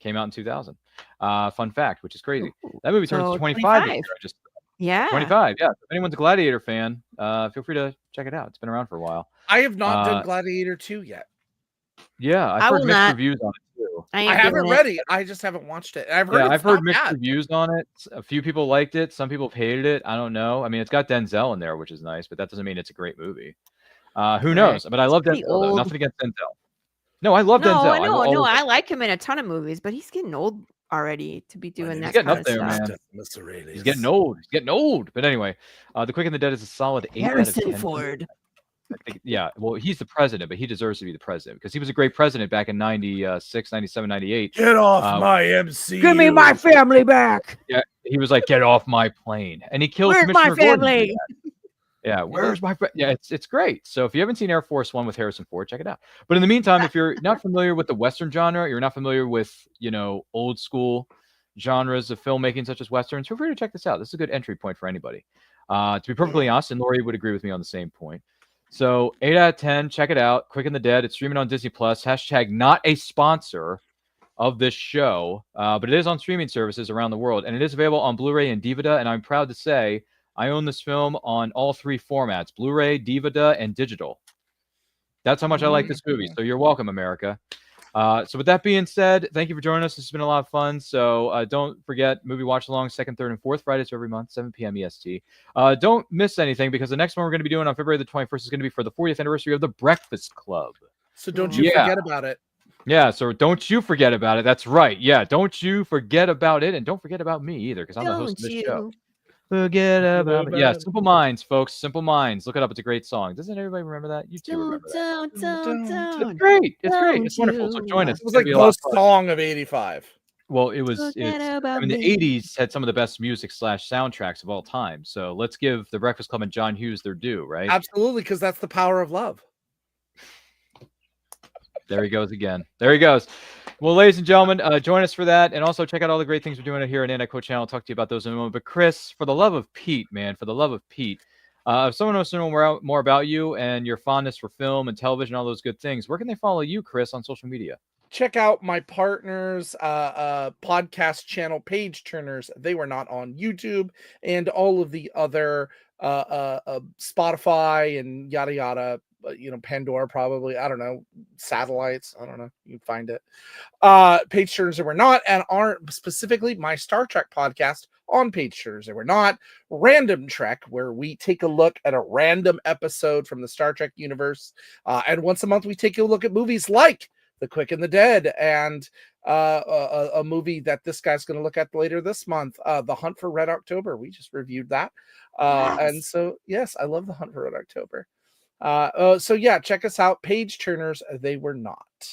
Came out in 2000. Fun fact, which is crazy. That movie turns 25 this year. 25. Yeah. If anyone's a Gladiator fan, feel free to check it out. It's been around for a while. I have not done Gladiator 2 yet. Yeah, I've heard mixed reviews on it too. I haven't read it. I just haven't watched it. I've heard mixed reviews on it. A few people liked it. Some people hated it. I don't know. I mean, it's got Denzel in there, which is nice, but that doesn't mean it's a great movie. Who knows? But I love Denzel. Though. Nothing against Denzel. No, I love Denzel. No, I like him in a ton of movies, but he's getting old already to be doing that kind of stuff. Man. He's getting old. He's getting old. But anyway, The Quick and the Dead is a solid 8 Harrison out of 10. Ford. Yeah, well, he's the president, but he deserves to be the president because he was a great president back in 96, 97, 98. Get off my MC. Give me my family back. Yeah, he was like, get off my plane. And he killed Where's Commissioner my family? Gordon. Yeah, where's my friend? Yeah, it's great. So if you haven't seen Air Force One with Harrison Ford, check it out. But in the meantime, if you're not familiar with the Western genre, you're not familiar with, old school genres of filmmaking such as Westerns, feel free to check this out. This is a good entry point for anybody. To be perfectly honest, and Lori would agree with me on the same point. So 8 out of 10, check it out. Quick and the Dead. It's streaming on Disney Plus. # not a sponsor of this show, but it is on streaming services around the world, and it is available on Blu-ray and DVD. And I'm proud to say I own this film on all 3 formats: Blu-ray, DVD, and digital. That's how much I like this movie. So you're welcome, America. So with that being said, thank you for joining us. This has been a lot of fun. So don't forget, movie watch along 2nd, 3rd, and 4th Fridays every month, 7 p.m. EST. Don't miss anything, because the next one we're going to be doing on February the 21st is going to be for the 40th anniversary of The Breakfast Club. So don't you forget about it. Yeah, so don't you forget about it. That's right. Yeah, don't you forget about it. And don't forget about me either, because I'm the host of this show. Forget about it. Yeah, Simple Minds, folks. Simple Minds. Look it up. It's a great song. Doesn't everybody remember that? You too remember that. It's great. It's great. It's wonderful. So join us. It was like the most song of 85. Well, it was. The 80s had some of the best music / soundtracks of all time. So let's give The Breakfast Club and John Hughes their due, right? Absolutely, because that's the power of love. There he goes again. There he goes. Well, ladies and gentlemen, join us for that. And also check out all the great things we're doing here at Anti-Quote Channel. I'll talk to you about those in a moment. But Chris, for the love of Pete, man, for the love of Pete, if someone wants to know more about you and your fondness for film and television, all those good things, where can they follow you, Chris, on social media? Check out my partner's podcast channel, Page Turners. They were not on YouTube, and all of the other Spotify and yada yada Pandora probably. I don't know. Satellites. I don't know. You can find it. Page Turners That We're Not, and aren't specifically my Star Trek podcast on Page Turners That We're Not. Random Trek, where we take a look at a random episode from the Star Trek universe. And once a month, we take a look at movies like The Quick and the Dead, and a movie that this guy's going to look at later this month, The Hunt for Red October. We just reviewed that. Yes. And so, yes, I love The Hunt for Red October. So yeah, check us out. Page Turners They Were Not.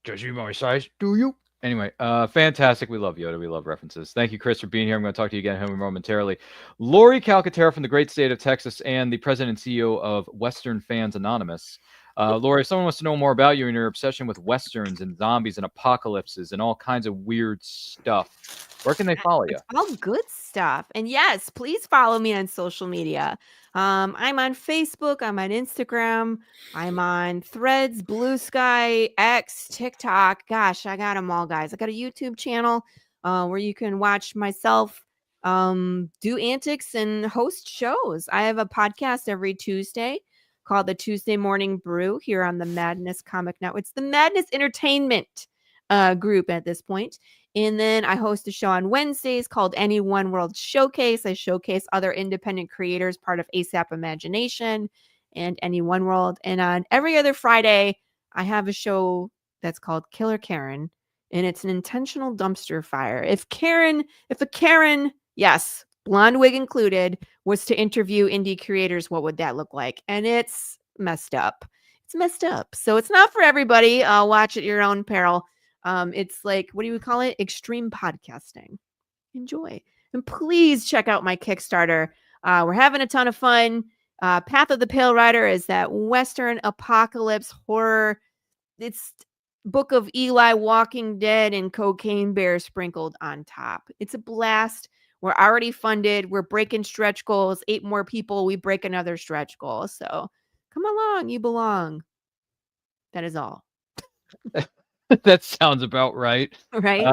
Judge you my size, do you? Anyway, fantastic. We love Yoda. We love references. Thank you, Chris, for being here. I'm going to talk to you again momentarily. Lori Calcaterra from the great state of Texas and the president and CEO of Western Fans Anonymous. Lori, if someone wants to know more about you and your obsession with Westerns and zombies and apocalypses and all kinds of weird stuff, where can they follow you? It's all good stuff. And yes, please follow me on social media. I'm on Facebook. I'm on Instagram. I'm on Threads, Blue Sky, X, TikTok. Gosh, I got them all, guys. I got a YouTube channel where you can watch myself do antics and host shows. I have a podcast every Tuesday called the Tuesday Morning Brew here on the Madness Comic Network. It's the Madness Entertainment group at this point. And then I host a show on Wednesdays called Any One World Showcase. I showcase other independent creators, part of ASAP Imagination and Any One World. And on every other Friday, I have a show that's called Killer Karen, and it's an intentional dumpster fire. If a Karen, yes, blonde wig included, was to interview indie creators, what would that look like? And it's messed up. It's messed up. So it's not for everybody. Watch at your own peril. It's like, what do you call it? Extreme podcasting. Enjoy. And please check out my Kickstarter. We're having a ton of fun. Path of the Pale Rider is that Western apocalypse horror. It's Book of Eli, Walking Dead, and Cocaine Bear sprinkled on top. It's a blast. We're already funded. We're breaking stretch goals. 8 more people, we break another stretch goal. So come along. You belong. That is all. That sounds about right. Right.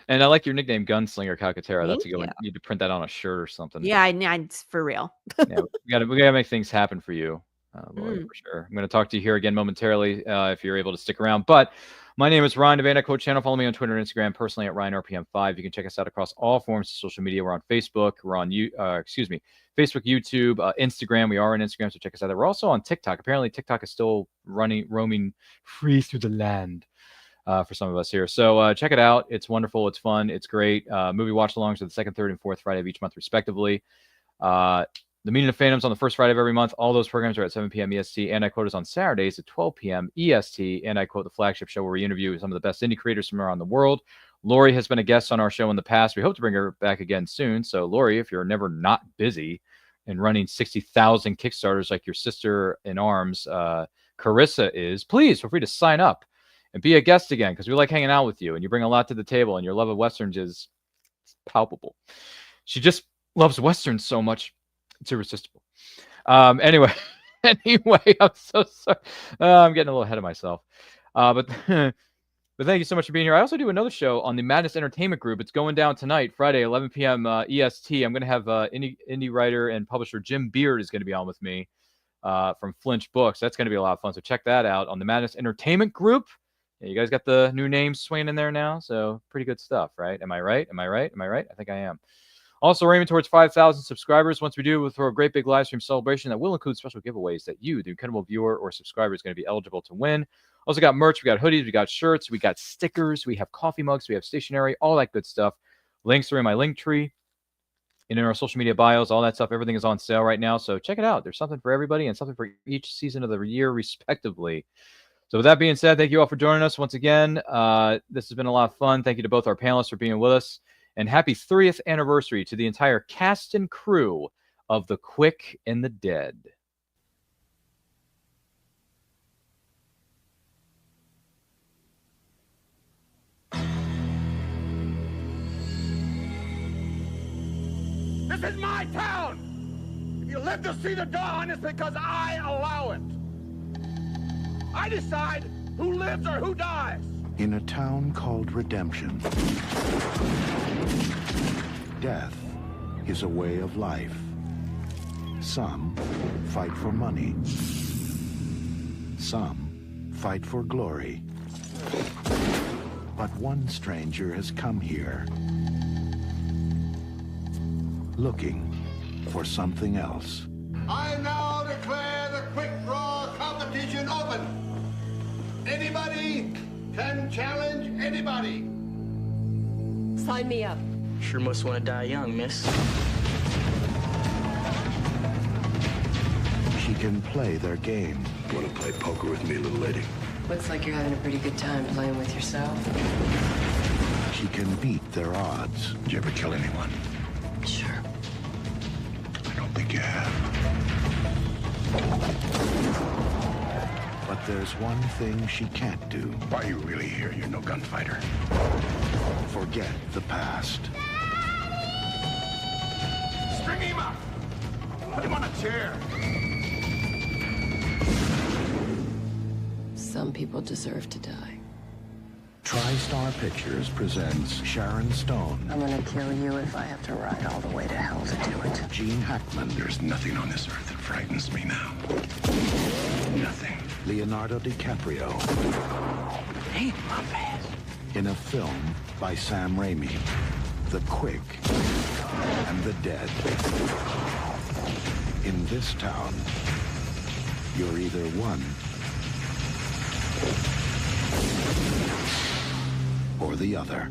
And I like your nickname, Gunslinger Calcaterra. That's a Thank good one. you. You need to print that on a shirt or something. Yeah, it's for real. Yeah, we gotta make things happen for you, Lori, for sure. I'm going to talk to you here again momentarily if you're able to stick around. But my name is Ryan Devane. I coach channel. Follow me on Twitter and Instagram, personally at RyanRPM5. You can check us out across all forms of social media. We're on Facebook. We're on Facebook, YouTube, Instagram. We are on Instagram, so check us out there. We're also on TikTok. Apparently, TikTok is still roaming free through the land. For some of us here. So check it out. It's wonderful. It's fun. It's great. Movie watch-alongs are the second, third, and fourth Friday of each month, respectively. The Meeting of Phantoms on the first Friday of every month. All those programs are at 7 p.m. EST. And I Quote is on Saturdays at 12 p.m. EST. And I Quote, the flagship show where we interview some of the best indie creators from around the world. Lori has been a guest on our show in the past. We hope to bring her back again soon. So, Lori, if you're never not busy and running 60,000 Kickstarters like your sister in arms, Carissa is, please feel free to sign up and be a guest again, because we like hanging out with you, and you bring a lot to the table, and your love of Westerns is palpable. She just loves Westerns so much, it's irresistible. Anyway, I'm so sorry. I'm getting a little ahead of myself. But thank you so much for being here. I also do another show on the Madness Entertainment Group. It's going down tonight, Friday, 11 p.m. EST. I'm going to have indie writer and publisher Jim Beard is going to be on with me from Flinch Books. That's going to be a lot of fun. So check that out on the Madness Entertainment Group. Yeah, you guys got the new names swinging in there now, so pretty good stuff, right? Am I right? I think I am. Also, we're aiming towards 5,000 subscribers. Once we do, we'll throw a great big live stream celebration that will include special giveaways that you, the incredible viewer or subscriber, is going to be eligible to win. Also got merch, we got hoodies, we got shirts, we got stickers, we have coffee mugs, we have stationery, all that good stuff. Links are in my link tree and in our social media bios, all that stuff. Everything is on sale right now, so check it out. There's something for everybody and something for each season of the year, respectively. So with that being said, thank you all for joining us once again. This has been a lot of fun. Thank you to both our panelists for being with us. And happy 30th anniversary to the entire cast and crew of The Quick and the Dead. This is my town! If you live to see the dawn, it's because I allow it. I decide who lives or who dies. In a town called Redemption, death is a way of life. Some fight for money. Some fight for glory. But one stranger has come here, looking for something else. I now declare the quick draw competition open. Anybody can challenge anybody. Sign me up. Sure must want to die young, miss. She can play their game. Want to play poker with me, little lady? Looks like you're having a pretty good time playing with yourself. She can beat their odds. Did you ever kill anyone? Sure. I don't think you have. But there's one thing she can't do. Why are you really here? You're no gunfighter. Forget the past. String him up. Put him on a chair. Some people deserve to die. TriStar Pictures presents Sharon Stone, I'm gonna kill you if I have to ride all the way to hell to do it. Gene Hackman, There's nothing on this earth that frightens me now. Nothing. Leonardo DiCaprio, Hey, my bad. in a film by Sam Raimi, The Quick and the Dead. In this town, you're either one or the other.